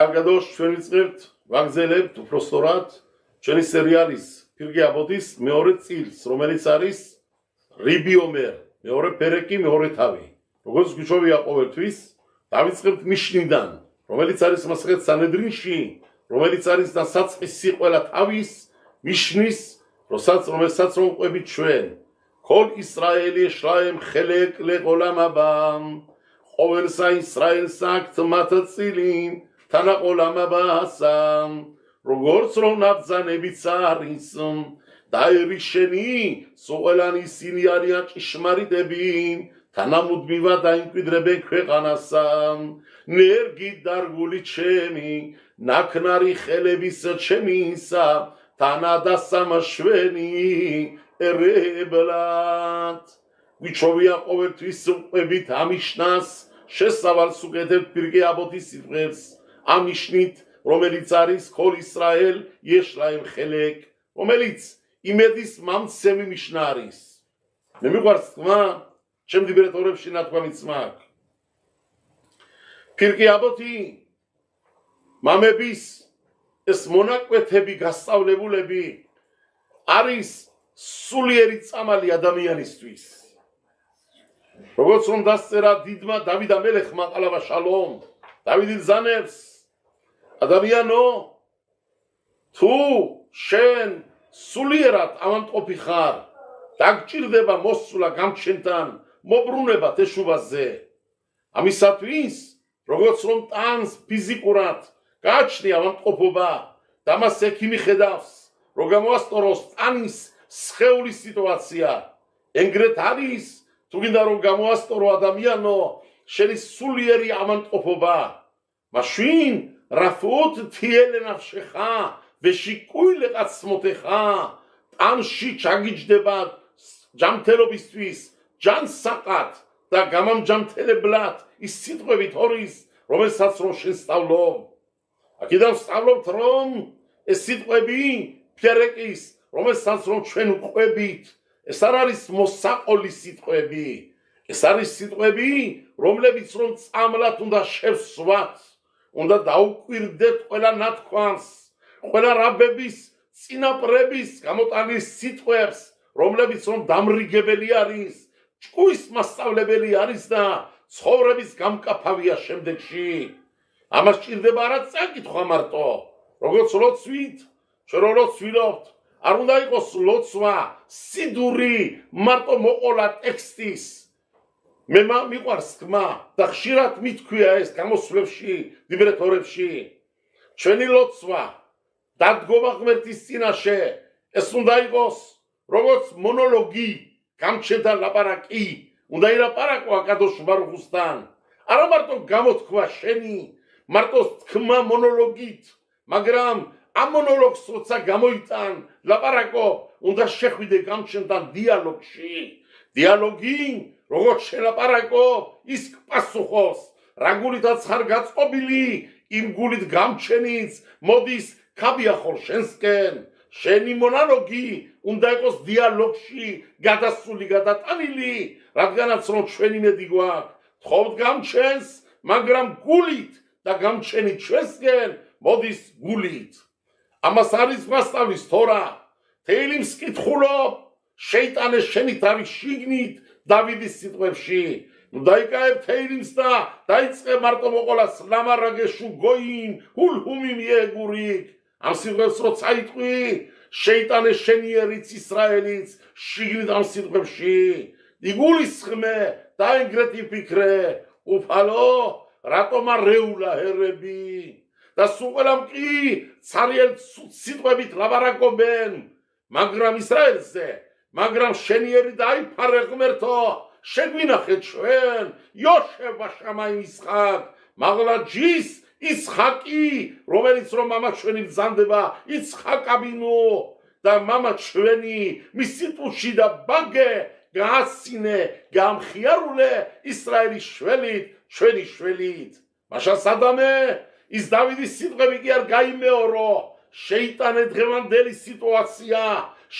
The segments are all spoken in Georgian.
კარგადოს ჩვენ ვიწყებთ ვაგზელებთ უпростоრად ჩვენი სერიალის ფირგე აბოდის მეორე წილს, რომელიც არის რიბიომერ, მეორე ფერეკი, მეორე თავი. როგორც გვიჩვენია ყოველთვის, დავიწყებთ მიშნიდან, რომელიც არის მასხეთ სანედრინში, რომელიც არის და საწყის სიყველა თავის მიშნის, რომელსაც რომ ყვებით ჩვენ. כל ישראל ישלהם חלק לעולם הבא, ყოველსა ისრაელს აქვთ მათ წილი თანა עולם הבא-სა, როგორც რომ ნაბრძანებიც არის და ერიშენი სოყველანი ისინი არიან ჭიშმარიტები, თანამუდმივად დაიმკვიდრებენ ქვეყანასა. ნერგი დარგული ჩემი, ნაქნარი ხელების ჩემისა, თანა დასამშვენი ერებლად. გვიჩვენია ყოველთვის უყვებით ამიშნას, შესავალს უკეთებთ ფირგე აბოდის სიტყვებს, ამიშნით, რომელიც არის כל ישראל יש להם חלק, რომელიც იმედის მამცემი მიშნა არის. მე მიყვარს თქმა, ჩემ დიბერატორებში ნათქვამიც მაქვს. ფირგე აბოდი მამების ეს მონაკვეთები გასწავლებულები არის სულიერი წამალი ადამიანისთვის. როგორც რომ დასწერა დიდმა დავით ამელეხმა ყალავა შალომ, დავიდი ბრძანებს, ადამიანო, თუ შენ სულიერად ავანტყოფი ხარ, დაგჭირდება მოსვლა გამჩენთან მობრუნება თეშუბაზე. ამისათვის, როგორც რომ ტანს ფიზიკურად გააჩნია ავანტყოფობა და მას ექიმი ხედავს, რომ გამოასწოროს ტანის სხეულის სიტუაცია, ეგრეთ არის, თუ გინდა რომ გამოასწორო ადამიანო შენი სულიერი ავანტყოფობა, მაშინ რაფოთ თიელე ნაფშეხა ვეშიკუილ ყაცმოთეხა, ტანში ჩაგიჯდება ჯანმრთელობისთვის ჯანსაყად და გამამჯანმრთელებლად ის სიტყვებით ორის, რომელსაც რომ შენ სწავლობ. აქედან სწავლობთ რომ ეს სიტყვები ფერეკის, რომელსაც რომ ჩვენ უყვებით, ეს არ არის მოსაყოლი სიტყვები, ეს არის სიტყვები, რომლებიც რომ წამლად უნდა შევსვათ, უნდა დაუკვირდეთ ყველა ნათქვამს, ყველა რაბების წინაპრების გამოტანის სიტყვებს, რომლებიც რომ დამრიგებელი არის, ჭკუის მასწავლებელი არის და ცხოვრების გამკაფავია შემდეგში. ამას ჭირდება არა წაკითხვა მარტო, როგორც ლოცვით, ჩვენ რო ლოცვილობთ, არ უნდა იყოს ლოცვა სიდური მარტო მოყოლა ტექსტის. მე მიყვარს თქმა და ხშირად მithქვია ეს გამოსვლებში, დიბერატორებში. ჩვენი ლოცვა დადგომა ღმერთის წინაშე ეს უნდა იყოს როგორც მონოლოგი, გამჩენთან ლაპარაკი, უნდა ილაპარაკო აკადოშ ბარუხუსთან. არა მარტო გამოთქვა შენი, მარტო თქმა მონოლოგით, მაგრამ ამ მონოლოგს როცა გამოიტან ლაპარაკო, უნდა შეხვიდე გამჩენთან დიალოგში. დიალოგი, როგორც შელაპარაკო, ის პასუხოს, რა გულითაც ხარ გაწყობილი, იმ გულით გამჩენიც მოდის ქაბიახორ შენსკენ. შენი მონოლოგი უნდა იყოს დიალოგში გადასული, გადატანილი, რადგანაც რომ ჩვენი მედი გვაქვს, თხოვთ გამჩენს, მაგრამ გულით და გამჩენით ჩვენსკენ მოდის გულით. ამას არის მასწავლის თორა. თეილიმს კითხულობ, შეიტანე შენი თავი შიგნით დავიდის სიტყვებში. ნუ დაიკაებ თეილიმს და დაიწყე მარტო მოყოლას ლამარაგეშუ გოიმ ჰულჰუმი მიეგურიკ. ამ სიტყვებს როცა იტყვი, შეიტანე შენი ერიც ისრაელიც შიგნით ამ სიტყვებში. იგულისხმე და ეგრეთ იფიქრე, უფალო, რატომ არ რეულა ჰერები? და სულ კი ცარიელ სიტყვებით ლაპარაკობენ, მაგრამ ისრაელზე, მაგრამ შენიერი დაიფარე ღმერთო, შეგვინახეთ ჩვენ, იოშება შამაი ისხაკ, მაღლა ჯის ისხაკი, რომელიც რომ მამა ჩვენი ბრძანდება, ისხაკაბინო და მამა ჩვენი მისი ტუში და ბაგე გაასინე, გამხიარულე ისრაელის შველით, ჩვენი შველით. მაშა სადამე ის დავიდის სიტყვები კი არ გაიმეორო, შეიტანე დღევანდელი სიტუაცია,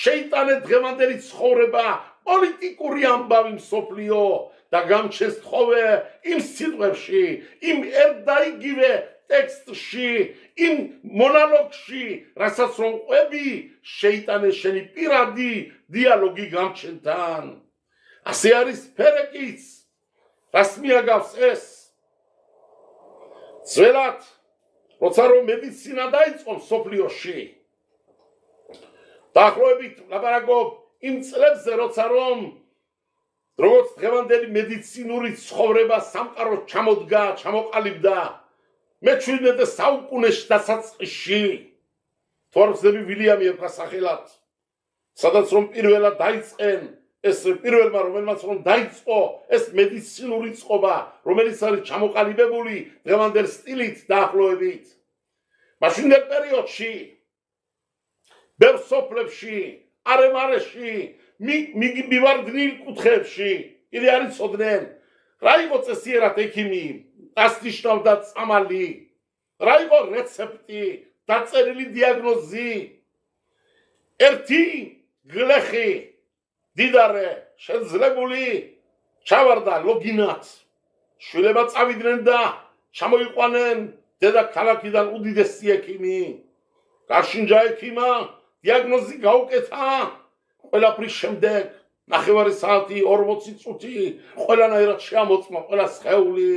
შეიტანე დღევანდელი ცხოვრება, პოლიტიკური ამბავი მსოფლიო და გამჩეს თხოვე იმ სიტყვებში, იმ ერთდაიგივე ტექსტში, იმ მონოლოგში, რასაც რომ ყვები, შეიტანე შენი პირადი დიალოგი გამჩენთან. ასე არის ფერეკიც, რას მიაგავს ეს? ძველად, როცა რომ მედიცინა დაიწყო მსოფლიოში, დაახლოებით ლაპარაკობ იმ წლებზე, როცა რომ როგორც დღევანდელი მედიცინური ცხოვრება სამყაროს ჩამოდგა, ჩამოყალიბდა მე-17 საუკუნეში დასაწყისში, თორსები ვილიამი ერქვა სახელად, სადაც რომ პირველად დაიწყენ ეს პირველმა რომელმაც რომ დაიწყო ეს მედიცინური წყობა, რომელიც არის ჩამოყალიბებული დღევანდელ სტილით დაახლოებით. მაშინდელ პერიოდში ბევრ სოფლებში, არემარეში, მივარდნილ კუთხეებში კიდე არ იცოდნენ რა იყო წესიერად ექიმი, რას ნიშნავდა წამალი, რა იყო რეცეპტი, დაწერილი დიაგნოზი. ერთი გლეხი დიდარე შეძლებული ჩავარდა ლოგინად, შვილება წავიდნენ და ჩამოიყვანენ დედაქალაქიდან უდიდესი ექიმი. გაშინჯა ექიმა, დიაგნოზი გაუკეთა, ყველაფრის შემდეგ ნახევარი საათი, 40 წუთი, ყველანაირად შეამოწმა ყველა სხეული,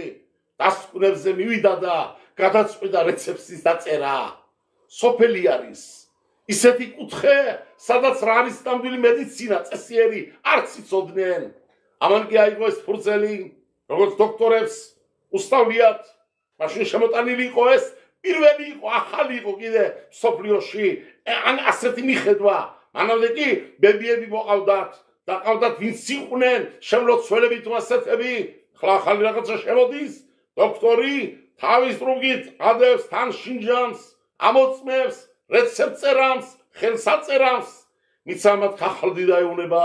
დასკვნებზე მივიდა და გადაწყვიტა რეცეპტის დაწერა. სოფელი არის ისეთი კუთხე, სადაც რა არის ნამდვილი მედიცინა, წესიერი არც იცოდნენ. ამან კი აიღო ეს ფურცელი, როგორც დოქტორებს უსწავლიათ, მაშინ შემოტანილი იყო ეს, პირველი იყო, ახალი იყო კიდე მსოფლიოში, ან ასეთი მიხედვა. მანამდე კი ბებიები მოყავდათ და ყავდათ ვინც იყვნენ, შემლოცველები თუ ასეთები, ხლა ახალი რაღაცა შემოდის, დოქტორი თავის დროებით ადევს თან შინჯანს, ამოწმებს, რეცეპტს წერამს, ხელსაწერამს, მიცამად ხახალდი დაეუნება.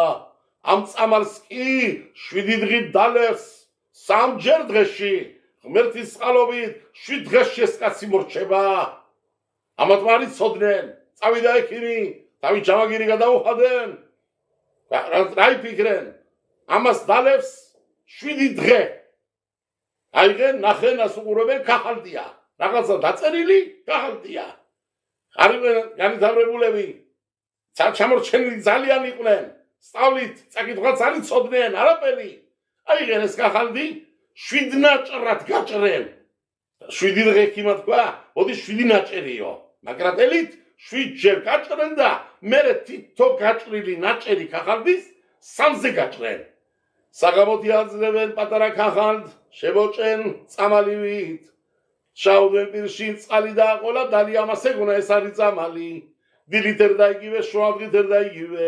ამ წამალს კი 7 დღით დალევს, 3 დღეში, ღმერთის წყალობით 7 დღეში ეს კაცი მორჩება. ამათ არ იცოდნენ, წავიდა ექიმი, თავი ჯამაგირი გადაუხადნენ. რა იფიქრენ? ამას დალევს 7 დღე. აიღენ, ნახენ, ასუყურებენ, ხახალდია. რაღაცა დაწერილი, ხახალდია. არიან განვითარებულები, ჩამორჩენილი ძალიან იყვნენ, სწავლით, წაკითხვაც არ იცოდნენ, არაფერი. აიღენ ეს ხახალდი, 7 ნაჭრად გაჭრენ. 7 დღე ექიმა თქვა, მოდი 7 ნაჭერიო. მაგრატელით 7 ჯერ გაჭრენ და მერე თითო გაჭრილი ნაჭერი ხახალდის 3-ზე გაჭრენ. საღამოთი აძლევენ პატარა ხახალდ, შემოჭენ წამალივით. შაუდენ პირში წყალი დააყოლა, დალი ამას ეგონა, ეს არის წამალი. დილით ერთ და იგივე, შუადღით ერთ და იგივე.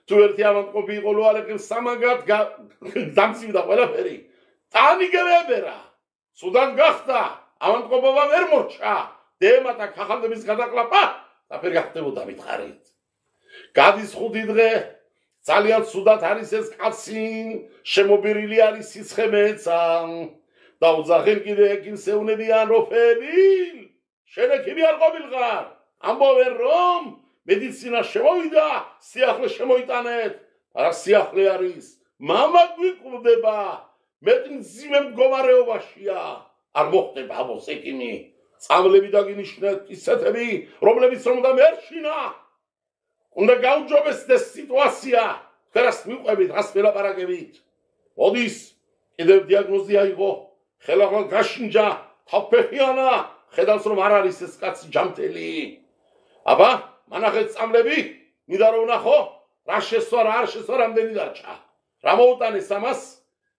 თუ ერთი ავანტყოფი იყო ლოარეკილ სამაგად დამცივდა ყველაფერი. ტანიგებერა, სუდან გახდა, ავანტყოფობა ვერ მორჩა. დემატა ხახალდების გადაკლაპა, დაფერი გახდებოდა მითხარით. გადის 5 დღე, ძალიან სუდად არის ეს კაცი, შემობირილი არის სიცხე მეცა. დაუძახენ კიდე ექიმსეუნებიან როფელი, შენ ექიმი არ ყოფილიყარ, ამბობენ რომ მედიცინა შემოვიდა, სიახლე შემოიტანეთ, არა სიახლე არის, მამა გვიკვდება, მეტი მძიმე მდგომარეობაშია, არ მოხდება ამოს ექიმი, წამლები დაგინიშნეთ, ისეთები, რომლებიც რომ უნდა მერშინა, უნდა გაუჯობესდეს სიტუაცია, რას მიყვებით, რას ველაპარაკებით. მოდის, კიდევ დიაგნოზი აიღო, ხელახლა გაშინჯა, თავფეხიანა, ხედავს რომ არ არის ეს კაცი ჯამთელი. აბა, მანახეთ წამლები, მინდა რომ ვნახო, რა შესვა, რა არ შესვა, რამდენი დარჩა. რა მოუტანეს ამას?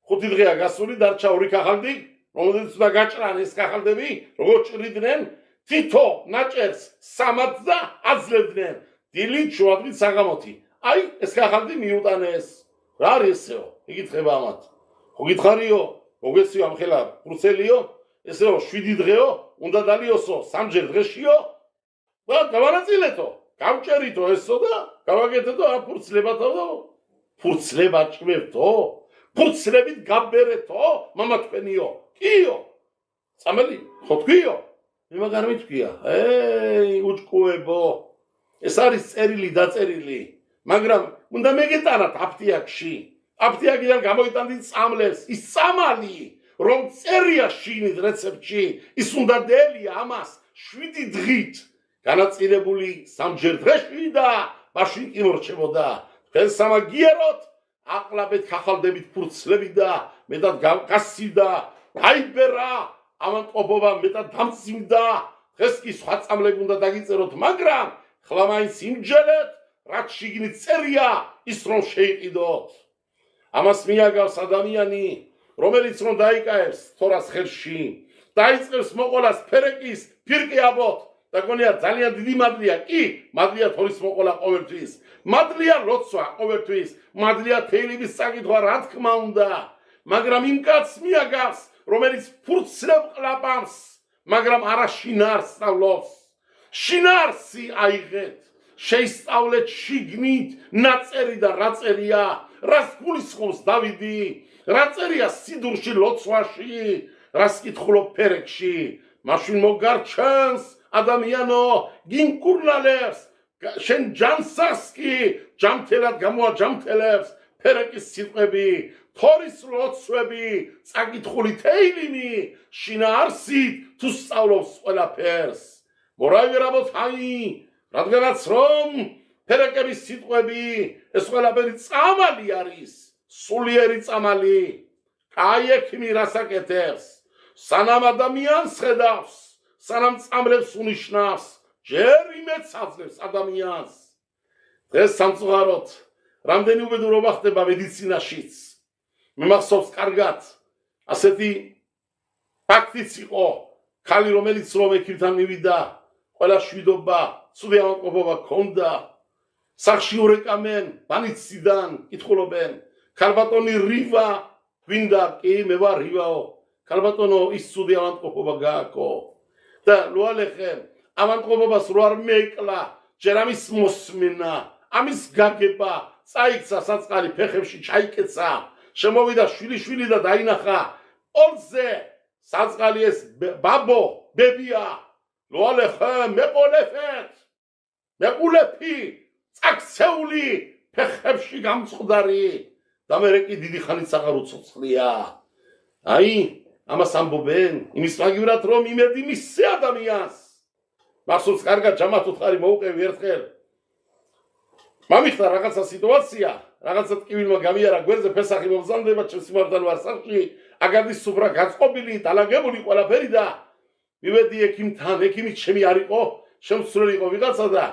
5 დღეა გასული, დარჩა 2 ხახალდი, რომელიც უნდა გაჭრან ეს ხახალდები, როგორც ჭრიდნენ, თითო ნაჭერს 3-ად და აძლევდნენ. დილით, შუადღით, საღამოთი. აი, ეს ხახალდი მიუტანეს. რა არის ესეო? იკითხება ამათ. ხო გითხარიო? მოგეციო ამ ხელა ფურცელიო, ესეო 7 დღეო, უნდა დალიოსო 3 დღეშიო. და გავანაწილეთო, გავჭერითო ესო და გავაკეთეთო ამ ფურცლებათო და ფურცლება ჭმევთო, ფურცლებით გაბერეთო, მამა თქვენიო, კიო. წამალი, ხო თქვიო? იმაგარ მითქვია, უჭკუებო. ეს არის წერილი დაწერილი, მაგრამ უნდა მეგეტანათ აფთიაქში. აფთიაქიდან გამოიტანდით წამლებს, ის წამალი, რომ წერია შიგნით რეცეპტში ის უნდა დელია ამას 7 დღით განაწილებული სამჯერ დღეში და მაშინ კი მორჩებოდა თქვენ სამაგიეროთ აყლაბეთ ხახალდებით ფურცლები და მეტად გასცივდა გაიბერა ავადმყოფობა მეტად დამძიმდა დღეს კი სხვა წამლები უნდა დაგიწეროთ მაგრამ ხლა მაინც იმჯერეთ რაც შიგნით წერია ის რომ შეიყიდოთ ამას მიაგავს ადამიანი რომელიც რომ დაიკაებს თორას ხელში დაიწყებს მოყოლას ფერეკის ფირკი აბოთ და გონია ძალიან დიდი მადლია კი მადლია თორის მოყოლა ყოველთვის მადლია ლოცვა ყოველთვის მადლია თეილების საკითხვა რა თქმა უნდა მაგრამ იმ კაცს მიაგავს რომელიც ფურცლებ ყლაპავს მაგრამ არა შინარს სწავლობს შინარსი აიღეთ შეისწავლეთ შიგნით ნაწერი და რა წერია რას გულისხმობს დავიდი რა წერია სიდურში ლოცვაში რას კითხულობ ფერეკში მაშინ მოგარჩენს ადამიანო გინკურნალებს შენ ჯანსას კი ჯამთელად გამოაჯამთელებს ფერეკის სიტყვები თორის ლოცვები წაკითხული თეილიმი შინაარსით თუ სწავლობს ყველაფერს მორავი რაბოთაი რადგანაც რომ ფერეკების სიტყვები ეს ყველაფერი წამალი არის სულიერი წამალი კაი ექიმი რას აკეთებს სანამ ადამიანს ხედავს სანამ წამლებს უნიშნავს ჯერ იმედს აძლევს ადამიანს დღეს სამწუხაროდ რამდენი უბედურობა ხდება მედიცინაშიც მე მახსოვს კარგად ასეთი ფაქტიც იყო ქალი რომელიც რომ ექიმთან მივიდა ყველა შვიდობა ცუდი ავადმყოფობა ჰქონდა სახში ურეკამენ ბანიციდან კითხულობენ ქალბატონი რივა გვინდა კი მე ვარ რივაო ქალბატონო ის ცუდი ავადმყოფობა გააკო და ლუალეხენ ავადმყოფობას რო არ მეეკლა ჯერ ამის მოსმენა ამის გაგება წაიქცა საწყალი ფეხებში ჩაიკეცა შემოვიდა შვილი და დაინახა ორზე საწყალი ეს ბაბო ბებია ლუალეხე მეყოლეფი წაქცეული ფეხებში გამწყდარი და მე კი დიდი ხანით აღარ უცოცხლია აი ამას ამბობენ იმის მაგივრად რომ იმედი მისცე ადამიანს მახსოვს კარგად ჯამათ უთხარი მოუყევი ერთხელ მამიხდა რაღაცა სიტუაცია რაღაცა ტკივილმა გამიარა გვერდზე ფესახი მომზანდება ჩემს სიმართლე ვარ სახში აგარდის სუფრა გაწყობილი დალაგებული ყველაფერი და მივედი ექიმთან ექიმი ჩემი არ იყო შემსწრელი იყო ვიღაცა და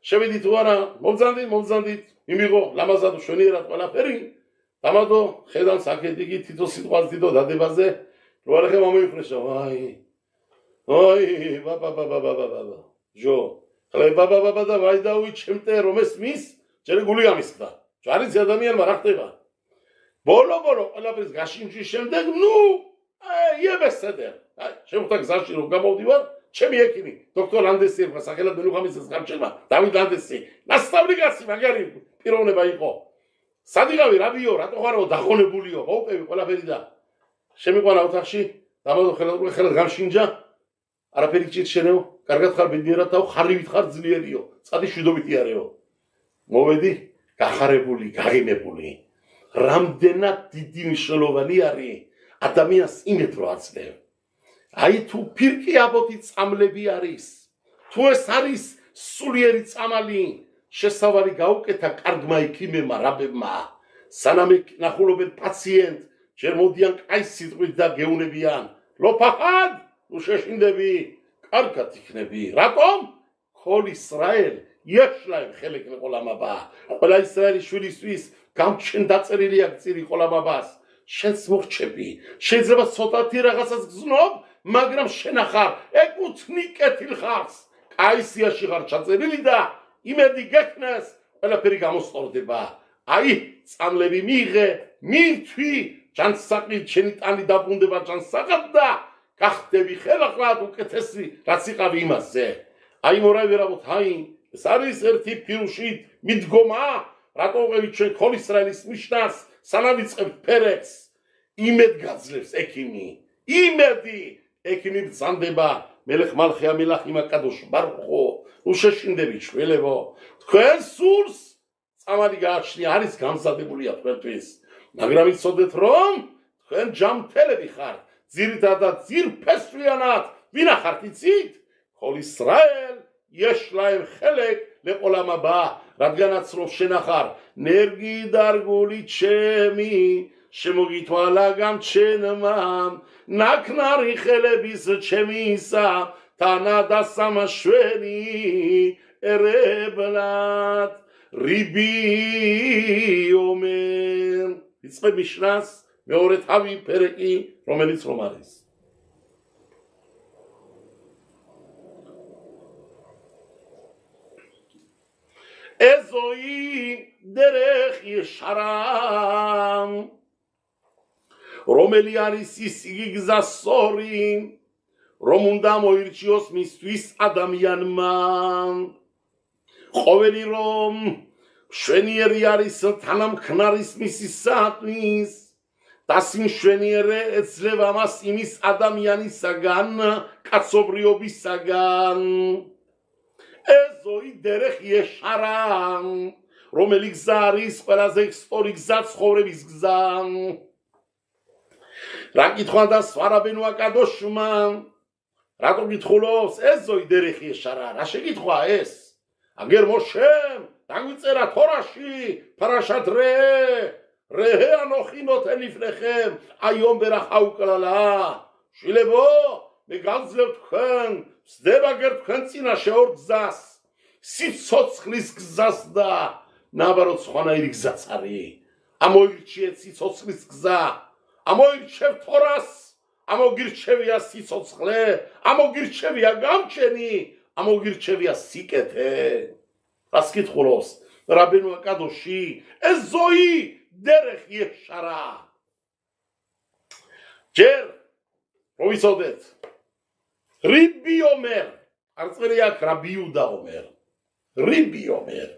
შევედი თუ არა მომზანდით იმიღო ლამაზად შვენიერად ყველაფერი დამადო ხედავს აქეთ იგი თითო სიტყვას დიდო დადებაზე რო არ ხე მომიფრეშა ვაი ბაბა ჯო ხლე ბაბა და ვაი დავი ჩემტე რომ ეს მის ჯერ გული ამისხდა ჯარიც ადამიანმა რა ხდება ბოლო ყველაფრის გაშინჯის შემდეგ ნუ იებესედე შემოხდა გზაში რომ გამოვდივარ ჩემი ექიმი დოქტორ ლანდესი ერქვა სახელად მენუხამისის გამჩება დავით ლანდესი ნასწავლი კაცი მაგარი პიროვნება იყო სადიღავი რაბიო რატო ხარო დახონებულიო მოუყევი ყველაფერი და შემიყვანა ოთახში დამადო ხელად გამშინჯა არაფერი ჭირს შენეო კარგად ხარ ბედნიერად თავ ხარივით ხარ ძლიერიო წადი შვიდობით იარეო მოვედი გახარებული გაღიმებული რამდენად დიდი მნიშვნელოვანი არის ადამიანს იმედ რო აცლევ აი თუ ფირკი აბოთი წამლები არის თუ ეს არის სულიერი წამალი შესავალი გაუკეთა კარგმა ექიმებმა რაბებმა სანამ ნახულობენ პაციენტ ჯერ მოდიან კაი სიტყვით და გეუნებიან ლოფახად უშეშინდები კარგად იქნები რატომ ქოლ ისრაელ იეშლაიმ ხელეკ ყოლამაბა ყველა ისრაელის შვილისთვის გამჩენ დაწერილია გწირი ყოლამაბას შენს მოხჩები შეიძლება ცოტათი რაღაცას გზნობ მაგრამ შენ ახარ ეკუთვნი კეთილხარს კაი სიაში ხარ ჩაწერილი და იმედი გექნეს ყველაფერი გამოსწორდება აი წამლები მიიღე მირთვი ჯანსაყიდ შენი ტანი დაბრუნდება ჯანსაღად და გახდები ხელახლად უკეთესი რაც იყავი იმასზე აი მორავი რაბოთაი ეს არის ერთი ფილმში მიდგომა რატო უყევით ჩვენ ქოლ ისრაელის ნიშნას სანამ ვიწყებთ ფერექს იმედ გაძლევს ექიმი იმედი ექიმი ბრძანდება მელეხ მალხია მელახიმა კადოშ ბარხო უშეშინდები შველებო თქვენ სულს წამალი გააჩნია არის გამზადებულია თქვენთვის მაგრამ იცოდეთ რომ თქვენ ჯამთელები ხართ ძირითადად ძირფესვიანად ვინახართ იცით? ქოლ ისრაელ ეშლაემ ხელეკ ლეყოლამ აბა რადგანაც რომ შენახარ ნერგი დარგული ჩემი შემოგითვალა გამჩენმა ნაკნარი ხელების ჩემისა თანადა სამაშვენი ერებლად რიბი ომერ იწყე მიშნას მეორე თავი ფერეკი რომელიც რომ არის ეზოი დერეხ ეშარამ რომელი არის ის იგი გზა სწორი რომ უნდა მოირჩიოს მისთვის ადამიანმა ყოველი რომ მშვენიერი არის თანამქნარის მისი საათნის და სიმშვენიერე ეძლევა მას იმის ადამიანისაგან კაცობრიობისაგან ეზოი დერეხ ეშარამ რომელი გზა არის ყველაზე სწორი გზა ცხოვრების გზა რა კითხვა და სვარაბენო აკადოშმა რატო გითხულობს ეზოი დერეხ ეშარა რა შეკითხვა ეს აგერ მოშემ დაგვიწერა თორაში ფარაშათ re ანოხინოთ ელიფლეხემ აიომ ბერა ხაუკლალა შილებო მე გავძლევ თქვენ ვსდება გერ თქვენ წინაშე ორ გზას სიცოცხლის გზას და ნაბარო სხვანაირი გზაც არის ამოირჩიეთ სიცოცხლის გზა ამოირჩევ თორას ამოგირჩევია სიცოცხლე ამოგირჩევია გამჩენი ამოგირჩევია სიკეთე რას კითხულობს რაბენო აკადოში ეზოი დერეხ ეშარა ჯერ რო ვიცოდეთ რიბი ომერ არ წერია რაბი იუდა ომერ რიბი ომერ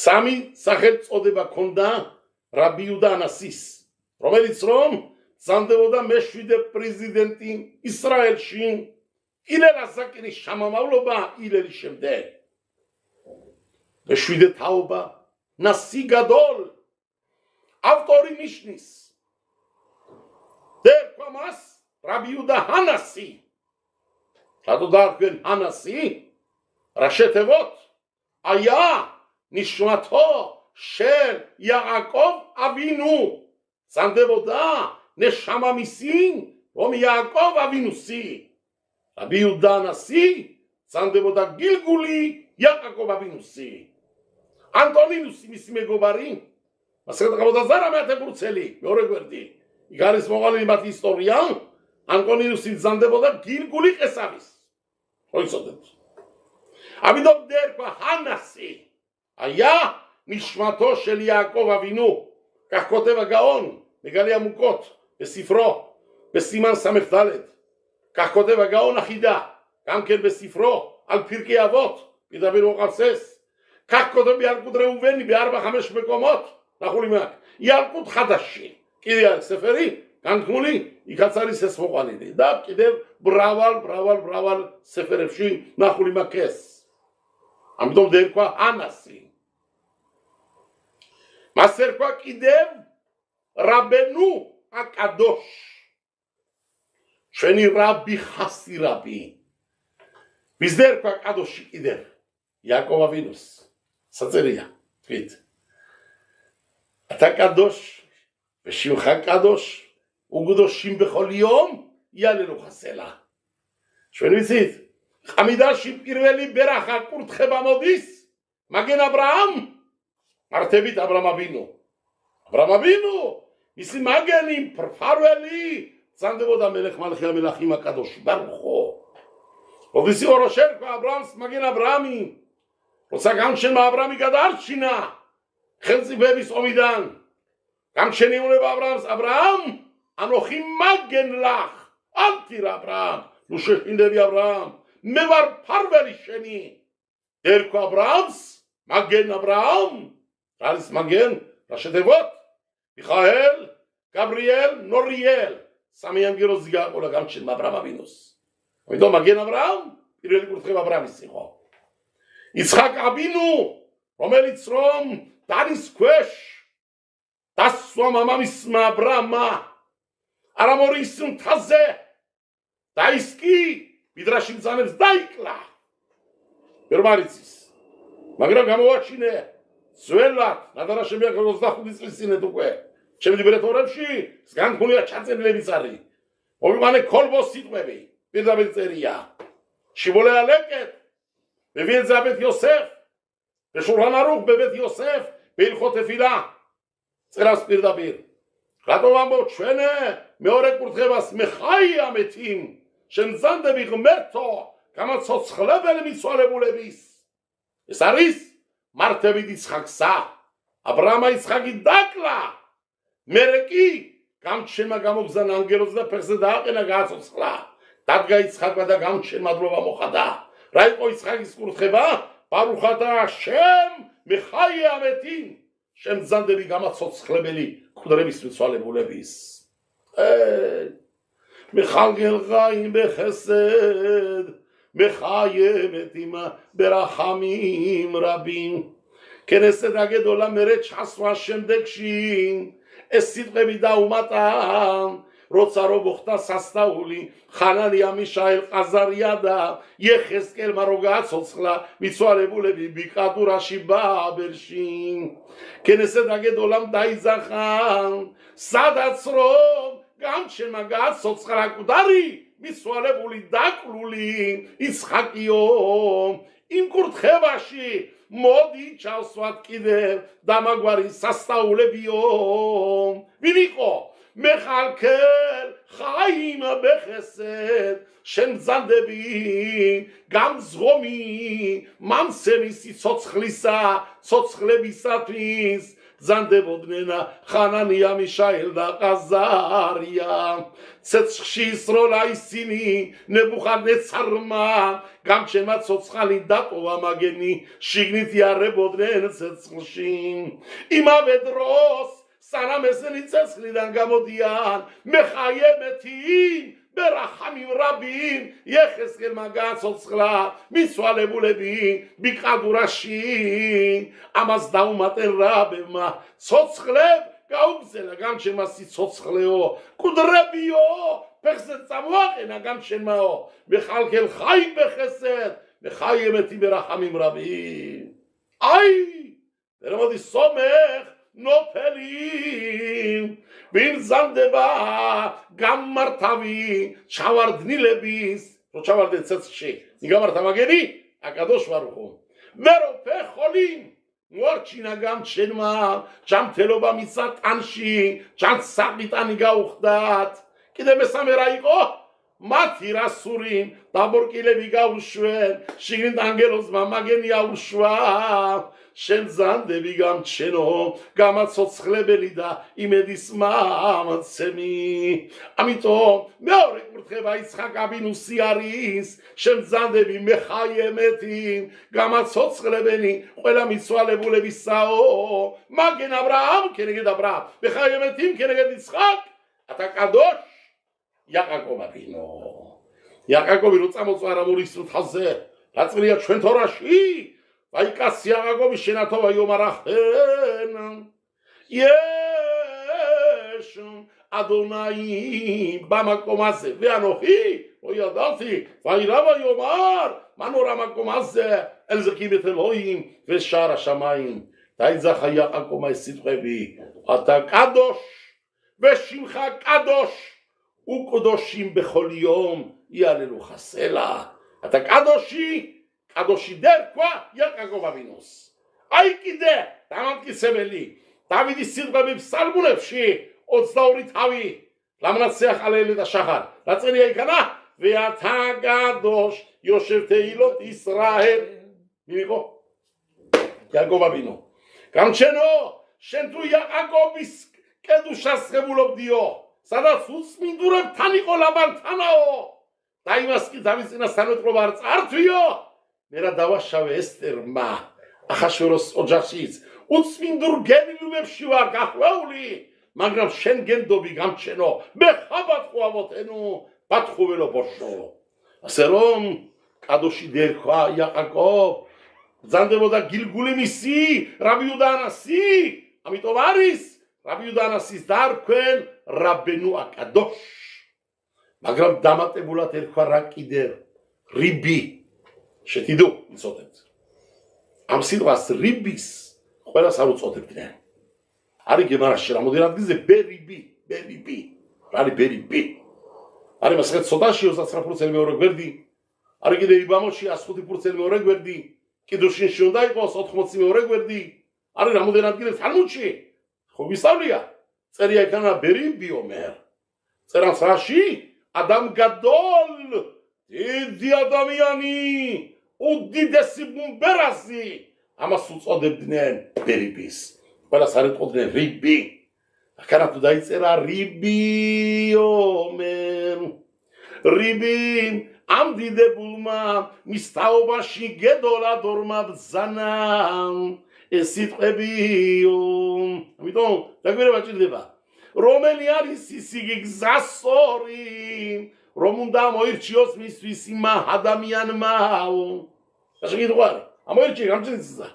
სამი სახელწოდება ქონდა რაბი იუდა ანასის რომელიც რომ ზამდებოდა მეშვიდე პრეზიდენტი ისრაელში ილელ ასაკირის შამამავლობა ილელის შემდეგ მეშვიდე თაობა ნასი გადოლ ავტორი ნიშნის დერქვა მას რაბი იუდა ჰანასი რატო დაარქვენ ჰანასი რა შეთევოთ აია ნიშნათო შენ იაკობ ავინუ ზამდებოდა ნეშამამისი რომ იაკობ ავინუსი რაბი იუდა ჰანასი ზამდებოდა გილგული იაკობ ავინუსი ანტონინუსი მისი მეგობარი მასე გადაგამოდა ზარა მეათე ბრუცელი მეორე გვერდი იქ არის მოყოლილი მათი ისტორია ანტონინუსი ზამდებოდა გილგული ყესავის ხო იცოდეთ ამიტომ დერქვა ჰანასი აია ნიშმათო შელ იაკობ ავინუ כך כותב הגאון מגלי עמוקות בספרו בסימן ס"ד כך כותב הגאון החידה גם כן בספרו על פרקי אבות מדבר וחסס כך כותב ילקוט ראובני ב4-5 מקומות אנחנו לימד ילקוט חדשי כדי ספרי כאן תמולי יקצרי ססמוך על ידי דב כדב בראבל ספר אפשי אנחנו לימקס עמדום דרכו הנשיא מסרקו כדב רבנו הקדוש שני רבי חסי רבי מסדרקו הקדוש כדב יעקב אבינוס סצריה תגיד אתה קדוש ושמך קדוש וקדושים בכל יום יעלנו חסלה שני מצית חמידה שפירלי ברכה קורתך במודיס מגן אברהם מרתבית אברהם אבינו מיסי מגנים פרולי צנדבוד המלך מלכי המלכים הקדוש ברוכו וביסי אורושל אברהם מגן אברהמי רוצה גם שם אברהמי גדל שינה חלצי בביס עומידן גם שני עולה אברהם אנוכי מגן לך אל תראה אברהם נושכין דבי אברהם מבר פרולי שני דרכו מגן אברהם אריס מגן ראשי תיבות מיכאל גבריאל נוריאל סמיין גירוזגה או גם של אברהם אבינוס ודו מגן אברהם פירלי קורתכם אברהם יסיחו יצחק אבינו אומר יצרום תניס קווש תסו ממה מסמה אברהם არამორის მთაზე და ის კი მიდრაში მძანებს დაიკლა გერმანიცის მაგრამ გამოაჩინე ძველად ნადარაშები აქ 25 წლის წინეთ უკვე ჩემი ბრეთორებში განქონია ჩაწერილებიც არის მოვიყვანე ქოლბოს სიტყვები პირდაპირ წერია შიბოლე ალეკეთ ბებიძაბეთ იოსებ ბეშულხან არუხ ბებეთ იოსებ ბილხოთე ფილა წერას პირდაპირ რატო ამბობ ჩვენე მეორე კურთხებას მე ხაია მეთიმ შენ ზანდები ღმერთო გამაცოცხლებელი მიცვალებულების ეს არის მართებით იცხაკსა აბრამა იცხაკი დაკლა მერე კი გამჩენმა გამოგზანა ანგელოზი და ფეხზე დააყენა გააცოცხლა დადგა იცხაკმა და გამჩენმა მადლობა მოხდა რა იყო იცხაკის კურთხება ბარუხათა შემ მე ხაია მეთიმ შენ ზანდები გამაცოცხლებელი კუდრების მიცვალებულების მე ხალგელ ხაიმ ბეხესედ მე ხაია მეთიმ ბერახამიმ რაბინ კენესე დაგედოლა მერე ჩასვლა შემდეგში ეს სიტყვები დაუმატა როცა რო მოხდა სასწაული ხანანია მიშაელ ყაზარია და იეხესკელმა რო გააცოცხლა მიცვალებულები ბიკადურაში ბაბელში კენესე დაგედოლამ დაიძახა სადაც რომ გამჩენმა გააცოცხლა კუდარი მიცვალებული დაკლული იცხაკიო იმ კურთხევაში მოდი ჩავსვათ კიდევ დამაგვარი სასწაულებიო ვინ იყო მე ხალქელ ხაიმ ბეხესედ შენ მზანდები გამზღომი მამსემი სიცოცხლისა ცოცხლებისათვის ზანდებოდნენ ხანანია მიშაელ და ყაზარია ცეცხლში ისროლა ისინი ნებუხადნეცარმა გამჩენმა ცოცხალი დატოვა მაგენი შიგნით იარებოდნენ ცეცხლში იმავე დროს სანამ ესენი ცეცხლიდან გამოდიან მე ხაია მეთიმ ბერახამიმ რაბინ იეხესკელმა გააცოცხლა მიცვალებულები ბიკადურაში ამას დაუმატენ რაბებმა ცოცხლებ გაუგზელა გამჩენმა სიცოცხლეო კუდრებიო ფეხზე წამოაყენა გამჩენმაო მე ხალქელ ხაიმ ბეხესედ მე ხაია მეთიმ ბერახამიმ რაბინ აი ერმოდი სომეხ ნოფელი ვინ ზანდება გამმართავი ჩავარდნილების რო ჩავარდენ ცეცხლში იგამართა მაგერი აკადოშ ვარხო ვერო ფეხოლინ მორჩინა გამჩენმა ჯამთელობა მისცა ტანში ჯანს საყიტანი გაუხდათ კიდე მესამე რა იყო მათი რასური დაბორკილები გაუშვენ შიგნით ანგელოზმა მაგენი აუშვა შენ ზანდები გამჩენო გამაცოცხლებელი და იმედის მამაცემი ამიტომ მეორე კურთხება იცხაკ აბინუსი არის შენ ზანდები მე ხაია მეთიმ გამაცოცხლებელი ყველა მიცვალებულებისაო მაგენ აბრაამ კენეგედ აბრაამ მე ხაია მეთიმ კენეგედ იცხაკ ატა კადოშ იაკაკობ აბინო იაკაკობი რო წამოწვა მორის მთაზე რა წრია ჩვენ თორაში ვაიკას იაკაკობი შენათოვა იომარახენ იეშ ადონაი ბამაკომაზე ვიანოხი ოიადალთი ვაირავა იომარ მანორამაკომაზე ელზეკიმეთ ელოიმ ვეშარა შამაიმ დაიძახა იაკაკობმა ეს სიტყვები ატა კადოშ ვეშიმხა კადოშ უკდოშიმ ბეხოლიომ იალელუ ხასელა ატა კადოში კადოში დერქვა იაკაკობ აბინოს აი კიდე დამამტკიცებელი დავიდის სიტყვები ფსალმუნებში 22 თავი ლამნაცე ახალელი და შახარ რა წერია იქანა ვეათა კადოშ იოსებ თეილოთ ისრაელ მიიღო იაკაკობ აბინო გამჩენო შენ თუ იაკაკობის კედუშას ხებულობდიო სადაც უსმინდურებთან იყო ლაბანთანაო და იმას კი დავიწინასთან ეთყობა არ წართვიო მე რა დავაშავე ესტერმა ახაშოროს ოჯახშიც უსმინდურ გენილუმებში ვარ გახვეული მაგრამ შენ გენდობი გამჩენო მე ხაბად ხვავოთენო ბათხუველო ბოშო ასე რომ კადოში დერქვა იაკაკობ ბრძანდებოდა გილგული მისი რაბი უდანასი ამიტომ არის რაბი იუდა ანასის დაარქვენ რაბენუ აკადოშ მაგრამ დამატებულად ერქვა რა კიდე რიბი შეთიდო იცოდებთ ამ სიტყვას რიბის ყველას არ უწოდებდნენ არის გემარაში რამოდენ ადგილზე ბერიბი არის ბერიბი არის მასეთ სოდაში 29% მეორე გვერდი არის კიდე იბამოში 105% მეორე გვერდი კიდუშინში უნდა იყოს 80 მეორე გვერდი არის რამოდენ ადგილზე თალმუდში ხო ვისწავლია წერია იქანა ბერიბი ომერ წერას რაში адам გადოლ დიდი ადამიანი უდიდესი ბუმბერასი ამას უწოდებდნენ ბერიბის ყველას არ ეტყოდნენ რიბი აქანა თუ დაიწერა რიბი ომერ რიბი ამ დიდებულმა მის თაობაში გედოლად ორმა ბრძანა ეს სიტყვებიო ამიტომ დაგვირება ჭირდება რომელი არის ისიგი გზასორი რომ უნდა მოირჩიოს მისთვის იმა ადამიანმა გასაგებია ამოირჩი გამწინცა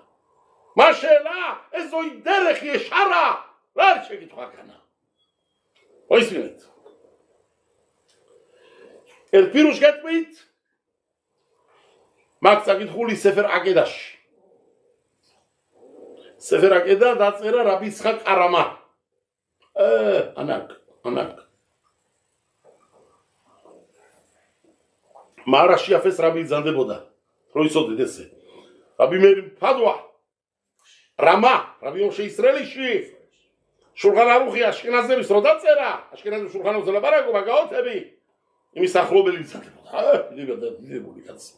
მაშელა ეზოი დერეხი შარა რა შეკითხვა განა ოისმენთ ერპირუშ გეტყვით მაგ წაკითხული სეფერ აკედაში სეფერ აკედა დაწერა რაბი იცხაკ ყარამა ანაკ მარაში აფეს რაბი ძანდებოდა რო იცოდეთ ესე რაბი მე ფადვა რამა რაბი მოშე ისრაელიში შულხან არუხი აშკენაზების რო დაწერა აშკენაზების შულხანოზე ლაპარაკობა გაოცები იმის ახლობელი ძანდებოდა დიდებული კაცი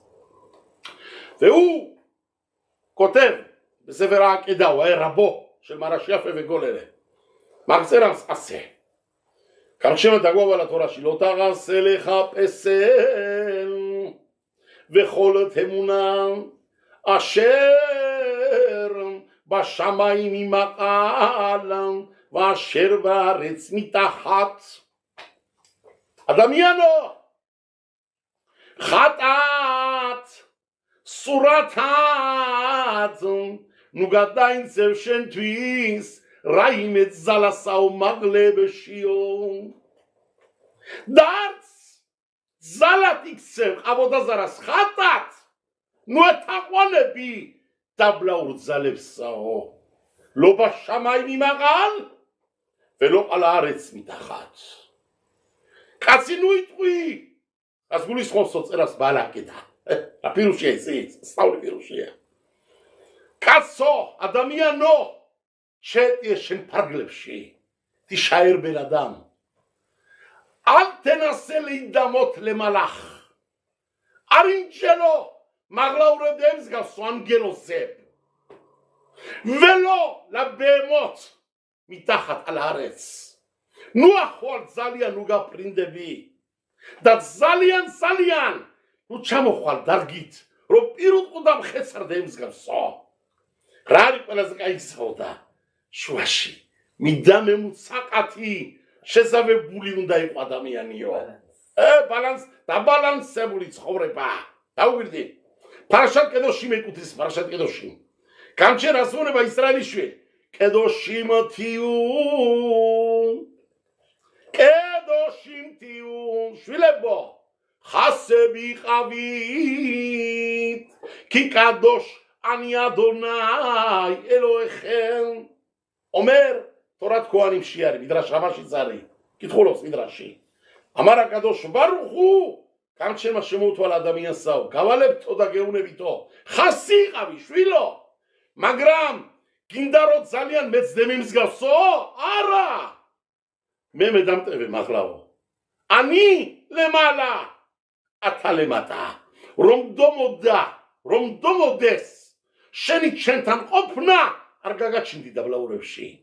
והוא כותב בספר העקדה, הוא היה רבו של מרשי יפה וגוללה. מרצרס עשה. כך שמתגוב על התורה שלא תעשה לך פסל וכל תמונה אשר בשמיים ממעל ואשר בארץ מתחת. הדמיינו חטאת סורתת נוגדיין צב שנטוויס ראים את זלסה ומגלה בשיום דארץ זלת יקצב עבודה זרס חטאת נו התחונה בי טבלה ורצה לבשרו לא בשמיים ממעל ולא על הארץ מתחת קצינו יתרוי אז גולי סחוסות צרס בעלה כדה הפירושי זה סתאו לפירושי קצו אדמיינו שתהיה של פרגלבשי תישאר בן אדם אל תנסה להידמות למלאך ארינג'לו מגלה ורדם סגסו אנגלו זב ולא לבהמות מתחת על הארץ נוח הוא על זליאן נוגה פרינדבי דת זליאן נו צ'מו על דרגית רוב פירות קודם חסר דם סגסו ראלי פלז גאיסאודה שואשי מידה ממוצקתי שזווה בולי נודאי אדמיאניו בלנס דבלנסבולי צחורבה דאוגרדי פרשת קדושים יקוטיס פרשת קדושים גם שרסונה בישראלי שואל קדושים תהיו שווילבו חסבי חבית כי קדוש אני אדוני אלוהיכם אומר תורת כהנים שיערי מדרש רבשי זרי כתחולוס מדרשי אמר הקדוש ברוך הוא כאן שמה שמותו על אדמי עשהו קבלב תודה גאונה ביתו חסי חבי שווילו מגרם גינדרות זליין מצדמים סגסו ערה ממדם תווה מחלאו אני למעלה אתה למטה רומדו מודס שנית שנתן אופנה ארגגת שינדי דבלה ורבשי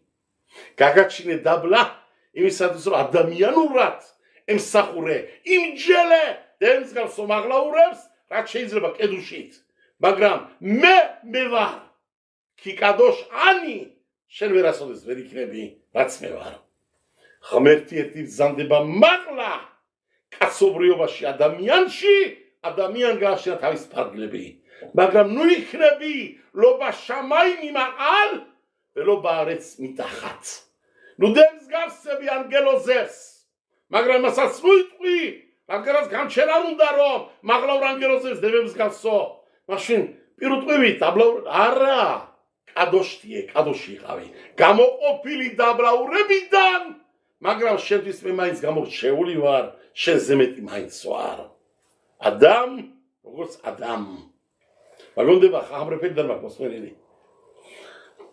גגת שיני דבלה אם יסעדו הדמיינו רת הם סחורה אם ג'לה דהם סגל סומח לאורבס רק שיזל בקדושית בגרם מבבר כי קדוש אני של ורסודס וריקנה בי רץ מבבר חמרתי את זנדה במחלה כסובריו בשי הדמיין שי הדמיין גשי אתה מספר גלבי בגרם נו יקנה בי לא בשמיים ממעל ולא בארץ מתחת ნუ დემსგავსები ანგელოზებს მაგრამ მასაც მოიტყვი რადგანაც გამჩენ არ უნდა რომ მაღლავ ანგელოზებს დემსგავსო მაშინ პირუტყვივით არა კადოში იყავი გამოყოფილი დაბლაურებიდან მაგრამ შენთვის მე მაინც გამორჩეული ვარ შენზე მეტი მაინც ვარ ადამ როგორც ადამ მაგონდება ხამრეფედან მაგ მოსმენილი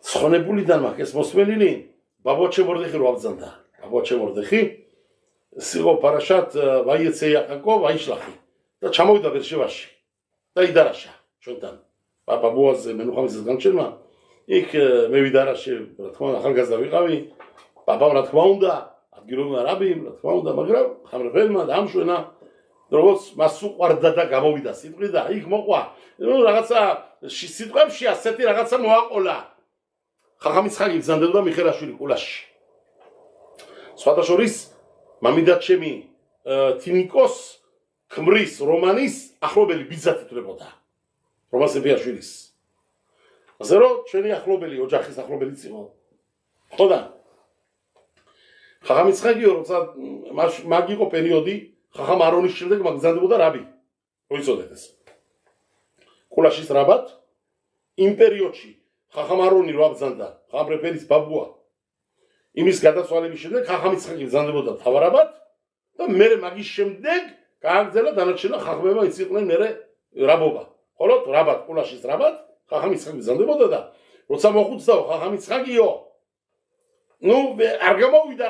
ცხონებულიდან მაგ ეს მოსმენილი ბაბოჩე მორდეხი რო აბძანდა ბაბოჩე მორდეხი სიღო პარაშათ ვაიეცე იაკაკო ვაიშლახი და ჩამოვიდა ბერშევაში და იდარაშა ჩვენთან ბაბუაზე მენუხამისის გამჩენმა იქ მე ვიდარაში რა თქმა უნდა ახალგაზრდა ვიყავი ბაბამ რა თქმა უნდა ადგილობრივ არაბიმ რა თქმა უნდა მაგრამ ხამრეფედმა დაამშვენა როგორც მას უყვარდა და გამოვიდა სიტყვი და იქ მოყვა ნუ რაღაცა სიტყვებში ასეთი რაღაცა მოაყოლა ხახამიცხაგი გზანდებოდა მიხერაშვილი კულაში სხვადასხვის მამიდა ჩემი თინიკოს ქმრის რომანის ახლობელი ბიძა თითლებოდა რომას ეფიაშვილის ასე რომ ჩვენი ახლობელი ოჯახის ახლობელიც იყო ხოდა ხახამიცხაგიო როცა მაგ იყო პერიოდი ხახამ არონის შემდეგ მაგზანდებოდა რაბი მოიცოდეთ ეს კულაშის რაბად იმ პერიოდში ხახამ არონი რო აბზანდა ხამრეფერის ბაბუა იმის გადაცვალების შემდეგ ხახამიცხაგი გზანდებოდა თავარაბად და მე მაგის შემდეგ გააგრძელა დანარჩენა ხახმება ის იყვნენ მე რაბობა ხოლო რაბად კულაშის რაბად ხახამიცხაგი გზანდებოდა და როცა მოხუცდაო ხახამიცხაგიო ნუ არ გამოვიდა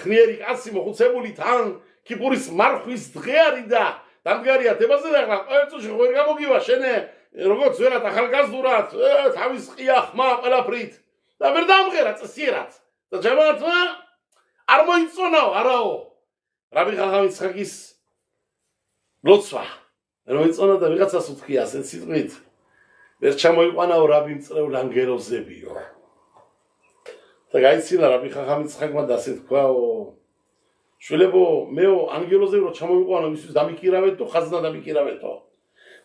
ხნიერი კაცი მოხუცებული თან კიპურის მარხვის დღე არის და დამდგარია თებაზე და ყოველწუთში ვერ გამოგივა შენე როგორც ვერად ახალგაზრდურად თავის ყია ხმა ყველაფრით და ვერ დამღერა წესიერად და ჯამათმა არ მოიწონაო არაო რაბი ხახამიცხაგის ლოცვა ვერ მოიწონა და ვიღაცას უთქია ასეთ სიტყვით ვერ ჩამოიყვანაო რაბი მწრეულ ანგელოზებიო და გაიცინა რაბი ხახამიცხაგმა და ასე თქვაო შვილებო მეო ანგელოზები რო ჩამოიყვანო მისთვის დამიკირავეთ და ხაზნა დამიკირავეთო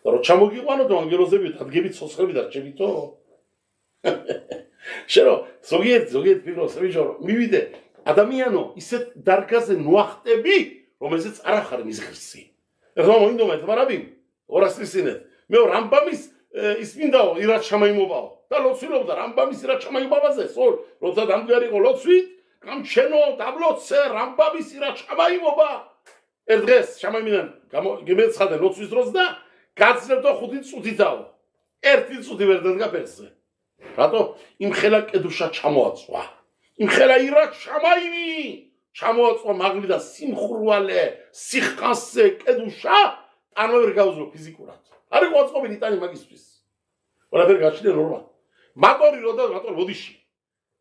და რო ჩამოგიყვანოთ ანგელოზები დადგებით ცოცხლები და რჩებითო შერო ზოგიერთ პიროს ვიჟო მივიდე ადამიანო ისეთ დარგაზე ნუახტები რომელზეც არ ახარ მის ღირსი ეხლა მოინდომა თმარაბი ორასტრისინეთ მეო რამბამის ის მინდაო ირად ჩამაიმობაო და ლოცვილობდა რამბამის ირად ჩამაიმობაზე სულ როცა დამდგარიყო ლოცვით გამჩენო დაბლოცე რამბამის ირად ჩამაიმობა ერთ დღეს ჩამაიმიდან გემეცხადე ლოცვის დროს და გაძლევდო 5 წუთითაო 1 წუთი ვერ დადგა ფეხზე რატო იმ ხელა კედუშა ჩამოაწვა იმ ხელა ირად ჩამოაწვა მაგლიდან სიმხურვალე სიხკანსე კედუშა ტანვე ვერ გავზრო ფიზიკურად არ იყო აწყობილი ტანი მაგისთვის ყველაფერი გაჩნდა ნორმა მატორი როდა მატორი ბოდიში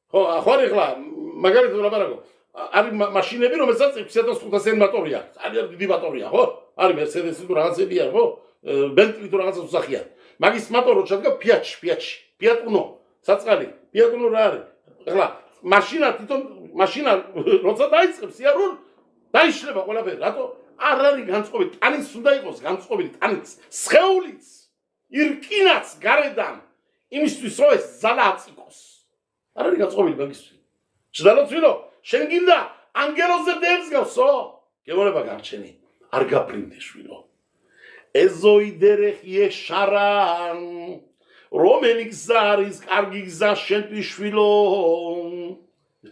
ხო ახარ ეხლა მაგალითად ლაბარაკო არის მაშინები რომელსაც 6500 მატორი აქვს ძალიან დიდი მატორია ხო არის მერსედესი თუ რაღაცებია ხო ბენტლი თუ რაღაცა უსახია მაგის მატორო ჩადგა ფიატუნო საწყალი ფიატუნო რა არის ეხლა მაშინა თვითონ მაშინა როცა დაიწყებს იარულ დაიშლება ყველაფერი რატო არ არის განწყობილი ტანის უნდა იყოს განწყობილი ტანის სხეულიც ირკინაც გარედან იმისთვის რომ ეს ზალა აწიკოს არ არის განწყობილი მაგისთვის შედალოცვილო შენ გინდა ანგელოზე დემსგავსო გეუბნება გარჩენი არ გაფრინდე შვილო ეზოიდერეხ ეშარან რომელი გზა არის კარგი გზა შენთვის შვილო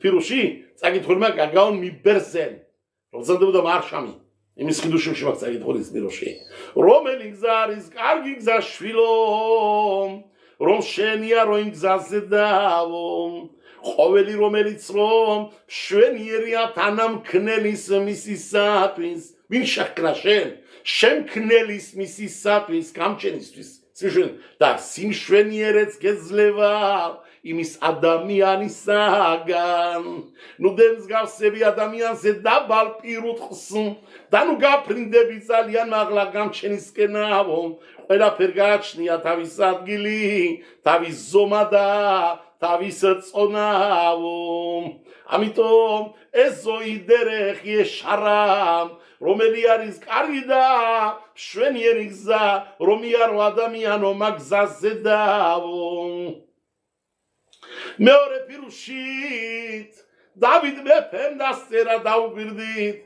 პირუში წაკითხულმა გაგაონ მიბერზენ როძანდებოდა მარშამი იმის ხიდუშებში მაგ წაკითხულის პირუში რომელი გზა არის კარგი გზა შვილო რომ შენია რო იმ გზაზე დავო ყოველი რომელიც რომ შვენიერია თანამქნელის მისისათვის ვინ შექმნა შენ ქნელის მისისათვის გამჩენისთვის სიმშვენ და სიმშვენიერიც გეძლევა იმის ადამიანისაგან ნუ დემსგავსები ადამიანზე დაბალ პირუტყს და ნუ გაფრინდები ძალიან მაღლა გამჩენისკენავო ყველაფერ გააჩნია თავის ადგილი თავის ზომა და თავის წონავო ამიტომ ეზოიდერეხ ეშარამ რომელი არის კარგი და მშვენიერი გზა რომ იარო ადამიანო მაგ გზაზე დავო მეორე პირუშით დავით მეფემ დასწერა დაუგვირდით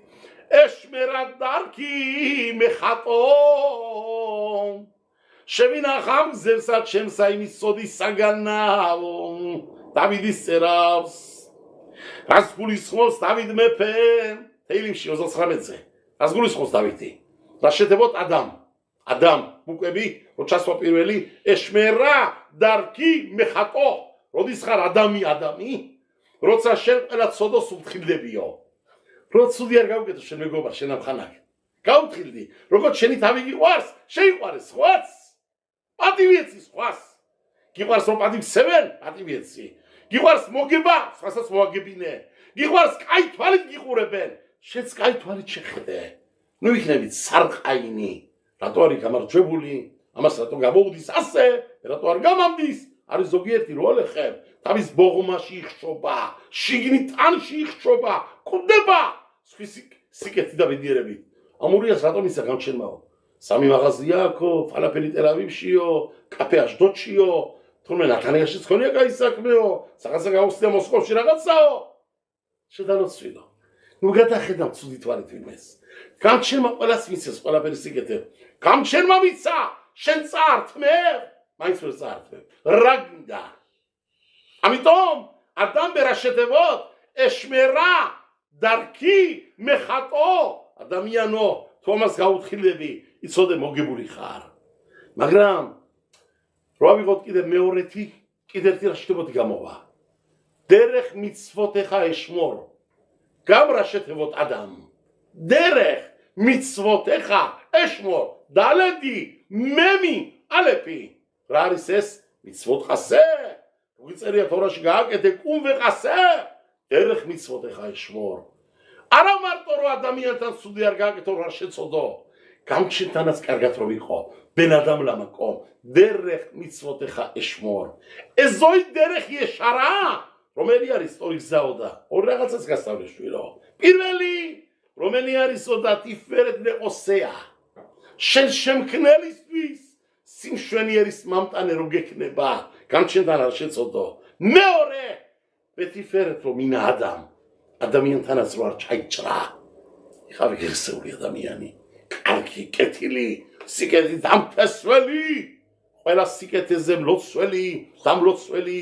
ეშმერად დარქი მეხატო შევინახამ გზებსა ჩემსა იმის სოდის საგანაო დავიდის წერავს რას გულისხმობს დავით მეფემ თეილიმში 39-ზე რას გულისხმობს დავითი რა შედებოთ ადამ ბუკვები რო ჩასვა პირველი ეშმერა დარქი მეხატო როდის ხარ ადამი როცა შენ ყველა ცოდოს უთხრილებიო რო ცუდი არ გავუკეთო შენ მეგობარ შენ ამხანაგ გავუთხრიდი როგორც შენი თავი გიყვარს შეიყვარეს სხვაც პატივიეცი სხვას გიყვარს რომ პატივცემენ პატივიეცი გიყვარს მოგება სხვასაც მოაგებინე გიყვარს კაი თვალით გიყურებენ შენც კაი თვალით შეხედე ნუ იქნებით სარყაინი რატო არის გამარჯვებული ამას რატო გამოვდის ასე რატო არ გამამდის არის ზოგიერთი როლეხებ თავის ბოღმაში იხშობა შიგნით ტანში იხშობა კვდება სხვის სიკეთი და ბედიერები ამურიას რატომ ისა გამჩენმაო სამი მაღაზია აქო ფალაფელი ტელ-ავივშიო კაფე აშდოდშიო თურმე ნათანიაშიც ხონია კაი საქმეო რაღაცა გაუხსნია მოსკოვში რაღაცაო შედანოცვილო ნუ გადახედავ ცუდი თვალით ვინმეს გამჩენმა ყველას მიცეს ყველაფერი სიკეთე გამჩენმა მიცა შენ წართმე მაინც ვერ წართმე რა გინდა ამიტომ ადამ ბერა შედებოდ ეშმერა დარქი მეხატო ადამიანო თომას გაუთხილები იცოდე მოგებული ხარ მაგრამ რო ავიღოთ კიდე მეორეთი კიდე ერთი რა შედებოდი გამოვა დერეხ მიცვოთეხა ეშმორ გამრა შედებოდ ადამ დერეხ მიცვოთეხა ეშმორ დალედი მემი ალეპი რა არის ეს მიცვოთხასე გიწერია თორაში გააკეთე კუმვეყასე დერეხ მიცვოთეხა ეშმორ არა მარტო რომ ადამიანთან სუდი არ გააკეთო რა შეწოდო გამჩენთანაც კარგად რომ იყო ბენადამ ლამაკო დერეხ მიცვოთეხა ეშმორ ეზოი დერეხი ეშარა რომელი არის სწორი გზაოდა ორ რაღაცას გასწავლე შვილო პირველი რომელი არისო და ტიფერეთ ნეყოსეა შენ შემქმნელისთვის სიმშვენიერის მამტანე რო გექნება გამჩენთან არ შეწოდო მეორე ბეთიფერეთ რომ მინა ადამიანთანაც რო არ ჩაიჭრა იხავი გერსეული ადამიანი კარგი კეთილი სიკეთი დამფესველი ყველა სიკეთეზე მლოცველი დამლოცველი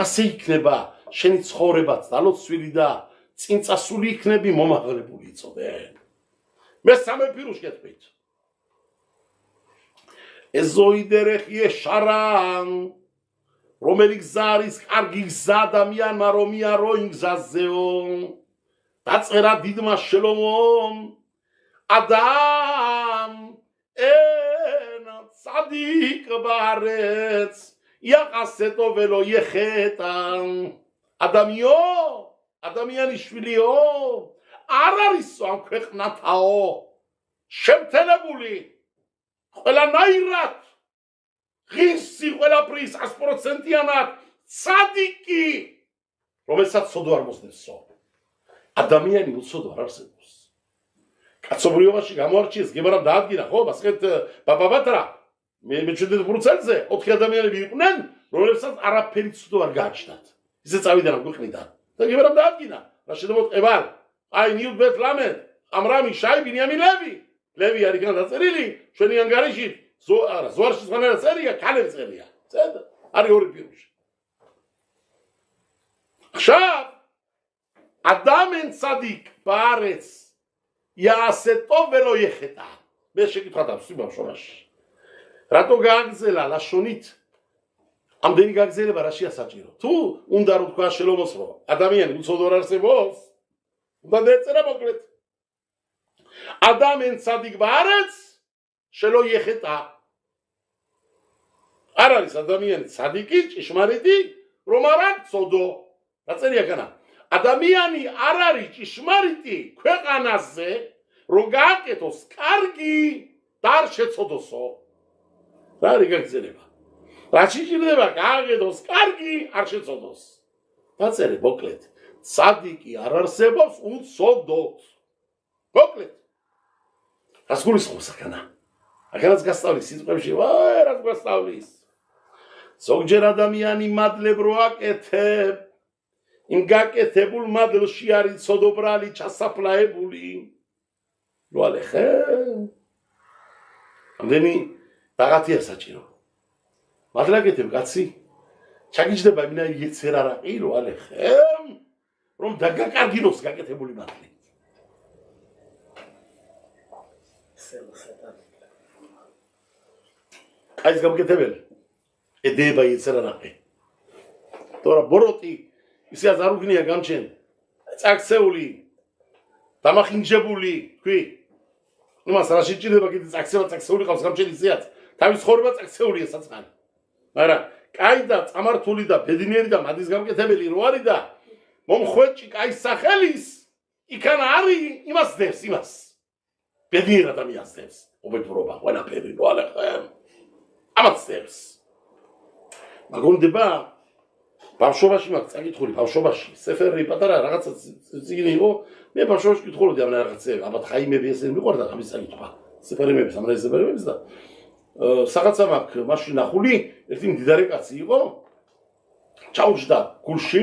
ასე იქნება შენი ცხოვრებაც დალოცვილი და წინწასული იქნები მომაღლებული იწოდე მესამე პირუს გეტყვით ეზოი დერეხი ეშარან რომელი გზა არის კარგი გზა ადამიანმა რომ მიარო იმ გზაზეო დაწერა დიდმა შელომომ ადამ ენა ცადიკ ბარեց იაყასეტო ველო იეხეტან ადამიანი შვილიო არ არისო ამ ქვეყნათაო შემთელებული ყველანაირად ღირსი ყველაფრის 100%-იანად ცადიკი რომელსაც ცოდო არ მოსდევსო ადამიანი უცოდო არ არსებობს კაცობრიობაში გამოარჩიეს გემარამ დაადგინა ხო ბასკეთ ბაბაბატრა მე ჩვენდეთ ბრუცელზე 4 ადამიანები იყვნენ რომლებსაც არაფერი ცოდო არ გააჩნდათ ისე წავიდნენ ამ ქვეყნიდან და გემარამ დაადგინა რა შედებოდ ყებარ აი ნიუდბეთ ლამედ ამრამი შაი ბინიამინ ლევი არის გან დაწერილი ჩვენი ანგარიში ზوارში ზღანერა წერია კალები წერია წერდა არის ორი პირუში ხშაბ ადამენ ცადიკ ბარեց იასეტო ველო იეხეტა მე შეკითხა დავსვი ბავშვობაში რატო გააგზელა ლაშონით ამდენი გაგზელება რაშია საჭირო თუ უნდა რომ თქვა შელომოს რომ ადამიანი უცოდო არ არსებობს უნდა დაეწერა მოკლედ ადამენ ცადიკ ბარեց შელო იეხეტა არ არის ადამიანი ცადიკი ჭიშმარიტი რომ არ აცოდო დაწერია განა ადამიანი არ არის ჭიშმარიტი ქვეყანაზე რომ გააკეთოს კარგი და არ შეცოდოსო რა არის გაგზელება რა შეიძლება გააკეთოს კარგი არ შეცოდოს დაწერე მოკლედ ცადიკი არ არსებობს უცოდოთ მოკლედ რას გულისხმობს აქანა აქანაც გასწავლის სიტყვებში ვაი რას გასწავლის ზოგჯერ ადამიანი მადლებ რო აკეთებ იმ გაკეთებულ მადლში არის ცოდობრალი ჩასაფლაებული. როალე ხე ამდენი რაღაცია საჭირო. მადლაგეთებ კაცი ჩაგიჯდება ინა იეცერ არაყი როალე ხე რომ დაგაკარგინოს გაკეთებული მადლი. აი ეს გამკეთებელი ედება იეცერ არაყი. თორა ბოროტი ისე არ უგნია გამჩენ წაქცეული დამახინჯებული თქვი იმას რა შეჭირდება კიდე წაქცეული ყავს გამჩენ ისეაც თავის ხორება წაქცეულია საწყალი მაგრამ კაი და წამართული და ბედნიერი და მადის გამკეთებელი რო არის და მომხვეჭი კაი სახელის იქან არის იმას დევს იმას ბედნიერ ადამიანს დევს უბედურობა ყველაფერი რო არის ამაც დევს მაგონდება ბავშვობაში მაგ წაკითხული ბავშვობაში სეფერი პატარა რაღაცა წიგნი იყო მე ბავშვობაში კითხულობდი ამ რაღაცებს აბა ხაიმები ესე მიყვარდა ამის წაკითხვა სეფერიმების ამ სეფერიმების და რაღაცა მაგ მაშინ ნახული ერთი მდიდარი კაცი იყო ჩაუჯდა გულში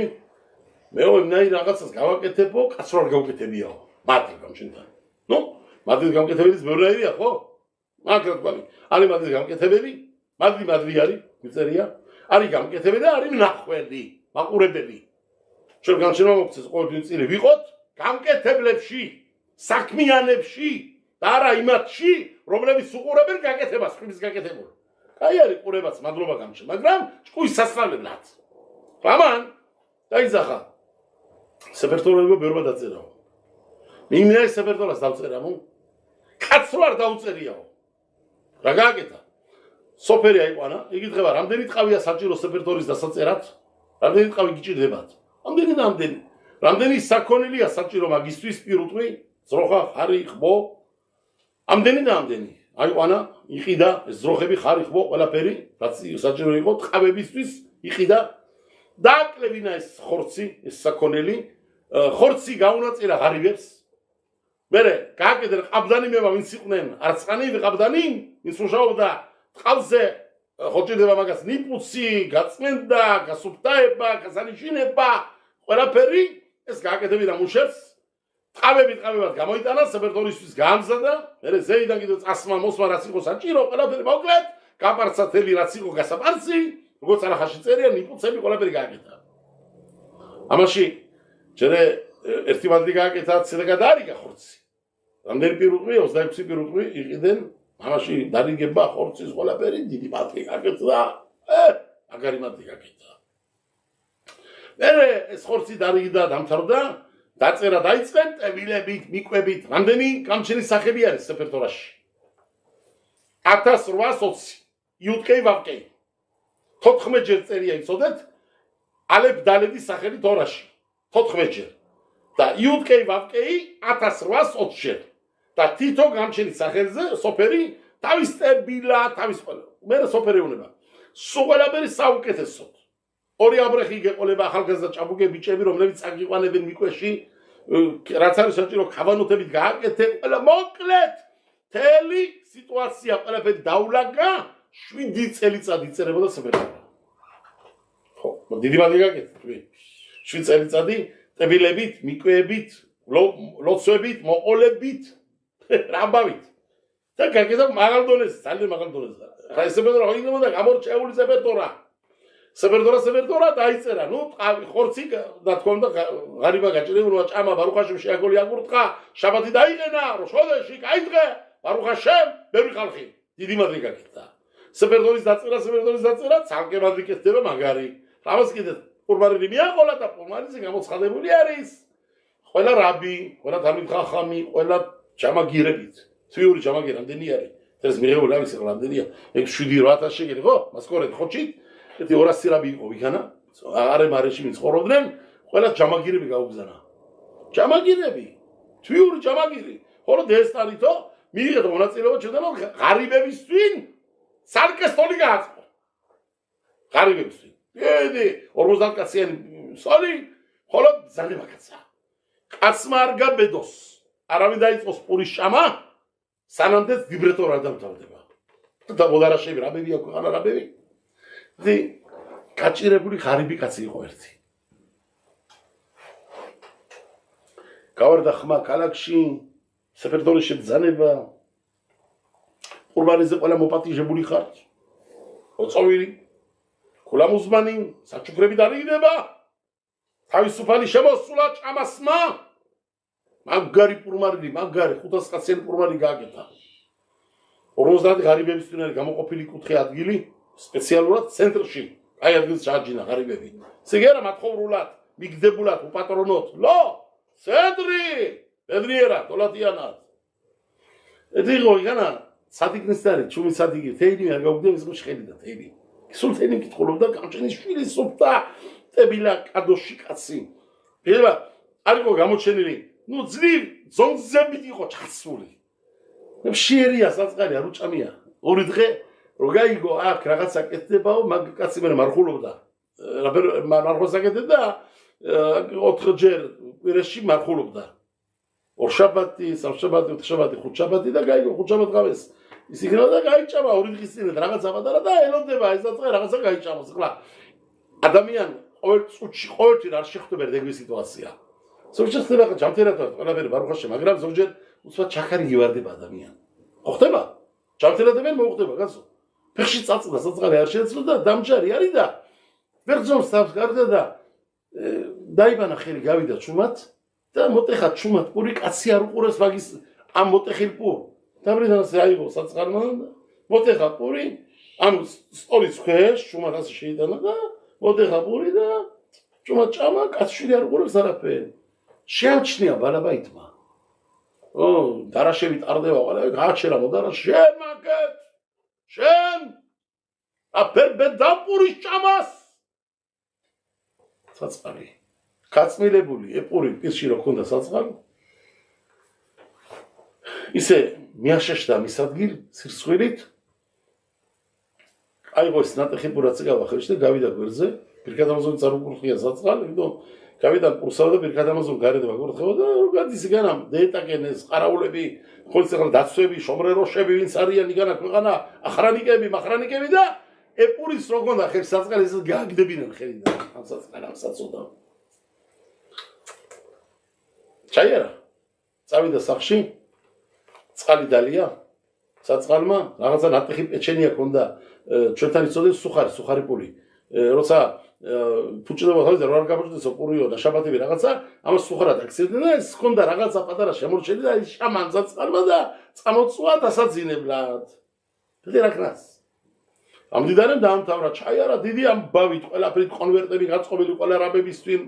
მეო იმნაირ რაღაცას გავაკეთებო კაცს რო არ გავკეთებიაო მადლი გამჩენთან ნუ მადლის გამკეთებელის ბევრია ხო მაგრამ თქვი არის მადლის გამკეთებელი მადლი არის მიწერია არის გამკეთებელი და არის მნახველი, მაყურებელი. ჩვენ განჩენება მოგწეს ყოველდღიურ წილი ვიყოთ გამკეთებლებში, საქმიანებში და არა იმათში, რომლებიც უყურებენ გაკეთებას, ხმის გაკეთებულ. კაი არის ყურებაც, მადლობა გამჩენ, მაგრამ ჭკუის სასწავლებლად. ამან დაიძახა. სეფერტოლოები ბევრმა დაწერაო. მინდა სეფერტოლას დავწერამო. კაც რო არ დაუწერიაო. რა გააკეთა? სოფერი აიყვანა, იგი დღევა რამდენი ტყავია საჭირო სეფერტორის დასაწერად? რამდენი ტყავი გიჭირდებათ? რამდენი საქონელია საჭირო მაგისთვის პირუტყვი, ზროხა, ხარი, ხბო? ამდენი. აიყვანა, იყიდა ეს ზროხები, ხარი, ხბო, ყველაფერი, რაც საჭირო იყო ტყავებისთვის, იყიდა. დააკლევინა ეს ხორცი, ეს საქონელი, ხორცი გაუნაწირა ღარიბებს. მერე გააკეთეს ყაბდანიმება, ვინც იყვნენ არწყანები ყაბდანი, ვინც მუშაობდა ყავზე ხოჭირდება მაგას ნიპუცი, გაწმენდა, გასუფთაება, გასანიშინება, ყველაფერი ეს გააკეთებინა მუშებს. ტყავებად გამოიტანა სეფერტორისთვის გაამზადა, მერე ზეიდან კიდე წასმა მოსმა რაც იყო საჭირო, ყველაფერი მოკლედ, გაპარცათელი რაც იყო გასაპარცი, როგორც არახაში წერია, ნიპუცები ყველაფერი გააკეთა. ამაში ჯერე ერთი მადლი გააკეთა, ცედა გადაარიგა ხორცი. რამდენი პირუტყვი, 26 პირუტყვი იყიდნენ. ამაში დარიგება ხორცის ყველაფერი დიდი მადლი გაკეთდა. მაგარი მადლი გაკეთდა. მერე ეს ხორცი დარიგდა, დამთავრდა, დაწერა დაიწყენ ტებილებით, მიკვებით. რამდენი გამჩენის სახელი არის სეფერტორაში? 1820 იუდკეი ვავკეი. 14 ჯერ წერია იცოდეთ? ალებ დალედის სახელი თორაში. 14 ჯერ. და იუდკეი ვავკეი 1820 ჯერ. და თითო გამჩენის სახელზე სოფერი თავის ტებილა, თავის ყველა. მე სოფერი უნება. სულ ყველაფერი საუკეთესოდ. ორი აბრეხი გეყოლება ახალგაზრდა ჭაბუკე ბიჭები, რომლებიც წაგიყვანებენ მიკვეში, რაც არის საჭირო ქავანოთებით გააკეთე, ყველა მოკლედ. თელი სიტუაცია ყველაფერი დაულაგა, 7 წელიწადი იწერებოდა სოფერი. ხო, დიდი მადლი გაკეთე. 7 წელიწადი ტებილებით, მიკვეებით, ლოცვებით, მოყოლებით რამბავით და გაკეთდა მაღალ დონეზე, ძალიან მაღალ დონეზე. ხა ეს სეფერტორა ხო იქნებოდა გამორჩეული სეფერტორა. სეფერტორა დაიწერა, ნუ ტყავი, ხორცი და თქო უნდა ღარიბა გაჭირებულმა ჭამა ბარუხაშემ შეაგოლი აგურტყა, შაბათი დაიყენა, როშოდეში კაიძღე, ბარუხაშემ, ბევრი ხალხი. დიდი მადლი გაკეთდა. სეფერტორის დაწერა, ცალკე მადლი კეთდება მაგარი. ამას კიდე ყურბანელი მიაყოლა და ყურბანიზე გამოცხადებული არის. ყველა რაბი, ყველა თამით ხახამი, ყველა ჯამაგირებით. თვიური ჯამაგირი რამდენი არის? ეს მიღებული არის რამდენია? ეგ 7-8 შეგერი ხო? მასკორეთ ხოჭი? ერთი 200 რაბი იყო იქანა. არემარეში მიცხოვრობდნენ, ყველა ჯამაგირები გაუგზანა. ჯამაგირები, თვიური ჯამაგირი. ხოლო დესტარითო მიიღეთ მონაწილეობა ჩვენთან ღარიბებისთვის სარკე სტოლი გააწყო. ღარიბებისთვის. ედი 50 კაციანი სტოლი, ხოლო ძალიან მაგაცა. კაცმა არ გაბედოს. არავინ დაიწყოს პურის ჭამა, სანამდეც ვიბრატორი არ დამთავრდება. და მოდარაშები რაბები აქვს, ანა რაბები. დი გაჭირებული ღარიბი კაცი იყო ერთი. გავარდა ხმა ქალაქში, საფერდონის შებძანება. ყურბანიზე ყველა მოპატიჟებული ხართ. ოწოვილი, ქულამუზმანი, საჩუქრები დარიგდება. თავისუფალი შემოსულა ჭამასმა. მაგარი პურმარილი, მაგარი 500 კაციანი პურმარი გააკეთა. 50 ღარიბების წინ არის გამოყოფილი კუთხე ადგილი, სპეციალურად ცენტრში. აი ადგილს ჩააჯინა ღარიბები. ესე იგი არა მათხოვრულად, მიგდებულად, უპატრონოთ. ლო, ცენტრი! ბედნიერად, თოლათიანად. ედიღო იგანა სადიგნის დარი, ჩუმი სადიგი, თეინი არ გაუგდება ის მოშხელი და თეინი. სულ თეინი მკითხულობდა გამჭენის შვილი სუფთა ტებილა კადოში კაცი. პირველ არისო გამოჩენილი, ნუ ძლივ ზონგზებით იყო ჩასული. შიერია საწყალი არ უჭამია. ორი დღე რო გაიგო აქ რაღაცა კეთდებაო, მაგ კაცი მე მარხულობდა. მარხულს აკეთებდა 4ჯერ კვირაში მარხულობდა. ორშაბათი, სამშაბათი, ოთხშაბათი, ხუთშაბათი და გაიგო ხუთშაბათ გავეს. ის იქნება და გაიჭამა ორი დღის წინ რაღაცა პატარა და ელოდება ეს დაწყე რაღაცა გაიჭამოს. ხლა ადამიანი ყოველ წუთში ყოველთვის არ შეხვდება ეგრე სიტუაცია. ზოგჯერ ხდება ჯამთერათად ყველაფერი ბარუხაშე, მაგრამ ზოგჯერ უცბად ჩაქარი გივარდება ადამიანი. ხო ხდება? ჯამთერათებენ მოუხდება კაცო. ფეხში წაწდა, საწყალი არ შეეძლო და დამჯარი არის და ვერძონს თავს გარდა და დაიბანა ხელი გავიდა ჩუმად და მოტეხა ჩუმად პური კაცი არ უყურეს მაგის ამ მოტეხილ პურ. დაბრიდანს აიღო საწყალმა მოტეხა პური ამ სტოლის ქვეშ ჩუმად ასე შეიტანა და მოტეხა პური და ჩუმად ჭამა კაცშვილი არ უყურებს არაფერი. შეამჩნია ბალაბაიტმა. დარაშევი ტარდება ყველა გააჩერა მოდარა შენ მაგეთ შენ აფერბე დაპურის ჭამას საწყალი კაცმილებული ეპური პირში რო ქონდა საწყალი ისე მიაშეშდა მის ადგილ სირცხვილით აიღო ეს ნატეხი პურაც გავახერში და გავიდა გვერდზე პირქად ამაზონი წარუკურხია საწყალი იმიტომ გავიდა პურსავდა პირქად ამაზონი გარედება გურთხევა და გადის იგანა დეტაკენეს ყარაულები ხოლმე ახლა დაცვები შომრეროშები ვინც არიან იგანა ქვეყანა ახრანიკები მახრანიკები და ეპურის რო გონდა ხერ საწყალი ეს გააგდებინან ხელიდან ამ საწყალ ამ საწოდა ჩაიერა წავიდა სახში წყალი დალია საწყალმა რაღაცა ნატეხი პეჩენია ქონდა ჩვენთან იწოდეს სუხარი პური როცა ფუჭდება თავი და რა არ გაბჭდეს პურიო და შაბათები რაღაცა ამას სუხარად აქცევდნენ და ეს ქონდა რაღაცა პატარა შემორჩენილი და ის შამან საწყალმა და წამოწვა დასაძინებლად და რაკნას ამდიდარემ დაამთავრა ჩაიარა დიდი ამბავით ყველაფრით კონვერტები გაწყობილი ყველა რაბების თვინ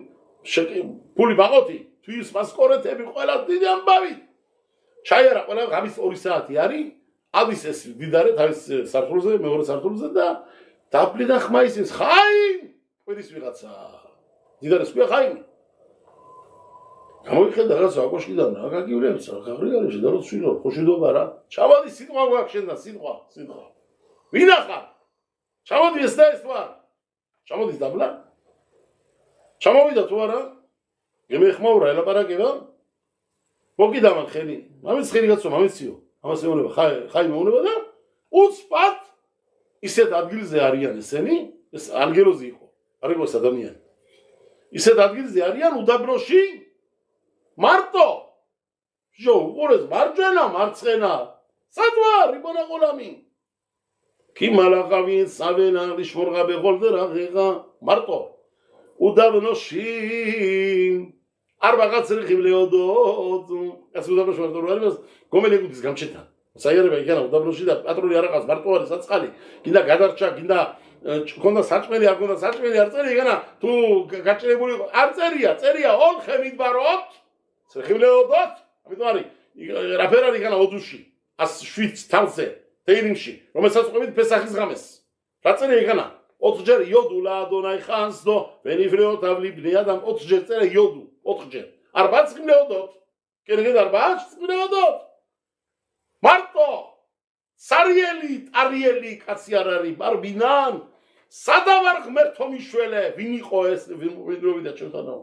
ფული ბაღოთი თვის მასკორეთები ყველა დიდი ამბავით ჩაიარა ყველა ღამის 2 საათი არის ადის ეს დიდარე თავის სართულზე მეორე სართულზე და დაბლიდა ხმა ისის ხაიმ კვირის ვიღაცა დიდარეს ქვია ხაიმი გამოიხედა რაღაცა აკოშკიდან რა გაგივლებს რა გაღრიალებს და რო ცვილო ხოშიდობა რა ჩავადი სიტყვა გვაქვს შენ და სიტყვა ვინახარ ჩამოდი ეს და ეს ვარ ჩამოდის დაბლა ჩამოვიდა თუ არა გემეხმაურა ელაპარაკება მოგიდა მან ხელი მამის ხელი გაცო მამიციო ამას ეუბნება ხაი მეუბნება და უცბად ისეთ ადგილზე არიან ესენი ეს ანგელოზი იყო არ იყო ეს ადამიანი ისეთ ადგილზე არიან უდაბნოში მარტო შო უყურეს მარჯვენა მარცხენა სად ვარ რიბონა ყოლამი კი მალაღავინ სავენაღი შმორღაბე ხოლდე რა ღეღა მარტო უდაბნოში არ რაღაც რიხიბლეოდო ეს უდაბნოში მარტო რა არის გომელეგუდის გამჩეთან საიარება იქანა უდაბნოში და პატრული არ აქვს მარტო არის საწყალი გინდა გადარჩა გინდა ქონდა საჭმელი არ ქონდა საჭმელი არ წერია იქანა თუ გაჭრებული არ წერია ორხე მიდბაროთ რიხიბლეოდოთ ამიტომ არის რაფერარი იქანა ოდუში 107 თავზე თეირიმში რომელსაც ყვებით ფესახის ღამეს რა წერია იქანა 4 ჯერ იოდულა ადონაი ხანს დო ვენიფრეო თავლიბნი ადამ 4 ჯერ წერია იოდუ 4 ჯერ არბაც ღმეოდოთ კერგედ არბაც ღმეოდოთ მარტო არიელი კაცი არ არის ბარბინან სადავარ ღმერთო მიშველე ვინ იყო ეს ვიდროვიდა ჩვენთანაო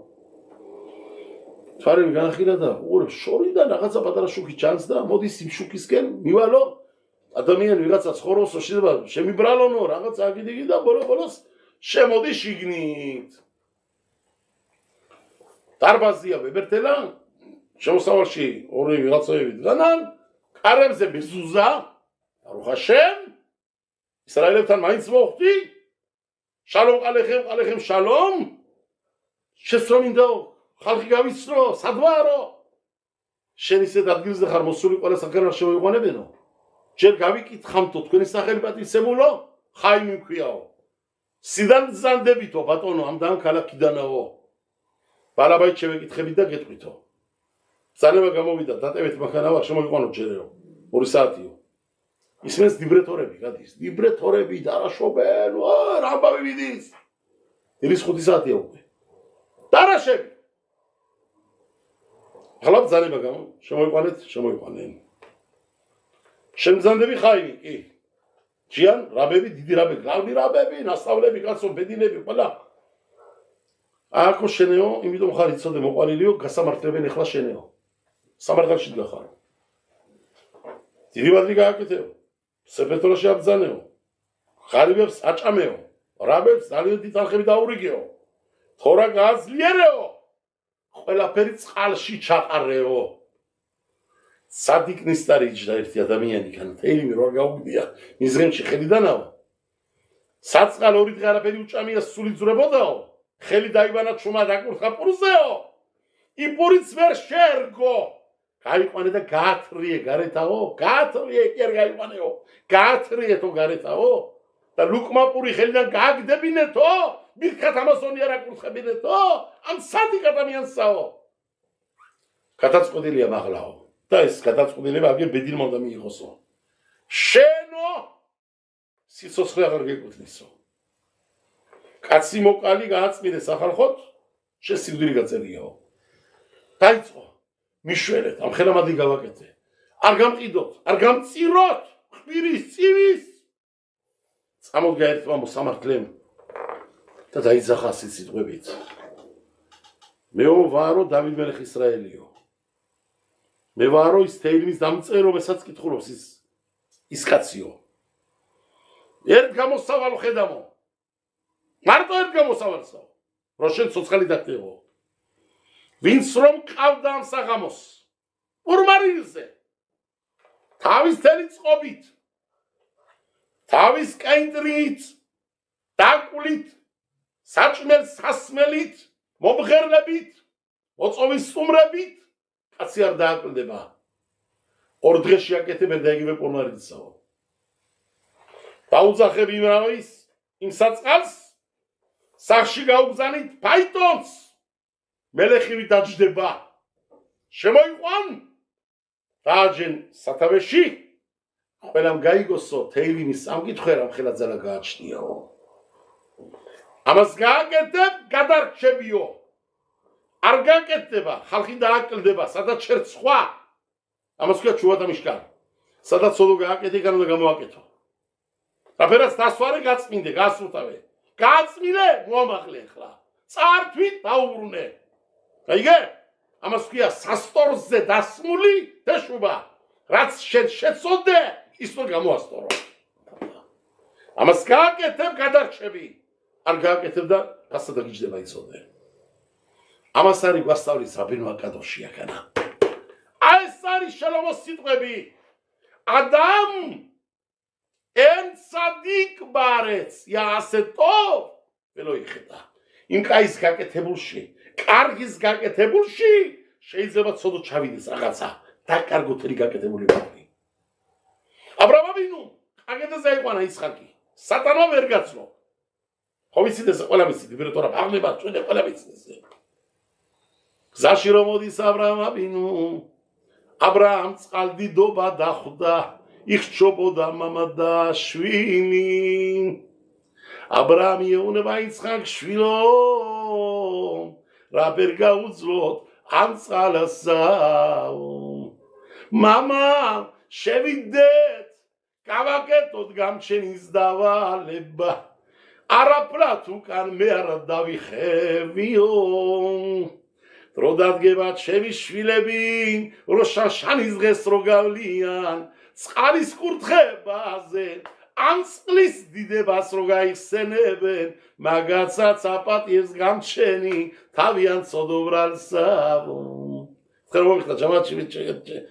თვარები განახირა და უყურებს შორიდან რაღაცა პატარა შუქი ჩანს და მოდის იმ შუქისკენ მივალო ადამიანი ვიღაცა ცხოვროსო შეიძლება შემიბრალონო რაღაცა აგიდი და ბოლოს შემოდი შიგნით დარბაზია ვებერთელა შემოსავალში ორი ვიღაცები დგანან, კარებზე ბეზუზა, ბარუხ ჰაშემ, ისრაელებთან მაინც მოხვდი, შალომ ყალეხემ შალომ, შესწრომინდაო, ხალხი გავიცნო, სადვარო, შენ ისეთ ადგილზე ხარ მოსული ყველა საკერა შემოიყვანებენო, ჯერ გავიკითხამთო თქვენი სახელი პატივცემულო, ხაიმი მქვიაო, სიდან გზანდებითო ბატონო ამდან ქალაქიდანაო, ბალაბაით შევეკითხებით და გეტყვითო. Zaneba გამოვიდა, დატევეთ მანქანა, შემოიყვანოთ ჯერეო, 2 საათიო. ისმენს დიბრეტორები, გადის, დიბრეტორები დარაშობენ, რა ამბავი მიდის. ირის 5 საათია უკვე. დარაშები. ხალხ ზანება გამო, შემოიყვანენ. შემძანდები ხაიმი, კი. ჯიან, რაბები, დიდი რაბები, გავლი რაბები, ნასწავლები, კაცო, ბედინები, ყველა. აქო შენეო, იმიტომ ხარ იცოდე მოყვანილიო, გასამართლებენ ეხლა შენეო. სამართალში დგახარ. დიდი ბადრი გააკეთეო. სეფეთროში აბძანეო. ხარიბებს აჭამეო. რაბებს ძალიან დიდ თანხები დაურიგეო. თორა გააძლიერეო. ყველაფერი წყალში ჩაყარეო. სადიკნისტარი იჯდა ერთი ადამიანი ქან თეილიმი რო გაუგდია მიზღენში ხელიდანაო. საწყალ ორი დღე არაფერი უჭამია სული ძრებოდაო. ხელი დაიბანა ჩუმა დაკურთხა პურზეო. იპურიც ვერ შერგო. გაიყვანე და გაათრიე გარეთაო, გაათრიე კი არ გაიყვანეო. გაათრიე თო გარეთაო და ლუკმაპური ხელიდან გააგდებინეთო, მირქათ ამასონი არ აკურთხებინეთო, ამ სადიკ ადამიანსაო. გადაწყვეტილია მაღლაო. და ეს გადაწყვეტილება აგერ ბედილმა უნდა მიიღოსო. შენო სიცოცხლე აღარ გეკუთვნისო. კაცი მოკალი გააწმიდე სახალხოთ, შენ სიკვდილი გაწერიაო. დაიწყო მიშველეთ, ამ ხელამადი გავაკეთე. არ გამყიდოთ, არ გამწიროთ, ხმირის წივის. წამოდგა ერთმა მოსამართლემ და დაიძახა სიტყვებით. მეო ვარო დავით მელეხ ისრაელიო. მე ვარო ის თეილიმის დამწერო, მესაც კითხულობს ის კაციო. ერთ გამოსავალო ხედამო. მარტო ერთ გამოსავალსო. რო შენ ცოცხალი დაგდებო. ვინც რომ ყავდა ამ საღამოს ურმარილზე თავის თელი წყობით თავის კაინტრით დაკვლით საჭმელ სასმელით მომღერლებით მოწოვის სტუმრებით კაცი არ დააკლდება 2 დღეში აკეთებენ და იგივე პორმარილზაო დაუძახები იმრავის იმ საწყალს სახში გაუგზავნით ფაიტონს მელეხივი დაჯდება შემოიყვან დააჯენ სათავეში ყველამ გაიგოსო თეილიმის სამკითხე რამ ხელაძალა გააჩნიაო ამას გააკეთებ გადარჩებიო არ გააკეთება ხალხი დააკლდება სადაც შერც სხვა ამას ქვია ჩუვათა მიშკარი სადაც სოლო გააკეთე განო და გამოაკეთო რაფერაც დასვარე გაწმინდე გასრულთავე გაწმინდე მოამაღლე ახლა წართვით დაუბრუნე აიგე? ამას ქვია სასტორზე დასმული დაშუბა. რაც შენ შეწოდე, ის თო გამოასტორო. ამას გააკეთებ გადარჩები. არ გააკეთებ და ფასადა გიჯდება იცოდე. ამას არის გვასწავლის რაბინო აკადოში აკანა. ეს არის შელომოს სიტყვები. ადამ ენ სადიკ ბარեց, იასეთო ველო იხედა. იმ კაის გაკეთებულში კარგის გაკეთებულში შეიძლება ცოდო ჩავიდეს რაღაცა დაკარგოთელი გაკეთებული ბავშვი. აბრაამ ავინუ აგედაზე აიყვანა ისხაკი. სატანმა ვერ გაცნო. ხო ვიცით ეს ყველა ვიცით, იბერტორა აღნება წვენე ყველა ვიცით ეს. გზაში რომ მოდის აბრაამ ავინუ აბრაამ წყალდიდობა დახვდა, იხჩობოდა მამა და შვილი. აბრაამ ეუნება ისხაკ შვილო რაბერ გაუძლოთ ამ წყალასაო მამა შევიდეთ გავაკეთოთ გამჩენის დავალება არაფრად უკან მე არ დავიხევიო დრო დადგება ჩემი შვილები რო შაშანის დღეს რო გავლიან წყალის კურთხებაზე ამ წყლის დიდებას რო გაიხსენებენ მაგაცაც აპატიებს გამჩენი თავიან ცოდობრალსავო ხერ მომიხდა ჯამათში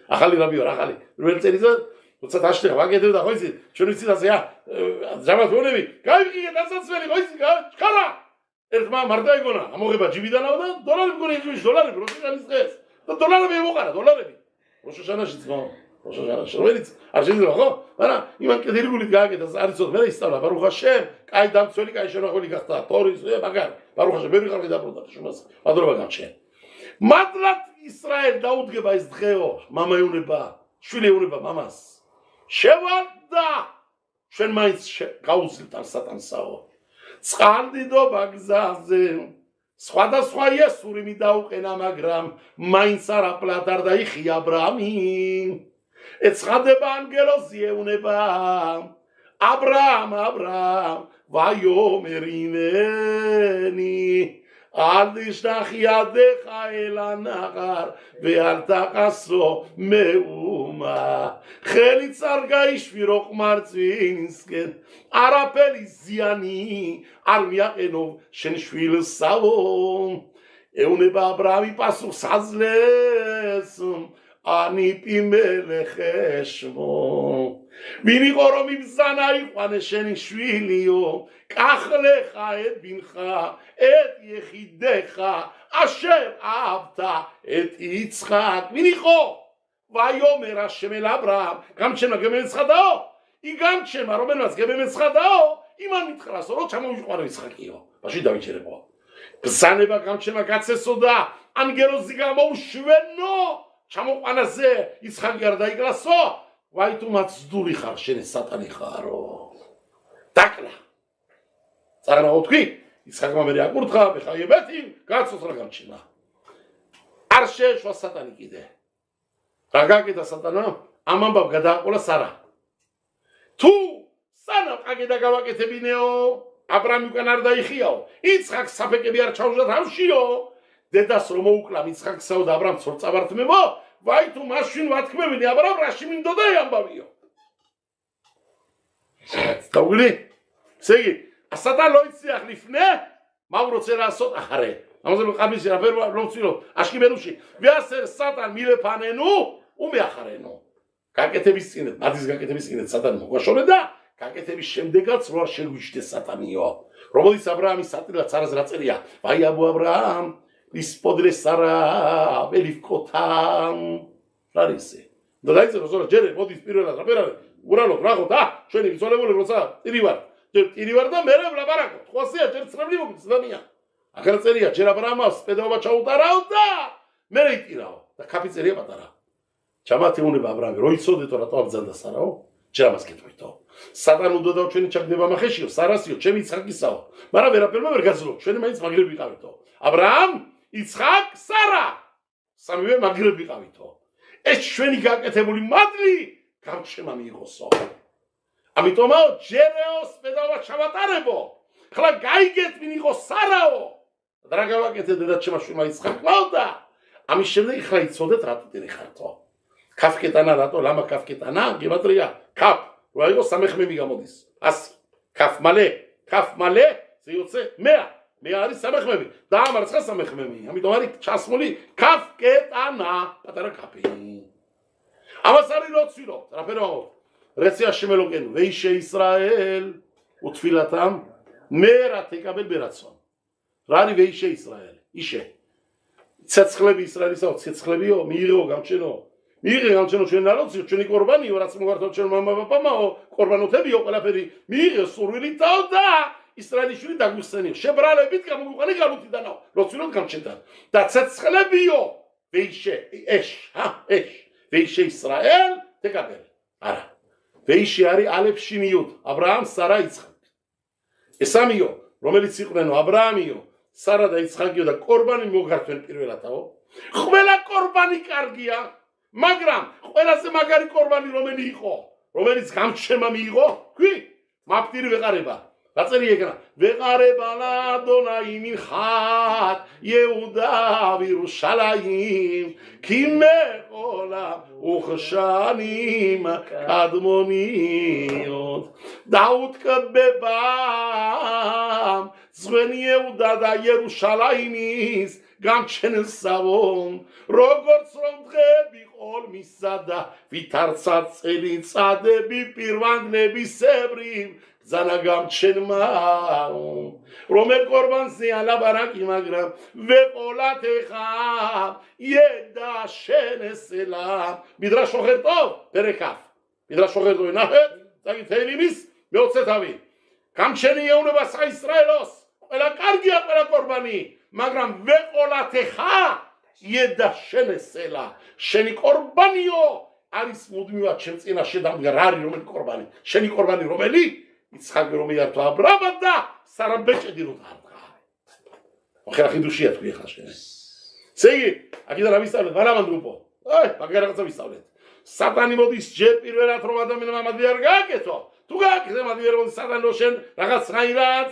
ახალი რაბი ვარ ახალი პირველ წელიწად როცა დაშლება ვაკეთებ და ხო იცი ჩვენ ვიცით ასე ჯამათ ვონები გაიგიგე დასაცველი ხო იცი ჩქარა ერთმა მარდა ეგონა ამოღება ჯიბიდანაო და დოლარი მგონი ის დოლარები როშაშანის დღეს და დოლარები ემოყარა დოლარები როშაშანაშიც ხო როშაშანაში რომელიც არ შეიძლება ხო მაგრამ იმან კედირგულით გააკეთა არიცოდ მე ისწავლა ბარუხაშემ კაი დამცველი კაი შენახველი გახდა თორის მაგარი ბარუხაშემ ბევრი ხალხი დაბრუნდა შუმას მადლობა გამჩენ მადლად ისრაელ დაუდგება ეს დღეო მამა ეუნება შვილი ეუნება მამას შევარდა ჩვენ მაინც გაუძლით არ სატანსაო წყალდიდობა გზაზე სხვადასხვა იესურიმი დაუყენა მაგრამ მაინც არაფლად არ დაიხია აბრამი ეცხადება ანგელოზი ეუნება აბრამ ვაიომერინენი ალიშნახიადეხა ელანაღარ ვეარტაკასო მეუმა ხელიც არ გაიშვირო ყმარწვინსკენ არაფერი ზიანი არ მიაყენო შენ შვილსაო ეუნება აბრამი პასუხს აძლევს ანიპი მელეხეშმო ვინ იყო რომ იბრძანა იყვანე შენი შვილიო კახლეხა ებინხა ეთ ეხიდეხა აშერ აბთა ეთ იცხაკ ვინ იყო ვაიომერ აშემელ აბრამ გამჩენა გემეცხადაო ი გამჩენა რომელმაც გემეცხადაო იმან მითხრასო რომ ჩამოვიყვარო იცხაკიო ბაში დავიჩერებო ბრძანება გამჩენა გაცესო და ანგელოზი გამოუშვენო ჩამოყვანაზე იცხაკი არ დაიკლასო ვაი თუ მაცდული ხარ შენ სატანი ხარო დაკლა წარაო თქვი იცხაკმა მე აკურთხა მეხაიებეთი გაცოს რა გამჩინა არ შეეშვა სატანი კიდე რა გაკეთა სატანა ამ ამბავ გადააყოლა სარა თუ სანა ყაგედა გავაკეთებინეო აბრამი უკან არ დაიხიაო იცხაკ საფეკები არ ჩაუჟდა თავშიო დედას რომ მოუკლა იცხაკსაო და აბრამს რომ წავართმებო ვაი თუ მაშინ ვათქმევინე აბრამ რაში მინდოდა ამბავიო დავგლი სეგი ასადა ლოიცი ახლიფნე მავროცერა სოტა ხარე ამაზე ყაბისი რა ფერვა ლოცილო აშკიბერუში ვიასერ სატან მილეფანენუ უმე ახარენო გაკეთების წინეთ მადის გაკეთების წინეთ სატანი მოგვაშორე და გაკეთების შემდეგაც რო არ შეგვიჩნდეს სატანიო რომელიც აბრაამი სატილად სარას რა წერია ვაი აბუ აბრაამ Gospodre Sara, Belivkotam, Rarise. Dolaise rozora jere, modis pirela, raperale, uralo, rago, da, sheni visolevole rosa, irivar da mere labarako. Khosia jer tsrevlivo gzdamia. Akhartseria, jera bramas, pedova chautarao da, mere itirao. Da kapitseria patara. Chamati uნება აბრამი, რო იცოდე თორა თო აბძანდა სარაო, ჯერამას კეთვითო. სატანუ დოდა ჩვენი ჩაგდება მახეშიო, სარასიო, ჩემი იცხაკისაო. მაგრამ ვერაფერმა ვერ გაძლო, ჩვენი მაინც მაგრები ვიყავითო. აბრამ იცხაკ სარა სამივე მაგრები ვიყავითო ეს ჩვენი გაკეთებული მადლი გამჩემა მიიღოსო ამიტომაო ჯერეოს პედავა ჩავატარებო ხლა გაიგეთ ვინ იყო სარაო და რა გავაკეთე დედაჩემა შვილმა იცხაკმაო და ამის შემდეგ ხლა იცოდეთ რა ტიტერი ხართო კაფკეტანა რატო ლამა კაფკეტანა გემატრია კაფ რა იყო სამეხმები გამოდის ას კაფ მალე ზიოცე მეა მე არის სამეხმები და ამარცხა სამეხმები ამიტომ არის ჩასმული კაფკეტანა პატარა კაფი ამას არის როცილო რაფერაო რეცია შემელოგენო ვეიშე ისრაელ უთფილათამ მერა თეკაბელ ბერაცო რა არის ვეიშე ისრაელ იშე ცეცხლები ისრაელისა ცეცხლებიო მიიღო გამჩენო მიიღე გამჩენო ჩვენ ნაროციო ჩვენი ყორბანიო რაც მოგართო ჩვენ მამა პაპამაო ყორბანოთებიო ყველაფერი მიიღე სურვილითაო და ისრაელიშვილი დაგვიხსენიო შებრალებით გამოგვიყანე გარუთიდანო როცილოდ გამჩენდა და ცეცხლებიო ვეიშე ეშ ვეიშე ისრაელ თეკაბელ არა ვეიშე არის ალეფშინიოდ აბრაამ სარა იცხაკ ესამიო რომელიც იყვნენ აბრაამიო სარა და იცხაკიო და ყორბანი მოგართვენ პირველადაო ყველა ყორბანი კარგია მაგრამ ყველაზე მაგარი ყორბანი რომელი იყო რომელიც გამჩემა მიიღო ქვი მაფტირი ვეყარება Ratzeri ekana. Ve'areba l'Adonai minchat Yehuda v'Yerushalayim Ki me'olam uchshanim kadmoniyot Daud kebebam Zven Yehuda da Yerushalayim is გამჩენსავონ როგორც რომ დღები ყოლმისა და ვითარცა წელიწადები პირვანდლებისებრივ ბრძანა გამჩენმა რომელ ყორბანზე ალაბარაკი მაგრამ ვეყოლათ ეხა იედა შენესელა მიდრაშ ოხერტო პერეკაფ მიდრაშ ოხერტო ნახეთ წაგითელიმის მეოცე თავი გამჩენი ეუნება საისრაელოს ყველა კარგია ყველა ყორბანი მაგრამ ვეყოლათ ეხა იედა შენესელა შენი ყორბანიო არის მუდმივად ჩემ წინაშე დამდგარი რომელი ყორბანი შენი ყორბანი რომელი იცხაკი რომ იართვა აბრამად და სარაბეჭედი რომ დამდგა ოხერა ხიდუშია თქვი ახლა შენ სეი აქედან რა ვისწავლეთ ვარამანდრუპო მაგ რაღაცა ვისწავლეთ სატანი მოდის ჯერ პირველად რომ ადამიანმა მადლი არ გააკეთო თუ გააკეთე მადლი არ მოდის სატანი რომ შენ რაღაც რაირად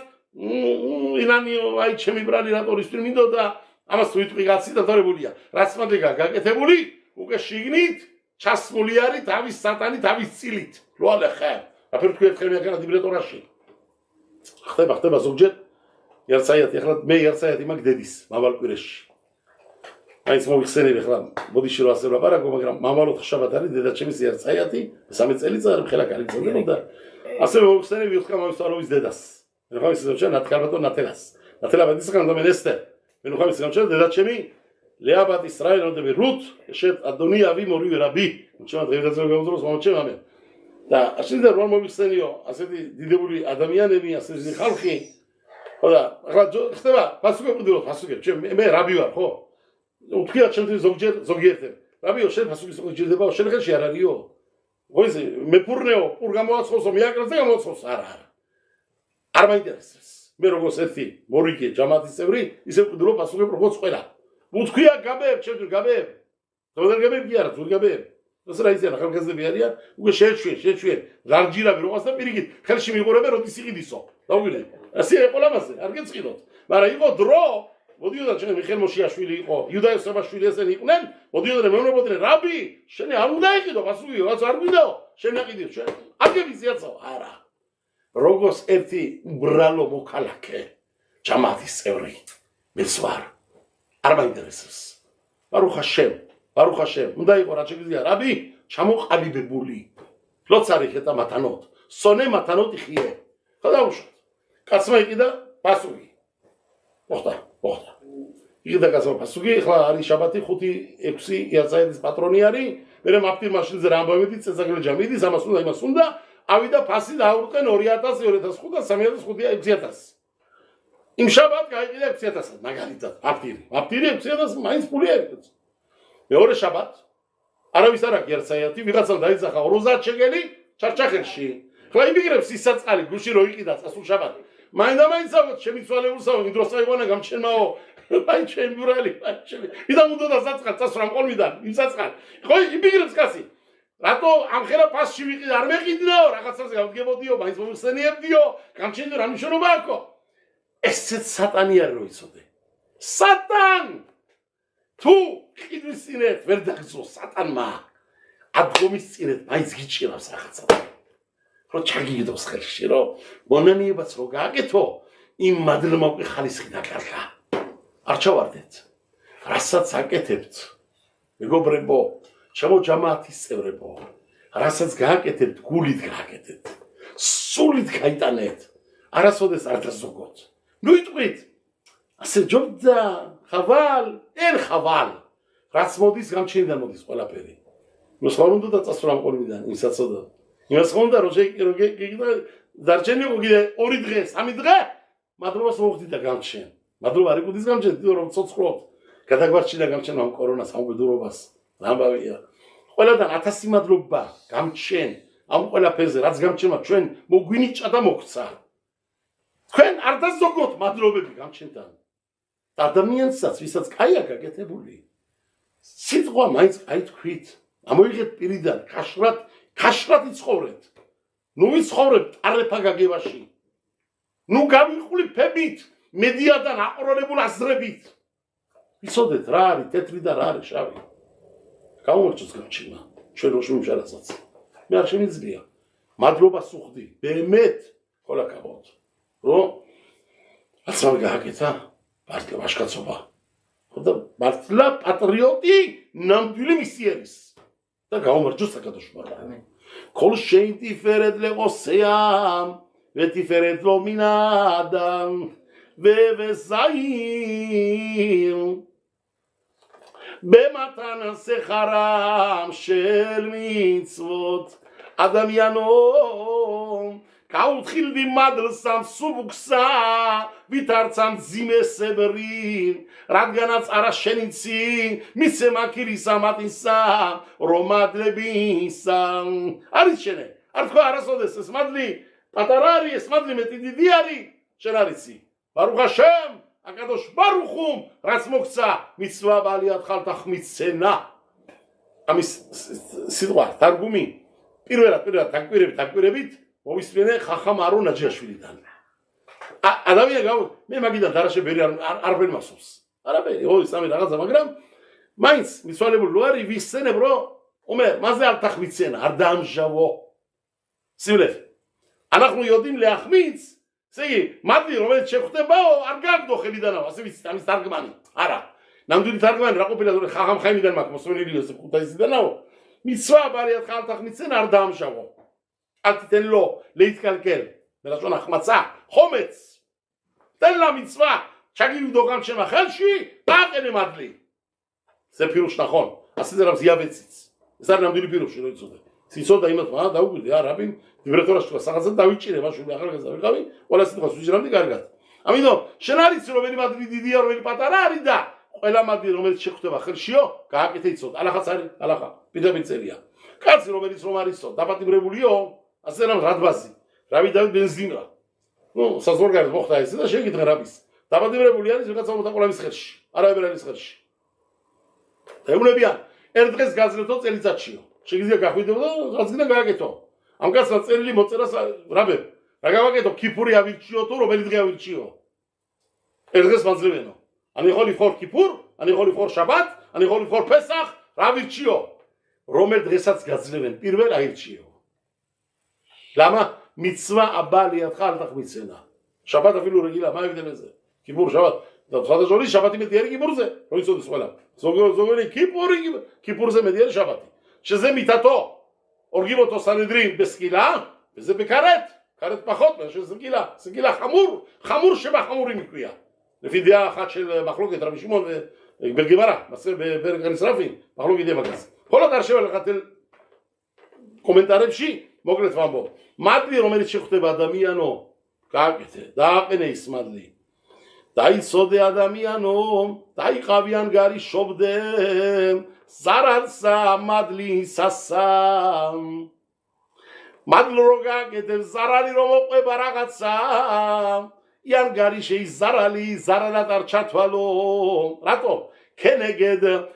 ინანი აი ჩემი ბრალი რატორისტი მინდოდა ამას თუ იტყვი კაცი დათორებულია რაც მადლი გააკეთებული უკვე შიგნით ჩასმული არის თავის სატანი თავის წილით რო ალეხა აფერ თქვი ერთხელ მეაქნა ლიბრეტორაში ხდება ზოგჯერ ერთსაათი ახლა მე ერთსაათი მაგ დედის მავალკვირეში აიც მოვიხსენები ახლა ბოდიში რო ასე ვლაპარაკო მაგრამ მამალოთ ხშაბათ არის დედა ჩემის ერთსაათი 13 წელიწად ხელა კალი წოდნოდა ასე მოვიხსენები უთხა მომსწავლობის დედას მე ხომ ისე ვჩა ნათქარბატონ ნათელას ნათელა ბედისგან დომენესტე მე ხომ ისე ვჩა დედა ჩემი ლეაბათ ისრაელოდები რუთ შეთ ადონიავი მორივე რაბი ჩემ დღესაც რომ გავუძროს მომჩემ ამე და ასეთი რომ მოვიხსენიო ასეთი დიდებული ადამიანები ასეთი ხალხი ხო და ახლა ხდება პასუხებრივად პასუხებ ჩემ მე რაბი ვარ ხო უთქია ჩემთვის ზოგიერთი რაბიო შენ პასუხის გიჟდებაო შენ ხელში არ არისო ხო ისე მე პურნეო პურ გამოაცხოსო მიაკრაზე გამოაცხოს არ მაინტერესებს მე როგორც ერთი მორიგე ჯამათის წევრი ისე ვყიდრო პასუხებ როგორც ყველა უთქია გაბებ ჩემთვის გაბებ თორემ გაბებ კი არა თუ გაბებ ეს რა ისე ახალგაზრდები არიან უკვე შეჩვენ გარჯირაბი როგორც და პირიქით ხელში მიყურებენ როდის იყიდისო დაუგინე ასე იყო ლამაზე არ გეწყინოთ მაგრამ იყო დრო მოდიოდა ჩვენ მიხელ მოშიაშვილი იყო იუდა იოსებაშვილი ესენი იყვნენ მოდიოდა მეუბნებოდნენ რაბი შენი არ უნდა იყიდო პასუხიო რაც არ გვინდაო შენ აყიდიო ჩვენ არ გებიზიაცო არა როგორც ერთი უბრალო მოქალაქე ჯამათის წევრი მეც ვარ არ მაინტერესებს ბარუხ ჰაშემ უნდა იყო რა შეგვიძლია რაბი ჩამოყალიბებული ფლოცარი ხეტა მათანოთ სონე მათანოთ იხიე ხო დაუშვათ კაცმა იყიდა პასუხი მოხდა იყიდა კაცმა პასუხი ახლა არის შაბათი 5-6 იარცაედის პატრონი არის მე მაფტირ მაშინზე რა ამბავედი წესაგრე ჯამიდის ამას უნდა ავიდა ფასი დააურყენ 2000 2005 და 3005 6000 იმ შაბათ გაიყიდა 6000 მაგალითად მაფტირი 6000 მაინც ფული არის მეორე შაბათ არავის არ აქვს ერთსაათი ვიღაცამ დაიძახა 50 შეკელი ჩარჩახელში ხლა იმიგრებს ისაწყალი გუში რო იყიდა წასულ შაბათი მაინც ავთ შემიცვალებულსაო იმ დროს აიყვანა გამჩენმაო აი ჩემი ბრალი აი ჩემი იდან უნდა და საწყალ წასვრამ ყოლმიდან იმ საწყალ ხო იმიგრებს კაცი რატო ამ ხელა პასში ვიყიდე არ მეყიდნაო რაღაცაზე გავდგებოდიო მაინც მომხსენიებდიო გამჩენდი რა მნიშვნელობა აქვს ესეც სატანი არ რო იცოდე სატან თუ ყიდვის წინეთ ვერ დაგზო სატანმა ადგომის წინეთ მაინც გიჭირავს რაღაცა რო ჩაგიგდოს ხელში რომ მონანიებაც რო გააკეთო იმ მადლმა უკვე ხალისხი დაკარგა არ ჩავარდეთ რასაც აკეთებთ მეგობრებო ჩემო ჯამათის წევრებო რასაც გააკეთებთ გულით გააკეთეთ სულით გაიტანეთ არასოდეს არ დასოგოთ ნუ იტყვით ასე ჯობდა ხავალ ხავალ რაც მოდის გამჩენიდან მოდის ყველაფერი ნუ სხვა უნდა დაწასვრამ ყოლმიდან ისაცოდა იმას ხონდა რომ გიგდა დარჩენი უგიდე 2 დღე 3 დღე მადლობას მოხდი და გამჩენ მადლობა არ იგუდის გამჩენ რომ ცოცხლობ გადაგვარჩინა გამჩენ ამ კორონას ამ ბედურობას ამბავია ყველადან 1000 მადლობა გამჩენ ამ ყველაფერზე რაც გამჩენმა ჩვენ მოგვინიჭა და მოგცა თქვენ არ დაზოგოთ მადლობები გამჩენთან ადამიანსაც ვისაც კაია გაკეთებული სიტყვა მაინც აი თქვით ამოიღეთ პირიდან ქაშრად იცხოვრეთ ნუ ვიცხოვრებთ არეფა გაგებაში ნუ გავიხვლიფებით მედიადან აყროლებულ აზრებით ვიცოდეთ რა არის თეთრი და რა არის შავი გამოვარჩოს გამჩენა ჩვენ რო შემოშარასაც მე არ შემიძლია მადლობას უხდი ბემეთ ხოლა კაბოთ რომ რაც არ გააკეთა პარტია ვაშკაცობა და მართლა პატრიოტი ნამდვილი მისიერის და გაუმარჯოს საკადოშმა ქოლ შეინტიფერეთ ლეყოსეამ ვეთიფერეთ ლომინადამ ვევესაიმ ბემატან სეხარამ შელ მიცვოთ ადამიანო გაუთხილდი მადლსამ სუბუქსა ვითარცამ ძიმესებრი რადგანაც არა შენიცი მისე მაქირისა მატისა რომადლებისა არის შენე არ თქვა არასოდეს ეს მადლი პატარა არის ეს მადლი მეტი დიდი არის შენ არიცი ბარუხ ჰაშემ აკადოშ ბარუხუმ რაც მოგცა მიცვა ბალიათ ხალთა ხმიცენა ამის სიტყვა თარგუმი პირველად დაკვირებით მოვისმენე ხახამ არონ ნაჯაშვილიდან ადამიანი გაუ მე მაგიდან დარაშე ბერი არ ვერ მასობს არაფერი ოი სამი რაღაცა მაგრამ მაინც მიცვალებული რო არის ვისცენებ რო ომერ მასე არ თახმიცენა არ დაამჟავო სიმლე אנחנו יודעים להחמיץ სეგი მადლი რომელიც შეხვდებაო არ გაგდო ხელიდანავ ასე ვიცით ამის თარგმანი არა ნამდვილი თარგმანი რა ყოფილა ხახამ ხაიმიდან მაქვს მოსვენილი ეს ხუთაისიდანაო მიცვა ბარიათ ხალთა ხმიცენა არ დაამჟავო אל תיתן לו להתקלקל, בלשון החמצה, חומץ, תן לה מצווה, שגידו גם שם החלשי, רק אין מדלי. זה פירוש נכון, עשית רב זיה וציץ. זה נעמדו לי פירוש שלא יצודה. ציצות האימת מה, דאו גדיה רבים, דברי תורה שלו, סך הזה דאווית שירה, משהו לאחר כזה, וחבי, וואלה עשית חסו שרמתי גרגת. אמינו, שנריצו לו ולי מדלי דידיה, ולי פתרה רידה. אלא מדלי רומד שכתוב החלשיו, כהק את היצוד, הלכה צרי, הלכה, פיתה בצליה. קצי רומד יצרום הריסות, דפת ברבוליו, אז זה רדבזי, רבי דוד בן זמרה. נו, סזור גרס מוכתה איזה, זה שיגיד רביס. דפת ברבוליאניס וקצה מותה כולה מסחרש. הרי ברל מסחרש. תראו לביאן, ארדרס גזלתו צלי צד שיו. שגיזיה כחו ידעו, אז גנה גאה גתו. אמקס רצל לי מוצא רס רבי. רגע גתו, כיפורי אביל צ'יו תורו, בלדגי אביל צ'יו. ארדרס מזלמנו. אני יכול לבחור כיפור, אני יכול לבחור שבת, אני יכול לבחור פסח, רביל צ'יו. רומל דרסץ גזלמן, פירבל אביל צ'יו. למה? מצווה הבאה לידך אל תחמיצנה. שבת אפילו רגילה, מה ההבדל לזה? כיפור, שבת. תחת השולי, שבת עם מדיארי כיפור זה. לא יצוד בסבלה. זוגרי, כיפור זה מדיארי שבתי. שזה מיטתו. הורגים אותו סנהדרין בסקילה, וזה בכרת. כרת פחות, שזה סקילה. סקילה חמור. חמור שבחמורים מקויה. לפי דעה אחת של מחלוקת רבי שמעון ובגמרא, בפרק הנשרפים, מחלוקת די מגז. כל עוד הרשב לחתל קומנטרי פשי, מוקלט פעם מדלי אומרת שכתב אדמיינו, כך דאפנס מדלי. תאי סודי אדמיינו, תאי חביין גרי שובדם, זררסה מדלי ססם. מדל רוגע כתב זרלי רומוקה ברחצה, ין גרי שהיא זרלי, זרלת ארצ'ת ולא. רטו,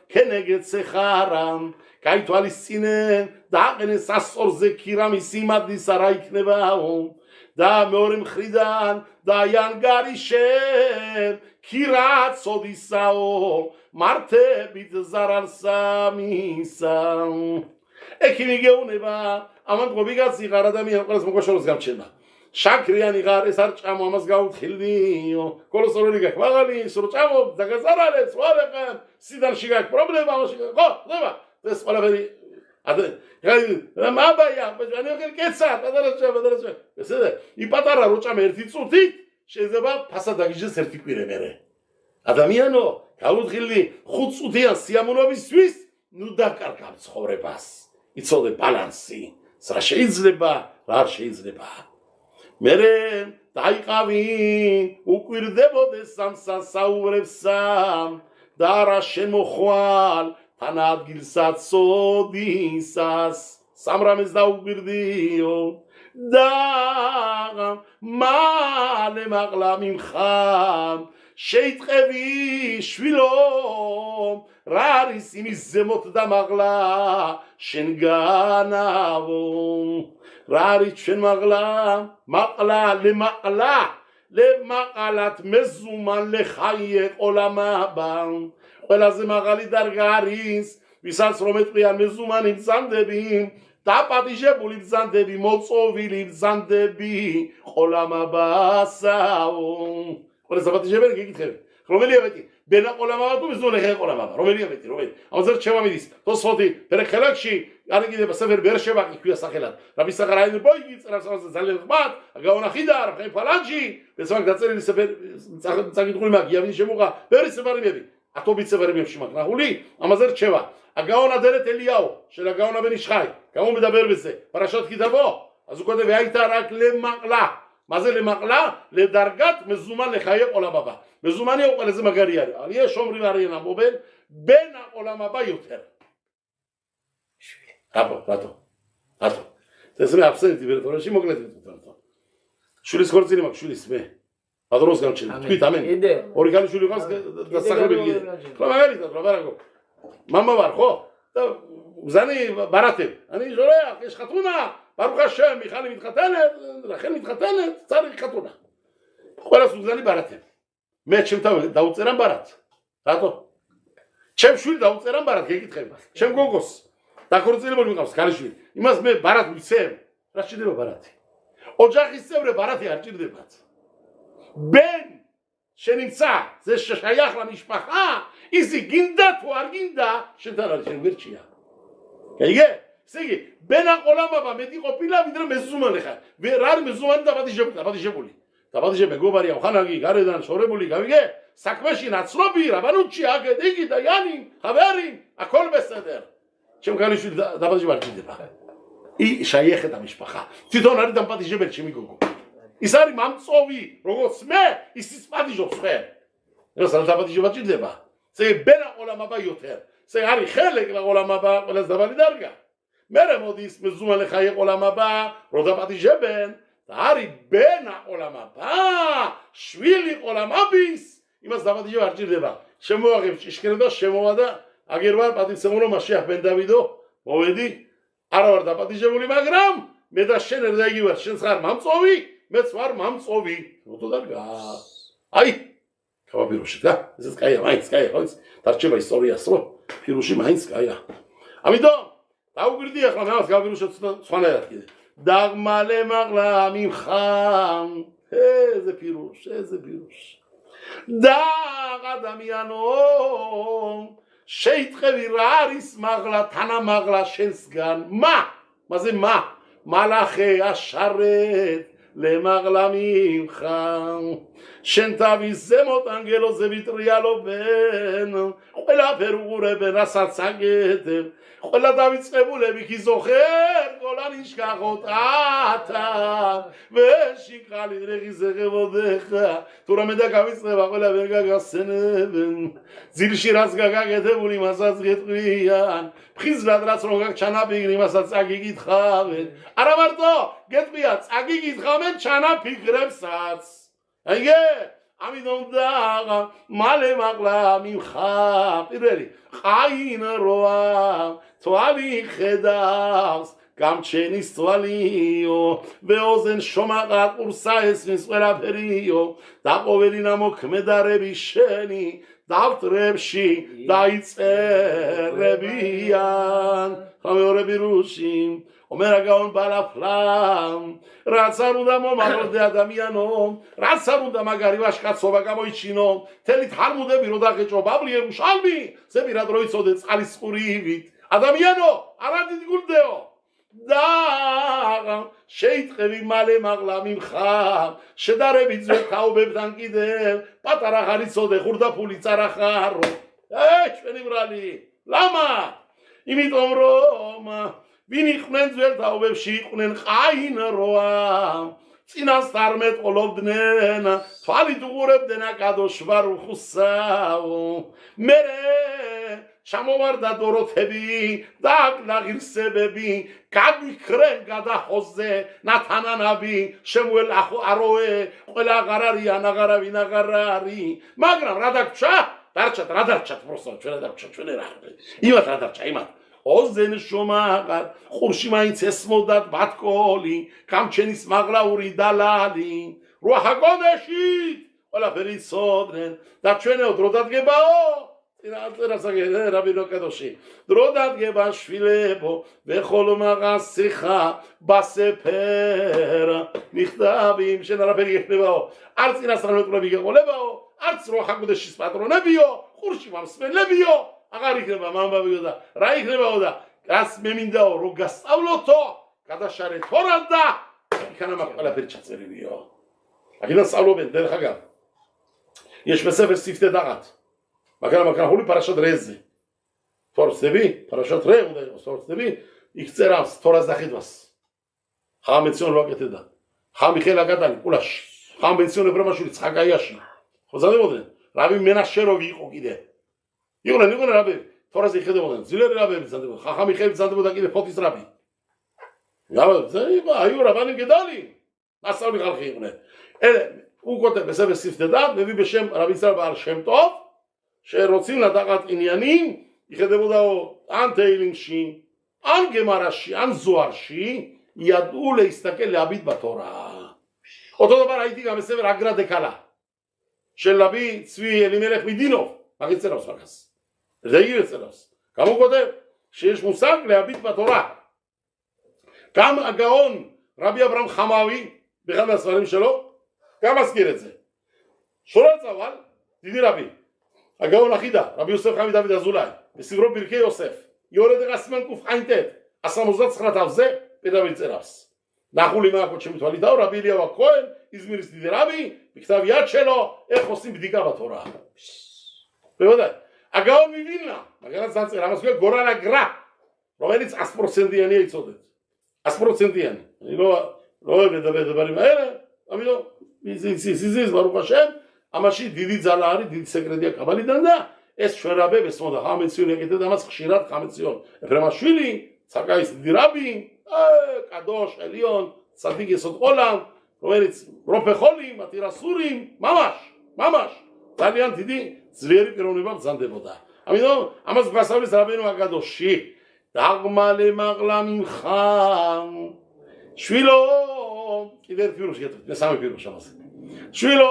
כנגד שכרם, כאיתו על סינן, דאקנס אסור זה קירה משימת דיסרה יקנבאו, דה מאורם חרידן, דה ין גרי שם, קירה צודיסאו, מרתה ביט זרל סמיסאו. אקים הגיעו נבא, אמן קוביגת סיגר אדמי, כל הזמן שלוס גם צ'נה. שקרי הניגר, אסר צ'מו, המסגאו תחילדי, כל הסורו ליגה כבר עלי, סורו צ'מו, דגזר עלי, סוואר לכם, סידר שיגק פרובלמה, זה ספלה ודי, מה הבעיה? אני אוכל קצת, בדרשם, בסדר, היא פתרה רוצ'ה מהרציצותית, שזה בא פסה דגיג'ה סרטיקווירה מרה. אדמיינו, כאלו תחילי, חוץ אותי הסיימונו בסוויס, נודה קרקע בצחורי פס, יצור לבלנסי, שרה שאיזלבה, רער שאיזלבה. מרן, תאי חבין, וקווירדבו דסם ססאו ורבסם, דרה שמוחואל, תנת גלסת סודיסס, סמרה מזדאו גרדיו, דם, מה למעלה ממך, שיתחבי שבילו, רריסי מזמות דמגלה, שנגנבו, רריס שנמגלה, מגלה למעלה, למעלת מזומן לחיי עולם הבא, אלא זה מגלי דרגריס, ויסס רומט פריאן מזומן עם זנדבים, תפתי שבו לבזנדבים, מוצאובי לבזנדבי, עולם הבא סאו. אבל ספתי שבר, כי איתכם. כלומר לי הבאתי, ბენა ყოლამაბა თუ მეზუნ ეხე ყოლამაბა რომელია მეტი რომელი ამაზე რჩევა მიდის თოსფოთი ფერხელაკში არ იქნება სეფერ ბერშებაკი ქვია სახელად რაბი საღარაინი ბოიგი წერავს ამაზე ძალიან ხმად გაუნახიდა რა ფალანჯი ესაა დაწერილი სეფერ წაგიტყული მაგია ვინ შემოღა ბერის სეფარიმები ათობით სეფარიმებში მაგ ნახული ამაზე რჩევა აგაონა დერეთ ელიაო შელა გაონა ბენი შხაი გამომედა ბერბეზე პარაშოთ კიდაბო აზუკოდე ვაიტარაკ ლემაყლა მაზელე მაყლა ლედარგათ მეზუმან ეხაია ყოლამაბა მეზუმანი უყალეზე მაგარი არის არია შომრი არიან ამბობენ ბენა ყოლამაბა იუთერ რატო ეს მე აბსენტი ვერტორში მოკლედ ვთქვი შულის ხორცინი მაქვს შულის მე ადროს გამჩნი თქვით ამენ ორი გალიშვილი ყავს დასახლებელი რა მაგალითად რა ვარაგო მამა ვარ ხო და ზანი ბარათები ani ჟორეა ეს ხათუნა ბარუხ ჰაშემ მიხალი მითხათანეთ რახელ მითხათანეთ წარი ხათუნა ყველას უზანი ბარათები მე ჩემთან დაუწერან ბარათ რატო ჩემ შვილი დაუწერან ბარათ გეკითხება ჩემ გოგოს დაქორწინებული მიყავს ქალიშვილი იმას მე ბარათ ვიცემ რა შეიძლება ბარათი ოჯახის წევრები ბარათი არ ჭირდებათ ბენ შენიცა ზე შაიახლა მიშპახა ისი გინდა თუ არ გინდა შენთან არის შენ ვერჩია გაიგე სიგი ბენა ყოლამაბა მეტი ყოფილა ვიდრე მეზუმანი ხარ ვერ არ მეზუმანი დაბადიშებული მეგობარია ხანაგი გარედან შორებული გავიგე საქმეში ნაცნობი რაბანუჩი აგე დი და იანი ხავერი აკოლ ბესედერ ჩემ ქალიშვილი დაბადიშება არ ჭირდება ი შაიეხეთა მიშპახა თვითონ არის დამპატიჟებელი ჩემი გოგო ის არის მამწოვი როგორც მე ისიც პატიჟობს ხე ეს არ დაბადიშება ჭირდება სე ბენა ყოლამაბა იუთერ სე არის ხელე ყოლამაბა ყველას დაბალი დარგა მერე მოდის მეზუმალე ხაი ყოლამაბა რო დაპატიჟებენ და არის ბენა ყოლამაბა შვილი ყოლამაბის იმას დაპატიჟება არ ჭირდება შემოაღებ ჭიშკრე და შემოვა და აგერ ვარ პატიცემურო მასშიახ ბენ დავიდო მოვედი არა ვარ დაპატიჟებული მაგრამ მე და შენ ერთა იგი ვარ შენს ხარ მამწოვი მეც ვარ მამწოვი როდო დარგა აი ქავაბიროში და ესეც კაია მაინც კაია ხო ის დარჩება ისტორიას რო ფირუში მაინც კაია ამიტომ დაუგვირდი ახლა მე მას ქავაბიროში სხვანაირად კიდე დაგმალე მაღლა მიმხამ ეზე ფირუში და ადამიანო შეიტყევი რა არის მაღლა თანამაღლა შენსგან მასე მალახე აშარეთ ლემაღლა მიმხამ შენ თავის ზემოთ ანგელოზე ვიტრიალობენ ყველაფერ უღურებენ რასაც აკეთებ ყველა დავიწყებულები ქიზოხერ კოლანიშკახოტათა ვეში ხალი რეგიზე ღებოდეხა თუ რამე და გავიწყება ყველა ვერ გაგასცენებენ ძილში რაც გაგაკეთებული მასაც გეტყვიან ფხიზრად რაც რომ გაგჩანაფიქრი მასაც წაგიგითხავენ არა მარტო გეტყვია წაგიგითხავენ ჩანაფიქრებსაც აიგე ამიტომ და მალე მაღლა მიმხა პირველი ყაინ როა თვალი ხედავს გამჩენის თვალიო ვეოზენ შომაყა ყურსა ესმის ყველაფერიო დაყოველი ნამოქმედარები შენი დავტრებში დაიწერებიან ხამეორე ბირუში ომერა გაონ ბალაფლამ რაც არ უნდა მომაღლდე ადამიანო რაც არ უნდა მაგარი ვაშკაცობა გამოიჩინო თელი თალმუდები რო დაგეჭო ბაბლი ემუშალმი ზები რა დრო იცოდე წყალის ყურივით ადამიანო არა დიდგულდეო და შეიტყევი მალე მაღლა მიმხარ შედარებით ძველ თაობებთან კიდევ პატარა ხარ იცოდე ხურდაფული წარახარო ჩვენი ბრალი ლამა იმიტომ რომ ვინ იყვნენ ძველ თაობებში იყვნენ ყაინ როა წინასწარ მეტყოლობდნენ თვალით უღურებდნენ აკადოშვარ უხუსაო მერე ჩამოვარდა დოროთები და აღირსებები გაგიქრენ გადახოზე ნათანანაბი შემუელ აროე ყველა აღარ არიან აღარავინ აღარ არის მაგრამ რა დაგჭა რა დარჩათ პროსტო ჩვენ რა დარჩა ჩვენ რა იმათ რა დარჩა იმათ ოზენ შომაღარ ხურში მაინც ესმოდათ ბათკოლი გამჩენის მაღლაური დალალი როჰაგონეში ყველაფერი ცოდნენ და ჩვენეო დრო დადგებაო რაბინო კადოში დრო დადგება შვილებო ვეხოლ მაღას სიხა ბასეფერა მიხდაბი შენ არაფერი ეხნებაო არც წინასწარმეტყველები გეყოლებაო არც რო ხაგუდეშის პატრონებიო ყურში მომსმენლებიო აღარ იქნება მამბავიო და რა იქნებაო და რას მე მინდაო რო გასწავლოთო გადაშარე თორა და იქანა მაგ ყველაფერი ჩაწერილიო აქედან სწავლობენ დერხაგა יש בספר ספתי דעת მაგრამ ხული პარაშოთ რეზი თორსები პარაშოთ რე უნდა იყოს თორსები იქ წერავს თორას დახედვას ხა მეცნიერ ვაკეთებდა ხა მიხელა გადალი კულაში ხა მეცნიერ ბრამაშვილი ცხაკაიაში ხო ზადებოდნენ რაბი მენაშეროვი იყო კიდე იყვნენ რაბი თორას იხედებოდნენ ძილერი რაბები ზადებოდნენ ხა მიხელი ზადებოდა კიდე ფოთის რაბი აი რაბანი გედალი მასწავლი ხალხი იყვნენ უკეთებ ესეც სიფტე და მე ბეშემ რაბისა ბარ შემტო შეროცին ლადაღატინიანი იხედებოდაო ან თეილინგში ან გემარაში ან ზოარში იადულე ისტაკელი აბით ბათორა ოდობა რაიდი გამესევ აგრადე კალა შელაბი ცვი ელიმელეხ მიდინო მაგით წერავს მაგას ზეიგივე წერავს გამოგოდე შეშ მუსაკლე აბით ბათორა გამ აგაონ რაბი აბრამ ხამავი ბეხანას ვარიმ შელო გამასკირეზე შორაცავალ დიდი რაბი აგაონ ახიდა რაბი იოსებ ხამი დავით აზულაი სიგრო ბირკე იოსებ იორედე გასმენ კუფ ყანტეთ 179 თავზე პედავი წერავს ნახული მაგო ჩემი თვალი და რაბი ილია ვაკოენ იზმირის დიდი რაბი მიქთავი აჩელო ეხოსი ბდიკა თორა ბევადა აგაონ მივილნა მაგალითად ზანწერ ამას ქვია გორანა გრა რომელიც 100%-იანია იცოდეთ 100%-იანი რო ბედაბარი მერე ამიტომ ის ბარუხაშენ ამაში დიდი ძალა არის დიდი სეკრეტია კაბალიდან და ეს ჩვენ რაბებს მოდა ხამეციონ ეკეთებდა ამას ხშირად ხამეციონ ეფრემაშვილი საკაის დიდი რაბი კადოშ ელიონ სადიგი სოტყოლან რომელიც პროფეხოლი მატირასური მამაშ ძალიან დიდი ძლიერი პიროვნება ბრძანდებოდა ამიტომ ამას გასავლის რაბინო აკადოში დაღმალე მაღლა მიმხან შვილო კიდევ პიროში გეტყვით სამი პიროში ამას შვილო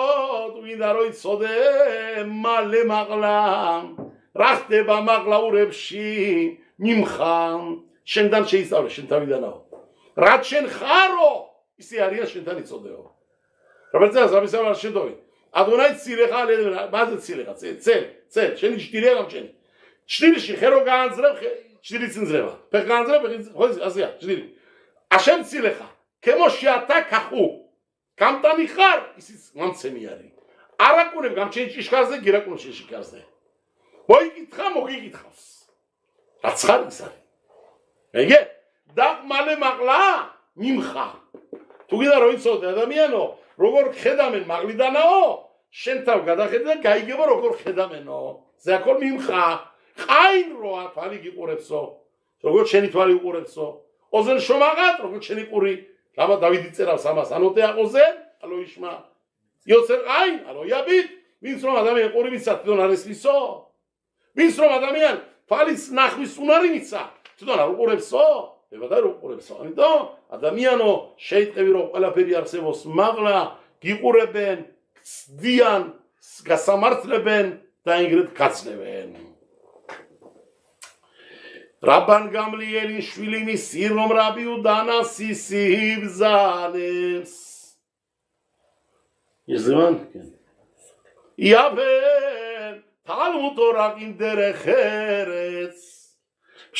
თუ მინდა რომ იცოდე მალე მაღლა რა ხდება მაღლაურებში მიმხან შენთან შეისწავლე შენ თავიდანაო რაც შენ ხარო ისე არიან შენთან იცოდეო რაბეცას ამისავალ შედოვი ადონაი ცილეხალე ბაზე ცილეხა წელ შენი ჭირია გამჩენი ჭირში ხერო გაანძრებ ჭირი წინძრება ფეხ გაანძრებ ხო ასია ჭირი აშენ ცილეხა ქემოშიათა ხახუ გამტანი ხარ ისიც მომცემი არის არაკუნებ გამჩენი ჭიშკარზე გირაკუნებ ჭიშკარზე მოიგითხა მოგიგითხავს რაც ხარ ის არის ეგე დაღმალე მაღლა მიმხა თუ გინდა რომ იცოდე ადამიანო როგორ ხედამენ მაღლიდანაო შენ თავ გადახედე და გაიგებო როგორ ხედამენო ზაკოლ მიმხა ყაინ როა თვალი გიყურებსო როგორ შენი თვალი უყურებსო ოზენ შომაღად როგორ შენი ყური რამა დავიდი წერავს ამას ანოტე აყოზე ალო იშმა იოცერ ყაინ ალო იაბით ვინც რომ ადამიანი ყური მისცა თვითონ არის მისო ვინც რომ ადამიანი თვალის ნახვის უნარი მისცა თვითონ არ უყურებსო ებადა რომ უყურებსო ამიტომ ადამიანო შეიტყევი რომ ყველაფერი არსებობს მაღლა გიყურებენ გწდიან გასამართლებენ და ინგრეთ გაცნებენ რაბან გამლიელის შვილი მისი რომ რაბი უდანასისი ბზანებს იზმან იაბენ თალმუტორაკინ დერეხერեց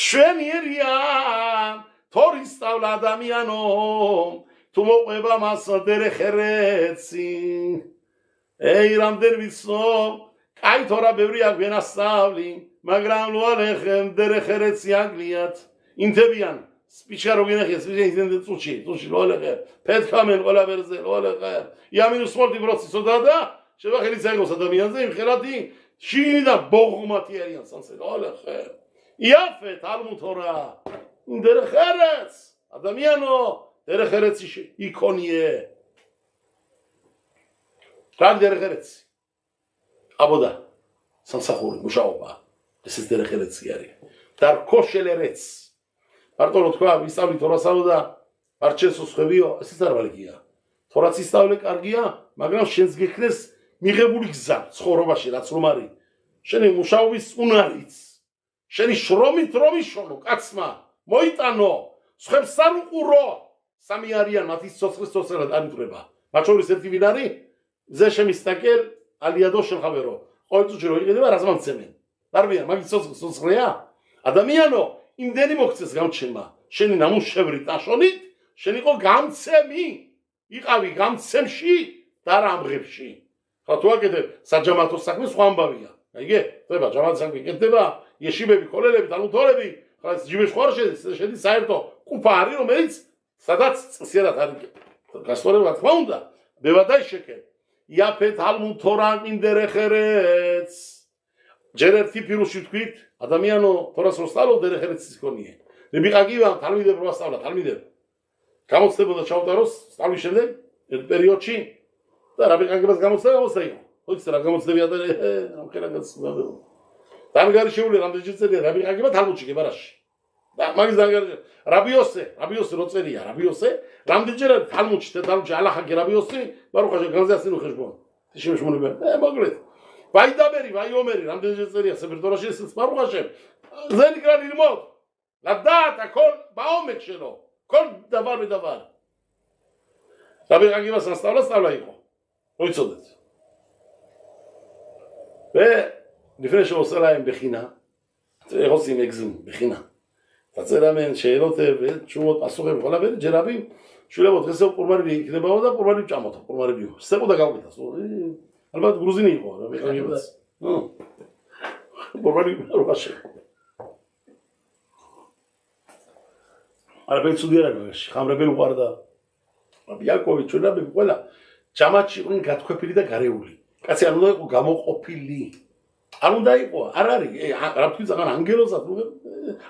შვენიერია თორის სწავლა ადამიანო თუ მოყვება მას დერეხერეცი ეი რამდენ ვიცო კაი თორა ბევრი აგვენასწავლი მაგრამ ლოალეხენ დერეხერეცი აგლიათ ინთებიან სპიჩა რო გინახეს სპიჩა წუჩი ლოალეხე პეთქამენ ყველაფერზე ლოალეხე იამინუს სპორტი პროცესოდა და შევახელი წაიგოს ადამიანზე იმ ხელადი შინი და ბოღმათი არიან სანსე ლოალეხე იაფე თალმუთორა დერეხერეც ადამიანო დერეხერეცი იქონიე რა დერეხერეცი აბოდა სამსახური მუშაობა ეს ის დერეხერეცი არის დარქოშელერეც მარტო რო თქვა ვისწავლი თორასაო და არჩენსო ხვევიო ესეც არ ვალიგია თორაც ისწავლე კარგია მაგრამ შენს გექნეს მიღებული გზა ცხოვრებაში რაც რომ არის შენი მუშაობის უნარიც შენი შრომით რომ იშონო კაცმა მოიტანო სხვებს არ უყურო სამი არიან მათი სოცხლის სოცხლად არიწრება მათ შორის ერთი ვინ არის ზე შემისტაკერ ალიადო შეხავერო ყოველ წუთში რო იყიდება რას მომცემენ დარბიან მაგის სოცხლია ადამიანო იმდენი მოგცეს გამჩემა შენი ნამუშევრი ტაშონით შენ იყო გამცემი იყავი გამცემში და რა ამღებში ხა თუ აკეთებ საჯამათო საქმე სხვა ამბავია აიგე ხდება ჯამათო საქმე კეთდება ეშიბები ქოლელები თანუთოლები ხა ჯიბეში ხარ შედის საერთო კუფა არის რომელიც სადაც წესიერად არის გასწორება თქმა უნდა ბევადაი შეკე იაფეთ ალმუთორან ინდერეხერეც ჯერ ერთი პირუში თქვით ადამიანო თორას როსტალო დერეხერეცის ქონიე ნებიყაგივა თალმიდებ რო ასწავლა თალმიდებ გამოცდებოდა ჩაუტაროს სწავლის შემდეგ ერთ პერიოდში და რაბიყაგებას გამოცდება მოსაიღო ხოიც რა გამოცდებია და ამ ხელაგაც დამგარიშეული რამდენჯერ წერია რაბიყაგება თალმუდში გებარაში და მაგის დამგარიშე რაბიოსე რო წერია რაბიოსე რამდენჯერ თალმუდში ალახაკი რაბიოსი ბარუხაშე განზე ასინო ხეშბონ შეშმონება მოკლედ ვაიდაბერი ვაიომერი რამდენჯერ წერია სეპერტორაში ეს ბარუხაშე ზენი კრანი ილმოდ ლადათა კოლ ბაომეკ შენო კოლ დავარ მედავარ რაბიყაგებას ასწავლა იყო მოიცოდეთ ve diferențial o să la în Behina trebuie să exim Behina დაწერამენ შეეროთებ ჩუმოთ პასუხები ყველაფერი ჯერაბი შვილებო დღეს პორმარები იქნებაო და პორმარები ჭამოთ პორმარები სტეყო და გავკეთას ალბათ გრუზინი იყო რა მეკანებდა პორმარები როხაში არა ბეცუდი არა გაში ხამრებელი უყარდა აბიაკოვი ჩვენები ყველა ჭამათში იყვნენ გათქვეფილი და გარეული კაცი არ უნდა იყო გამოყოფილი არ უნდა იყო არ არის რა თქვი ზაღან ანგელოზად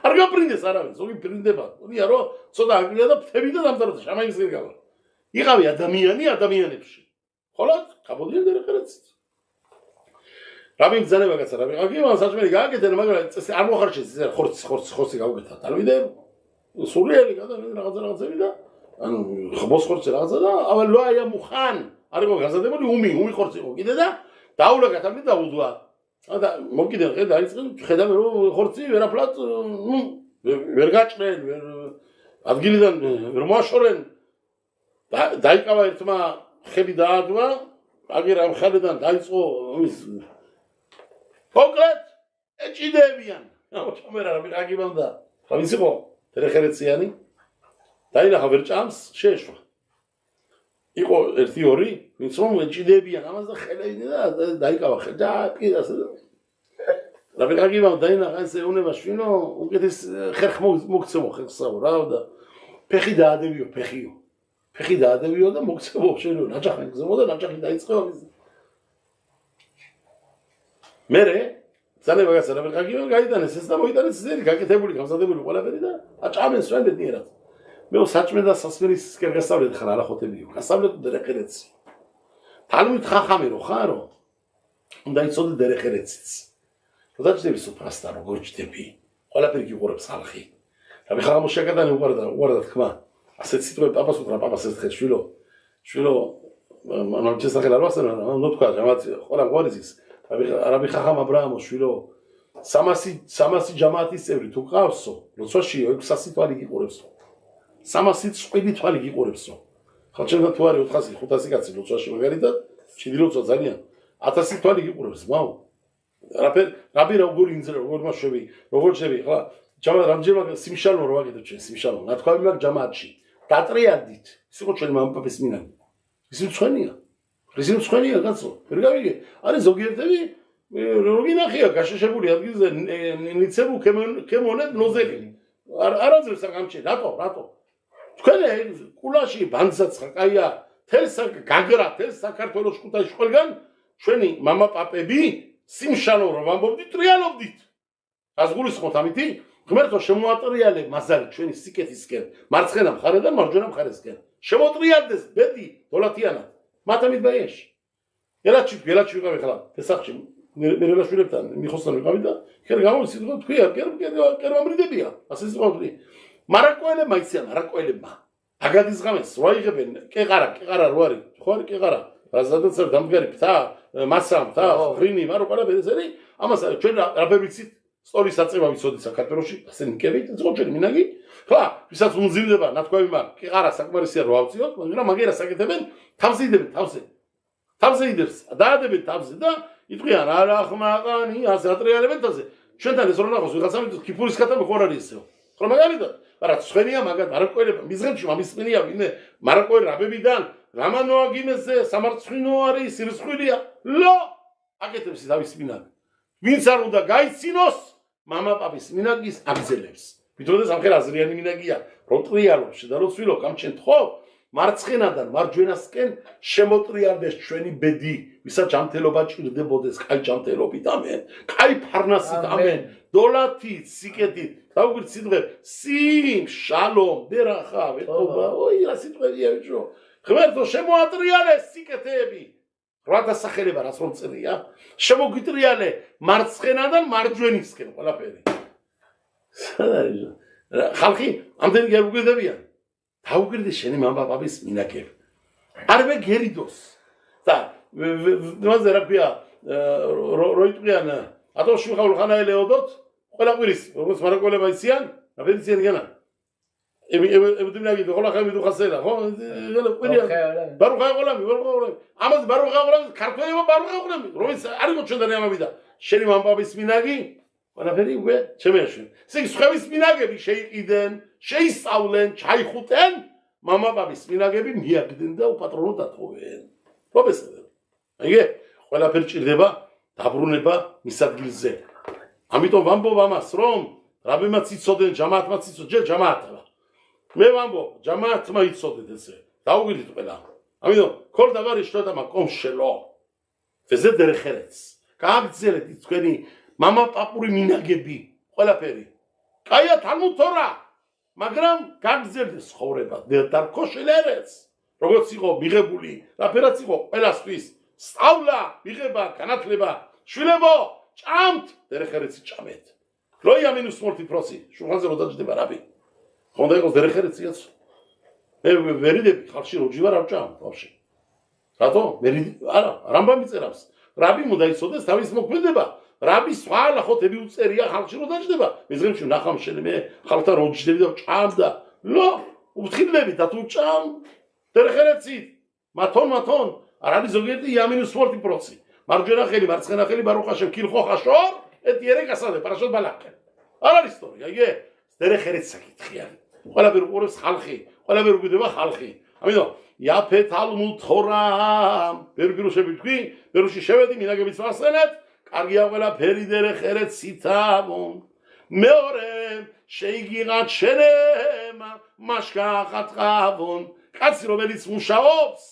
არ გაპრინდეს არავინ ზოგი პრინდება ია რომ ცოტა ანგლია და ფთები და დამთავრდა შამაის გიგავა იყავი ადამიანი ადამიანებში ხოლოდ კაბოდიან დერეხერეცით რაბინ ძანება კაცა რაბინ აგივა საჭმელი გააკეთე მაგრამ წესი არ მოხარშეს ხორცი გავუკეთა თალვიდე სულიერი რაღაცები და ანუ ხბოს ხორცი რაღაცა და ავალ ლო აია მუხან არ იყო გაზადებული უმი ხორცი იყო კიდე და დაულა გათამდი და უდვა და მოგიდენ ხედა აიწყე ხედავ რომ ხორცი ვერაფლად ვერ გაჭრენ ადგილიდან ვერ მოაშორენ დაიკავა ერთმა ხელი დაადვა აგერ ამ ხელიდან დაიწყო ის კონკრეტ ეჭიდებიან ჩამერა რა მიყაგიბამ და ის იყო დერეხერეციანი დაინახა ვერ ჭამს შეეშვა იყო ერთი ორი ვინც რომ ეჭიდებიან ამას და ხელები და დაიკავა ხელი და კიდას რა მიყაგიბამ დაინახა ეს ეუნება შვინო უკეთეს ხერხ მოგცემო ხერხსაო რა და ფეხი დაადებიო ფეხი დაადებიო და მოგცემო შენო ნაჭახი გზმო და ნაჭახი დაიწყო მერე ზანება გასა რა მიყაგიბამ გაიტანეს ეს და მოიტანეს ზერი გაკეთებული გამზადებული ყველაფერი და აჭამენ სვენდნიერად მე საჭმე და სასმერის გასავლეთ ხარ ალახოთებიო გასავლეთ დერეხერეცი თალმუდ ხახამი რო ხარო უნდა იცოდე დერეხერეციც როცა ჭდები სუფრასთან როგორ ჭდები ყველაფერი გიყურებს ხალხი და მე ხაღამო შეკადანი უყარდა თქმა ასეთ სიტყვები პაპას უთხრა პაპას ერთხელ შვილო მანამ შესახელ არ ვასწავლე ნუ თქვა ჯამათი ყველა გვარიზის რაბი ხახამ აბრაამოს შვილო 300 ჯამათის წევრი თუ ყავსო როცვაში 600 თვალი გიყურებსო 300 წვიდი თვალი გიყურებსო ხალხებთან თუ არის 400-500 კაცი როცვაში მაგალითად ჩიდი როცვა ძალიან 1000 თვალი გიყურებს მაო რაბი როგორ ინძრე როგორ მაშვები როგორ შევი ხლა ჯამათ რამდენჯერმე სიმშალო რო ვაკეთებ ჩვენ სიმშალო ნათქვამი მაგ ჯამათში დატრიანდით ის იყო ჩვენი მამაპაპის მინანი ის მცხენია კაცო ვერ გავიგე არის ზოგიერთები როგორი ნახია გაშაშებული ადგილზე ნიცებუ კემონეთ ნოზელი არაძებს გამჩი რატო თქვენ კულაში ბანძაცხა კაია გაგრა თელ საქართველოს ხუთაში ყველგან ჩვენი მამაპაპები სიმშალო რო ვამბობდით ტრიალობდით ას გულისხმობთ ამითი ღმერთო შემოატრიალე მაზალი ჩვენი სიკეთისკენ მარცხენა მხარედან მარჯვენა მხარესკენ შემოტრიალდეს ბედი დოლათიანად მათამით ბაიაში ელაჩი ვიყავი ხლა ფესახში მერელაშვილებთან მიხოსთან ვიყავი და ხერ გამოვიცით რომ თქვია კერმამრიდებია ასე ვიყავი მარაკოელებმა იციან მარაკოელებმა აგადის ღამეს რო აიღებენ კეყარა რო არის ხო არის კეყარა რაზადაც დამდგარი ფთა მასა ფრინი მარო ყველაფერი ამას ჩვენ რა ვიცით სტორის აწევა ვიცოდით საქართველოში ასე ნიკებით ძღობ ჩვენი მინაგი ხლა ვისაც უმძიმდება ნათქვამი მაგრამ კი არა საკმარისია რო ავწიოთ მაგრამ მაგერას აკეთებენ თავზე იდებენ თავზე იდებს დაადებენ თავზე და იტყვიან არა ხმაყანი ასე ატრიალებენ თავზე ჩვენთან ეს რო ნახოს ვიღაცა მითხრა ქიფურის ქათა ხარ არის ესეო ხო მაგალითად მაგრამ ცხენია მაგათ მარაკოელება მიზღებში მამისწინია ვინმე მარაკოელ რაბებიდან რამანოაგინეზე სამარცხვინო არის სირცხვილია ლო აკეთებს დავის მინაგი ვინც არ უნდა გაიცინოს მამა პაპის მინაგის აგზელებს ვიტყოდეს ამხელ აზრიანი მინაგია რო ტრიალობს და რო ცვილო გამჩენ ხო მარცხენადან მარჯვენასკენ შემოტრიალდეს ჩვენი ბედი ვისაც ჯანმრთელობა ჭირდებოდეს კაი ჯანმრთელობით ამენ კაი ფარნასით ამენ დოლათით სიკეთით დაუგვირთ სიტყვე სიმ შალომ ბერახა ვეთობა ოი რა სიტყვებია ვიჭო ღმერთო შემოატრიალე სიკეთეები რვა დასახელება რაც რომ წერია შემოგვიტრიალე მარცხენადან მარჯვენისკენ ყველაფერი ხალხი ამდენი გერუგდებიან დაუგვირდი შენი მამა პაპის მინაგები არვე გერიდოს და ნოზე რა ქვია რო იტყვიან ატოში ხაულ ხანაელეოდოთ ყველა კვირის როგორც მარაკოელება იციან რა ვეციან განა ებდიმნაგი ხოლა ხემი თუ ხასელა ხო კვირია ბარუხა ყოლამი ამას ბარუხა ყოლამი ქართველებმა ბარუხა ყოლამი რომელიც არის მოჩენდანი ამავიდა შენი მამა პაპის მინაგი ყველაფერი უკვე ჩემეში ისე სხვების მინაგები შეიყიდენ შეისწავლენ ჩაიხუტენ მამა პაპის მინაგები მიაგდნენ და უპატრონო დათხოვენ პროფესორ აიგე ყველაფერი ჭირდება დაბრუნება მის ადგილზე ამიტომ ვამბობ ამას რომ რაბემაც იცოდნენ ჯამაათმაც იცოდნენ ჯერ ჯამაათმა მე ვამბობ ჯამაათმა იცოდეთ ესე დაუგვირდით ყველა ამიტომ ქორ დავარი შტოთამა კომშელო ეზე დერხერეც გააგზელეთ თქვენი მამა პაპური მინაგები ყველაფერი კაია თალმუდ თორა მაგრამ გაგზელდეს ცხოვრება დარქოშელერეც როგორც იყო მიღებული რაფერაც იყო ყველასთვის სწავლა მიღება განათლება შვილებო ჭამთ დერხერეცი ჭამეთ როია -40 პროცი შუღანზე რო დაჯდება რაბი ხონდა იყოს დერხერეციაც მე ვერიდები ხალხში როჯი ვარ არ ჭამ ბავშვი რატო მე არა რამბამი წერავს რაბი უნდა იცოდეს თავის მოქმედება რაბი სხვა ნახოთები უწერია ხალხში რო დაჯდება მეზღებში ნახამ შენ მე ხალხთან რო ჯდები და ჭამ და ლო უთილები და თუ ჭამ დერხერეცი მათონ არ არის ზოგიერთი -40 პროცი მარჯვენა ხელი მარცხენა ხელი ბარუხაშემ კილხო ხაშორ ეტიერე გასადე პარაშოთ ბალაკე არ არის ისტორია იგე დერხერეც საკითხია ყველაფერი უყურებს ხალხი ყველაფერი უგდება ხალხი ამიტომ იაფეთ ალმუდ თორა ბერგრუშები თქვი ბერუში შევედი მინაგებიც ვახსენეთ კარგია ყველაფერი დერხერეც ცითავონ მეორე შეიგიღათ შენემა მაშკა ხატყავონ კაცი რომელიც მუშაობს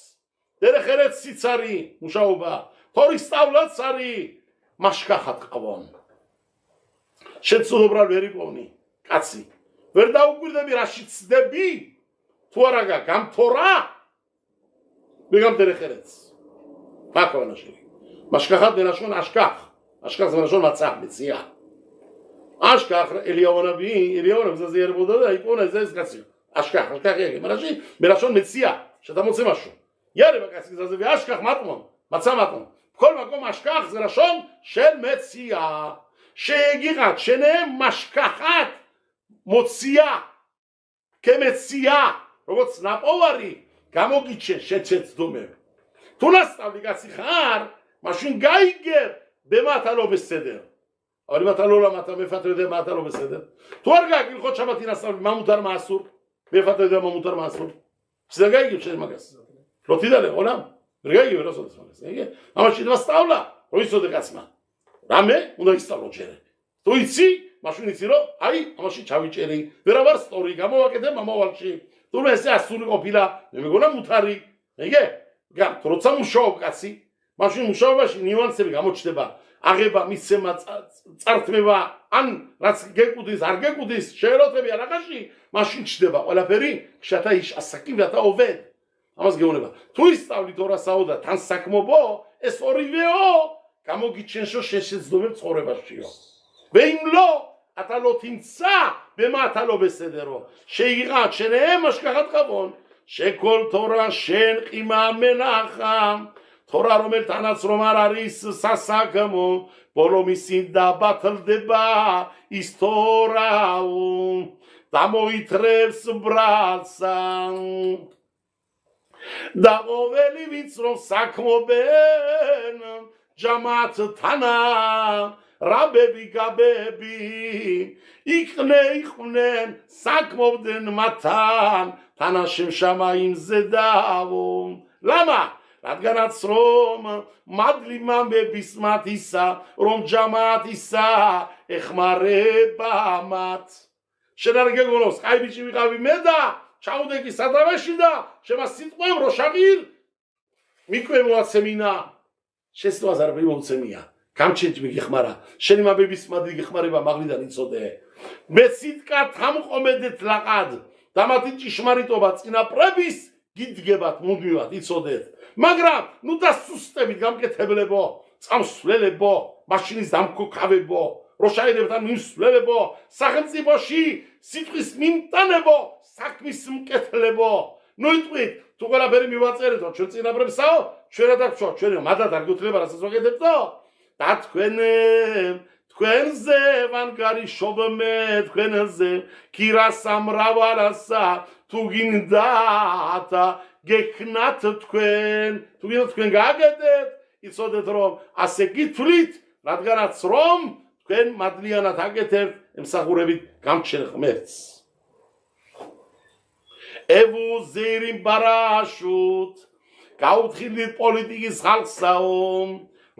დერხერეც ციცარი მუშაობა თორის სწავლაც არის მაშკა ხატყავონ შეცდობრალ ვერ იპოვნი კაცი ვერ დაუკვირდები რაში ცდები თუ არა გამთორა მე გამდერხერეც ფაქონაში მაშკახად დერაშონ აშკახ ზმენაშონ მაცამეცია აშკახ ელიაონები ზაზიერბოდა და იპონა ეს კაცი აშკახ ეკი მარაში მერაშონ მეცია შედამოცემაშო იარება კაცი ზაზები აშკახ მატმონ მაცამატონ ქოლმა კომ აშკახ ზრაშონ შენ მეცია შეეგიღათ შენე მაშკახად მოცია კემეცია როგორც ნაპოვარი გამოგიჩენ შეცეცდომე თუ ნასწავლი კაცი ხარ მაშინ გაიგებ ბემათალო ბესედერ არი მათალოლა მათა მეფათრე მათალო ბესედერ თუ არ გაიგებ ხო ჩამათი ნასწავლი მამუთარ მასურ მეფათრე და მამუთარ მასურ შეიძლება გაიგებ შენ მაგას როთიდალე ყოლა ვერ გაიგებ რასოდეს მაგას აიგე ამაში დასწავლა რო იცოდე კაცმა რამე უნდა ისწავლო ჯერე თუ იცი მაშინ იცი რომ აი ამაში ჩავიჭერი ვერავარ სტორი გამოვაკეთე მომავალში თუ ესე ასული ყოფილა მე მეგონა მუთარი აიგე გამ როცა მუშაობ კაცი მაშინ მუშაობაში ნიუანსები გამოჩნდება აღება მისცემა წართმევა ან რაც გეკუდის არ გეკუდის შეეროთები არაღაში მაშინ ჩდება ყველაფერი შათა ის ასაკივათა ოვედ ამას გეუბნება თუ ისწავლი თორასაო და თან საქმობო ეს ორივეო გამოგიჩენშო შეშეცდომებ ცხოვრებაშიო ვეიმლო ატალოთინცა ბემათალო ბესედერო შეიღათ შენე მაშკახატყავონ შეკოლ თორა შენ ყიმა მენახა თორა რომელთანაც რომ არ არის სასაგმო ბოლო მისი დაბათლდება ის თორაო დამოითრევს ბრალსა და ყოველი ვინც რომ საქმობენ ჯამათთანა რაბები გაბები იყვნენ საქმობდნენ მათთან თანაშემ შამაიმზე დავო ლამა რადგანაც რომ მადლი მამების მათისა რომ ჯამათისა ეხმარება მათ შენ არ გეგონოს კაი ბიჭი ვიყავი მე და ჩაუდეგი სადავეში და შემა სიტყვემ რო შაღირ მიკვე მოაცემინა შესწვას არ მიმოცემია გამჩენჯი მიგიხმარა შენი მამების მადლი გიხმარება მაღლიდან იცოდე მე სიტკა თამყომედეთ ლაყად და მათი ჭიშმარიტობა წინაპრების გიდგებათ მუდმივად იცოდეთ მაგრამ ნუ დასუსტებით გამკეთებლებო წამსვლებო მაშინის დამქოქავებო რო შაიდებთან მიმსვლებო სახელმწიფოში სიტყვის მიმტანებო საქმის მკეთლებო ნუ იტყვით თუ ყველაფერი მივაწერეთო ჩვენ წინაპრებსაო ჩვენ რა დაგვრჩა ჩვენო მადად არ გუთლება რასაც ვაკეთებდო და თქვენზე ვანგარიშობმე თქვენზე კირასა მრავალასა თუ გინდათ გექნათ თქვენ თუ გინდათ თქვენ გააკეთეთ იცოდეთ რომ ასე გითვლით რადგანაც რომ თქვენ მადლიანად აკეთებთ ემსახურებით გამჩენ ღმერთს ევუზერიმ ბარაშუტ გაუთხილით პოლიტიკის ხალხსაო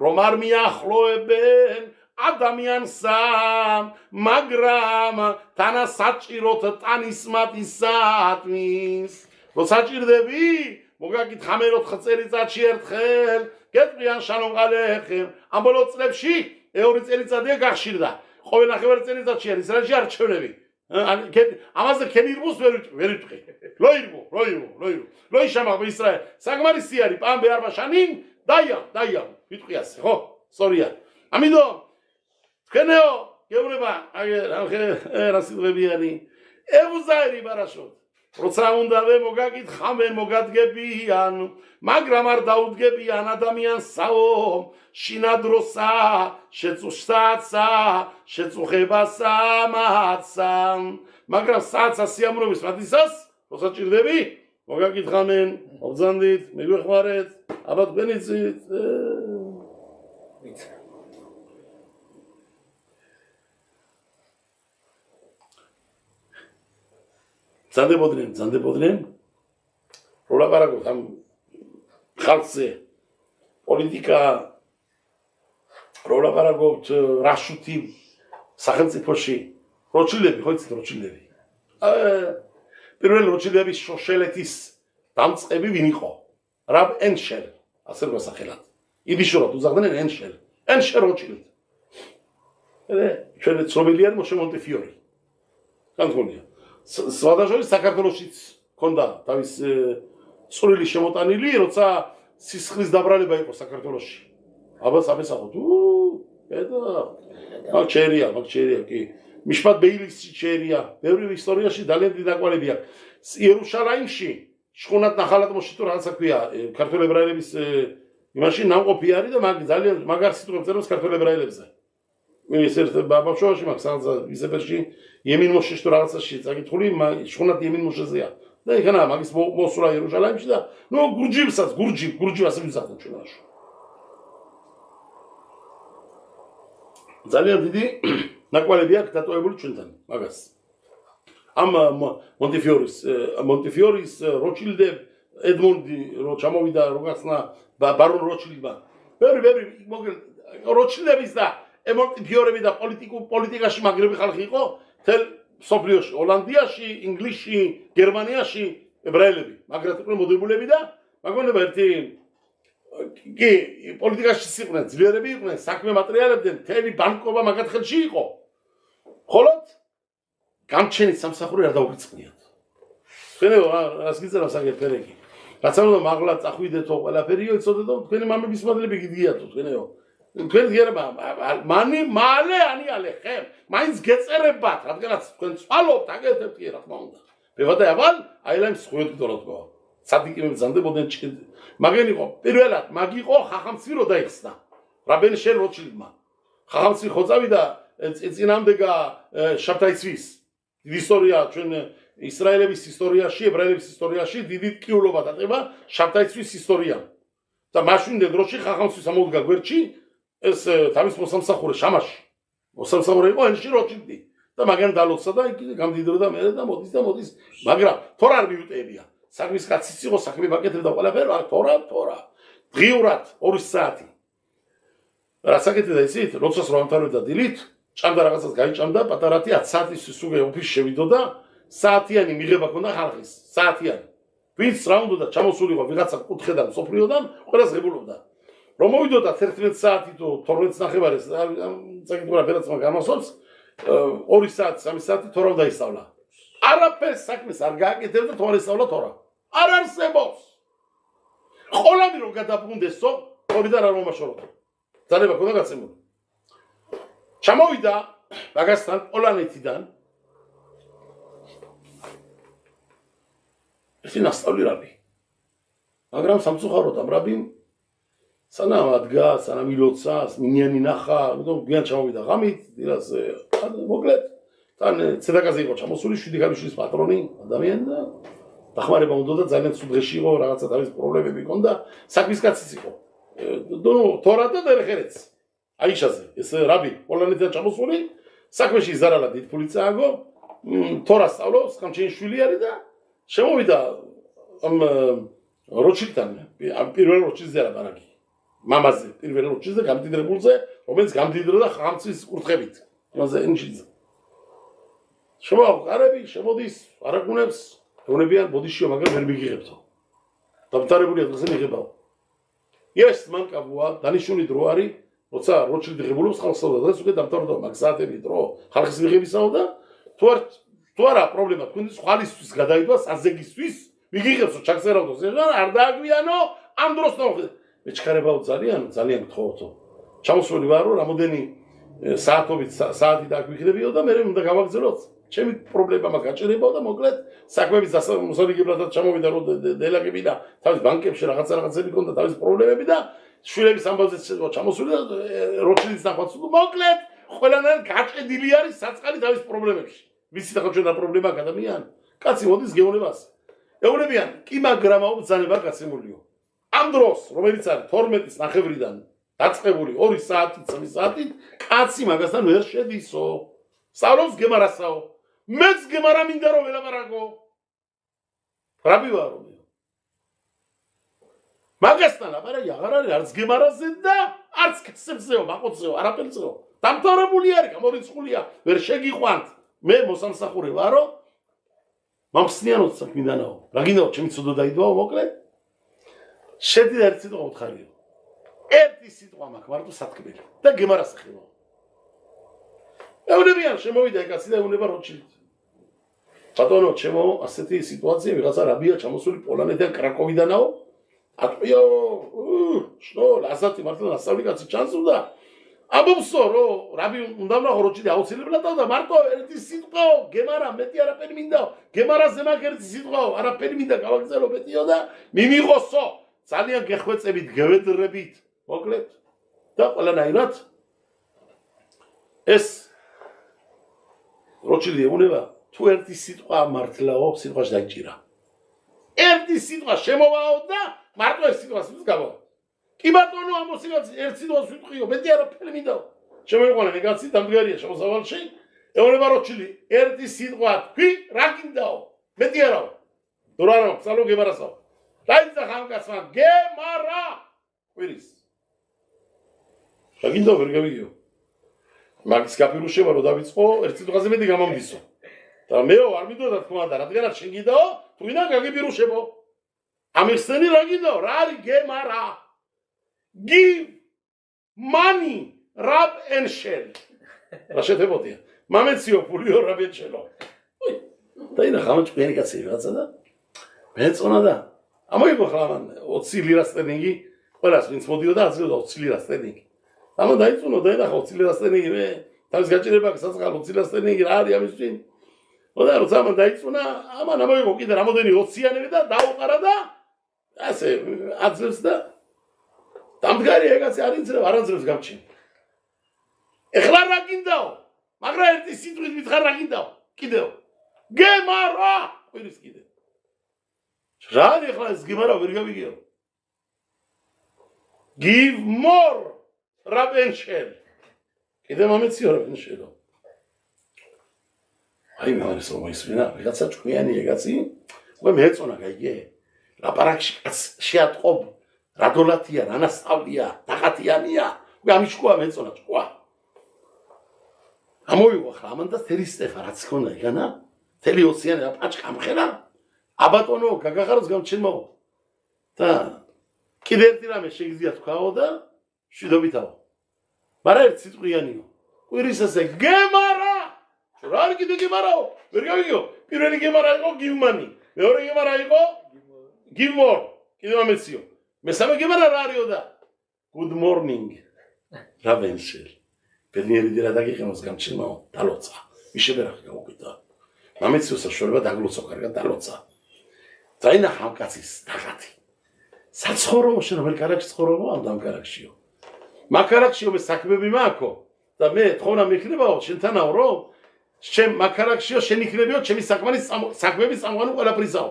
რომ არ მიახლოებენ ადამიანსა მაგრამ თანასაჭიროთ ტანის მათისათმის რო საჭირდები მოგაკითხა მე 4 წელიწადში ერთხელ გეტყვიან შანონყალეხე ამ ბოლო წლებში 2 წელიწადია გახშირდა ყოველ ნახევარ წელიწადში არის ისრაელში არჩევნები ამაზე ქენირბუს ვერ იტყვი ლოი შამაღ ისრაელ საგმარისი არის პამბე არბაშანინ დაია იტყვი ასე ხო სწორია ამიტომ თქვენეო გეუბნება რა სიტყვები არის ევუზაერი ბარაშოთ როცა უნდავე მოგაკითხავე მოგადგებიან მაგრამ არ დაუდგებიან ადამიანსაო შინადროსა შეწუშსაცა შეწუხებასა მათსა მაგრამ საცა სიამოვნების მათისას როცა ჭირდები მოგაკითხავენ მოგზანდით მიგვეხმარეთ აბა თქვენიცით ზანდებოდნენ რო ლაპარაკობთ ამ ხალხზე პოლიტიკა რო ლაპარაკობთ რაშუთი სახელმწიფოში როჩილები ხო იცით როჩილები პირველ როჩილების შოშელეთის დამწყები ვინ იყო რაბ ენშელ ასე რომ სახელად იბიშურობ უზაღდნენ ენშელ როჩილდ ჩვენ ცნობილია მოშე მონტეფიორი განთქმულია სხვადასხვა საქართველოშიც ქონდა თავის წვრილი შემოტანილი როცა სისხლის დაბრალება იყო საქართველოში აბა სამესახოთ მაგ ჩერია კი მიშპატ ბეილისი ჩერია ბევრი ისტორიაში ძალიან დიდი ნაკვალები აქვს იერუშალაიმში შხუნათ ნახალად მოშიტო რაღაცა ქვია ქართველ ებრაელების იმაში ნამყოფი არის და ძალიან მაგარ სიტყვებს წერობს ქართველ ებრაელებზე ის ერთ ბაბაშოვაში მაგ ისეფერში იემინ მოშეში თუ რაღაცაში წაკითხული შხუნათ იემინ მოშეზეა და იქნა მაგის მოსულა იერუშალაიმში და ნუ გურჯი ასე ვიზახდნენ ჩვენაში ძალიან დიდი ნაკვალები აქვს დატოვებული ჩვენთან მაგას ამ მონტიფიორის როჩილდე ედმონდი რო ჩამოვიდა როგაცნა ბარონ როჩილდმა ბევრი როჩილდების და ემონტიფიორები და პოლიტიკაში მაგრები ხალხი იყო თელ სოფლიოში ჰოლანდიაში ინგლისში გერმანიაში ებრაელები მაგრად იყვნენ მოდებულები და მაგონება ერთი კი პოლიტიკაში იყვნენ ძლიერები იყვნენ საქმე მატრიალებდნენ თელი ბანკობა მაგათ ხელში იყო ხოლოდ გამჩენის სამსახური არ დაუბრწყნიათ თქვენო რას გიწერავს აგერ ფერეგი რაც უნდა მაღლა წახვიდეთო ყველაფერიო იცოდეთო თქვენი მამების მადლები გიდიათო თქვენო თქვენ გერმა მალე ანიალე ხემ მაინც გეწერებათ რადგანაც თქვენ წვალობთ აკეთებთ კი რა თქმა უნდა მევადე ავალ აილემ სხვეთ გდოროთ გო ცადიკები ბრძანდებოდნენ მაგენ იყო პირველად მაგ იყო ხახამცვირო დაიხსნა რაბენ შენ როჩილდმა ხახამცვი ხო წავიდა წინამდეგა შაბთაიცვის ისტორია ჩვენ ისრაელების ისტორიაში ებრაელების ისტორიაში დიდი ტკიულობა დატება შაბთაიცვის ისტორიამ და მაშინდელ დროში ხახამცვის ამოდგა გვერდში ეს თავის მოსამსახურე შამაში მოსამსახურე იყო ენში როჩილდი და მაგან დალოცდა და იქ გამდიდრდა მე და მოდის მაგრამ თორ არ მიუტებია საქმის კაციც იყო საქმე ბაკეთებდა ყველაფერი თორა დღიურად 2 საათი რა საკეთდა ისიც როდესაც რომ ამთავრებდა დილით ჭამდა რაღაცას გაიჭამდა პატარათი 10 საათის სუგე ოფისში შევიდოდა საათიანი მიღება ქონდა ხალხის საათიანი ვინც რა უნდა ჩამოსულიყო ვიღაცა კუთხედან სოფრიოდან ყველას ღებულობდა რომ მოვიდოდა 11 საათი თუ 12 ნახევარს წაკითხვა ფერაცმა გამოსულს 2 საათი 3 საათი თორა დაისწავლა არაფერს საქმეს არ გააკეთებდა თორა ისწავლა თორა არ არსებობს ყველანი რომ გადაბრუნდესო თორიდან არ მომაშოროთ ძალება ქონდა გაცემული ჩამოვიდა პაკისტან პოლონეთიდან ფინასტავი რაბი მაგრამ სამწუხაროდ ამ რაბიმ სანამ ადგა სანამ ილოცა მინიანი ნახა გვიან ჩამოვიდა ღამით დილას მოკლედ თან ცედაკაზე იყო ჩამოსული 7 გამიშვის პატრონი ადამიანი და დახმარება უნდა ძალიან ცუდ დღეში იყო რაღაცა თავის პრობლემები ჰქონდა საქმის კაციც იყო თორა და დერხერეც აიშაზე ეს რაბი პოლონეთიდან ჩამოსული საქმეში იზარალა დიდ ფული წააგო თორა სწავლობს ხამჩენი შვილი არის და შემოვიდა ამ როჩილდთან პირველ როჩილდზე არა ბანაკი მამაზე პირველ როჩილდზე გამდიდრებულზე რომელიც გამდიდრდა ხამცის კურთხებით იმაზე ენშიძე შემოაყარები შემოდის არაგუნებს ეუნებიან ბოდიშიო მაგრამ ვერ მიგიღებთო დამტარებული ადგილზე მიღებაო ეს მანკაბუა დანიშნული დრო არის როცა როჩილდი ღებულობს ხალხსა დღეს უკვე დამთავრდა მაგ საათები დრო ხალხის მიღებისაო და თუ არა პრობლემა თქვენი ხალისთვის გადაიდვა საზეგისთვის მიგიღებსო ჩაგზერავდოს არ დააგვიანო ამ დროს ნახეთ მეჩქარებაო ძალიან გთხოვთო ჩამოსული ვარო რამოდენი საათობით საათი დაგვიხდებიო და მე უნდა გავაგზავნოთ ჩემი პრობლემა გაჭირებაო და მოკლედ საქმეების მოსალიგებლადაც ჩამოვიდა რომ დელაგები და თავის ბანკებში რაღაცები ქონდა თავის პრობლემები და შვილების ამბავზე ჩამოსული და როჩილდის ნახვაც მოკლედ ყველანაირად გაჭედილი არის საწყალი თავის პრობლემებში ვიცით ახლა ჩვენ რა პრობლემაა ადამიანი კაცი მოდის გეუნებას ეუნებიან კი მაგრამაო ბრძანება გაცემულიო ამ დროს რომელიც არის 12-ის ნახევრიდან დაწყებული 2 საათი 3 საათი კაცი მაგასთან ვერ შედისო სწავლობს გემარასაო მეც გემარა მინდა რომ ველაპარაკო რაბი ვარო მაგასთან აბარაი აღარ არის არც გემარაზე და არც კაცებზეო მაყოცეო არაფერზეო დამთავრებული არის გამორიცხულია ვერ შეგიყვანთ მე მოსამსახურე ვარო მომხსნიანოთ საქმიდანაო რა გინდაო ჩემი ცოდო დაიდვაო მოკლედ შედი ერთი სიტყვა უთხარიო ერთი სიტყვა მაქვს მარტო სათქმელი და გემარას ახება ეუნებიან შემოვიდა კაცი და ეუნება როჩილდი ბატონო ჩემო ასეთი სიტუაცია ვიღაცა რაბია ჩამოსული პოლონეთიდან კრაკოვიდანაო ატყვიო შნო ასეთი მართლა ასავლი კაცი ჩანსულა ამბობსო რომ რაბი უნდა ვნახო როჩილდი აუცილებლად და მარტო ერთი სიტყვაო გემარა მეტი არაფერი მინდაო გემარაზე მაგ ერთი სიტყვაო არაფერი მინდა გავაგზავნო მეტიო და მიმიღოსო ძალიან გეხვეწებით გევედრებით მოკლედ და ყველანაირად ეს როჩილდი ეუნება თუ ერთი სიტყვა მართლაო სიტყვაში დაიჭირა ერთი სიტყვა შემოვაო და მარტო ეს სიტყვას გავაო კი ბატონო ამოსილაც ერთ სიტყვას ვიტყვიო მეტი არაფერი მინდაო შემოიყვანა ნეგაცი დამდგარია შემოსავალში ეუნება როჩილდი ერთი სიტყვა თქვი რა გინდაო მეტი არაო დურანო სალო გემარასაო დაიცა ხამკაცმა გემარა ყვირის რა გინდაო ვერ გავიგიო მაგის გაფირუშება რომ დავიწყო ერთ სიტყვაზე მეტი გამომდისო და მეო არ მინდოდა თქვა და რადგანაც შენ გინდაო თუ ვინა გაგიფირუშებო ამიხსენი რა გინდაო რა არის გემარა give money rab and shell რა შეთებოდია მამეციო ფულიო რაბ and shell და ინა ხამჭყიანი კაცი რაღაცა და მეწონა და ამოიღო ხლამან 20 ლირა სტერლინგი ყველას ვინც მოდიოდა აძლევდა 20 ლირა სტერლინგი ამა დაიწუნო და ინახა 20 ლირა სტერლინგი მე თავის გაჭირება გასაწყალო 20 ლირა სტერლინგი რა არის ამის წინ და როცა ამან დაიწუნა ამან ამოიღო კიდე რამოდენი 20-იანები და დაუყარა და ასე აძლევს და დამდგარია ეგაცი არ იძლევა, არ აძლევს გამჩენ. ეხლა რა გინდაო? მაგრამ ერთი სიტყვით მითხარ რა გინდაო? კიდევ. გემარა! ყვირის კიდე. რა ეხლა ეს გემარა ვერ გავიგეო. Give more Rabenshel. კიდე მომეციო Rabenshel. აი მაგას რომ ისვენა, ვიღაცა ჭკვიანი ეგაცი, უკვე მეეწონა გაიგე. რა პარაკში შეატყობ, რა დოლათია, რა ნასწავლია, დაღათიანია, უკვე ამიჩქვა მეეწონა ჭკვა. ამოვიღო ხა ამანდას თერი სტეფა რაც ქონდა იგანა, თელი ოციანი აპაჭკა ამხელა, აბატონო გაგახაროს გამჩენმო. და კიდე ერთი რამე შეგიძლია თქვაო და შვიდობითაო. მაგრამ ერთ სიტყვიანიო. ყვირის ასე გემარა რა არ კიდე გემარაო? ვერ გავიგეო. პირველი გემარა იყო give-money. მეორე გემარა იყო give more. კიდე მომეციო. მესამე გემარა რა არისო და good morning. Rabenshel. ბედნიერი დირა დაგიყენოს გამჩენმაო. დალოცა. მიშებერახი გავუკიდა. მომეციო საშუალება დაგლოცო კარგად დალოცა. წაინა ხამკაცის დაღათი. საცხოვრებოში რომელ კარაქში ცხოვრობო ამ დამ კარაქშიო. მაგ კარაქშიო მე საქმეები მააქო და მე თხოვნა მიქნებაო შენთანაო რომ შენ მაგ კარაქშიო შენ იქნებიო ჩემი საქმეების სამყარო ყველაფრისაო.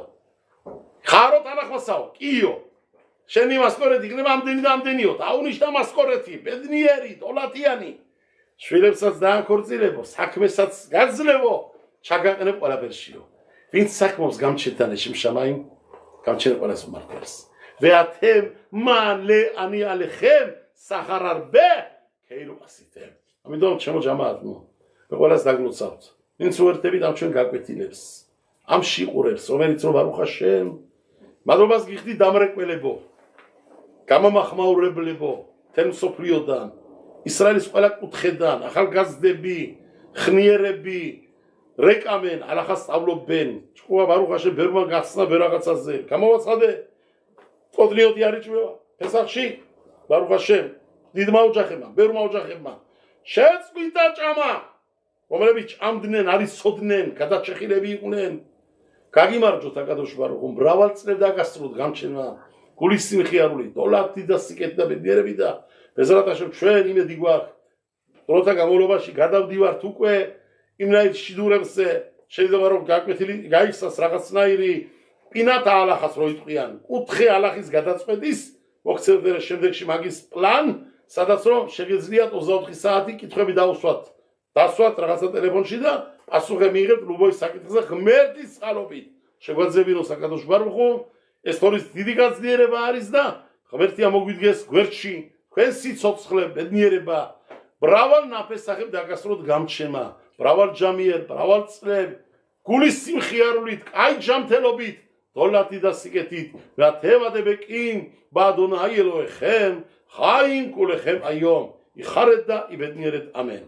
ხარო თანახმასაო, კიო. შენი მასკორეთი იქნება ამდენი და ამდენიო. დაუნიშნა მასკორეთი, ბედნიერი, დოლათიანი. შვილებსაც დააქორწილებო, საქმესაც გაძლევო, ჩაგაყენებ ყველაფერშიო. ვინც საქმობს გამჩენთან ეშმშამაიმ, გამჩენ ყველას უმართლებს. ואתם מעלה אני עליכם שכר הרבה כאילו עשיתם. עמידום תשמעו ג'מעתנו בכל דגלוצות. נמצאו הרטבית עם שהם גגבטילבס. עם שיחורבס. אומר יצרו ברוך השם. מדרובס גיחדי דמרק ולבו. כמה מחמאו רב לבו. תן סופרי יודן. ישראל ספלק ותחדן. אכל גז דבי. חניה רבי. ריק אמן. הלכס אבלו בן. שכוה ברוך השם ברמן גצנה ברחץ הזה. כמה מצחדה? ოდლიოდი არიჭმევა ფესახში ბარუხ ჰაშემ დიდმა ოჯახებმა ბევრმა ოჯახებმა შეწყვიტა ჭამა რომლებიც ჭამდნენ არის სოდნენ გადაჭეხილები იყვნენ გაგიმარჯოთ აკადოშ ბარუხო მრავალ წლებს დაგასრულოთ გამჩენმა გულის სიმხიარული დოლათი და სიკეთი და ბედნიერები და ბეზრათ ჰაშემ ჩვენ იმედი გვაქვს დროთა განმავლობაში გადავდივართ უკვე იმნაირ შიდურებზე შეიძლება რომ გაკვეთილი გაიხსას რაღაცნაირი პინატა ალახას რო იტყვიან, კუთხე ალახის გადაწყვეტის მოქცევდა შემდეგში მაგის პლან, სადაც რომ შეგეძლიათ 24 საათი კითხვები დაუსვათ. დასვათ რაღაცა ტელეფონში და პასუხი მიიღებთ ლუბოის საკითხზე ღმერთის წყალობით. შეგვაძლებინო საკადოშ ბარუხო, ეს თორის დიდი გაძლიერება არის და ღმერთია მოგვიდგეს გვერდში, თქვენ სიცოცხლე, ბედნიერება, მრავალ ნაფესახებ დაგასრულოთ გამჩენა, მრავალ ჯამიერ, მრავალ წლებ, გულის სიმხიარულით, კაი ჯამთელობით דולתי דסיקתית, ואתם הדבקים באדוני אלוהיכם, חיים כולכם היום. יחרד דה, איבד נרד, אמן.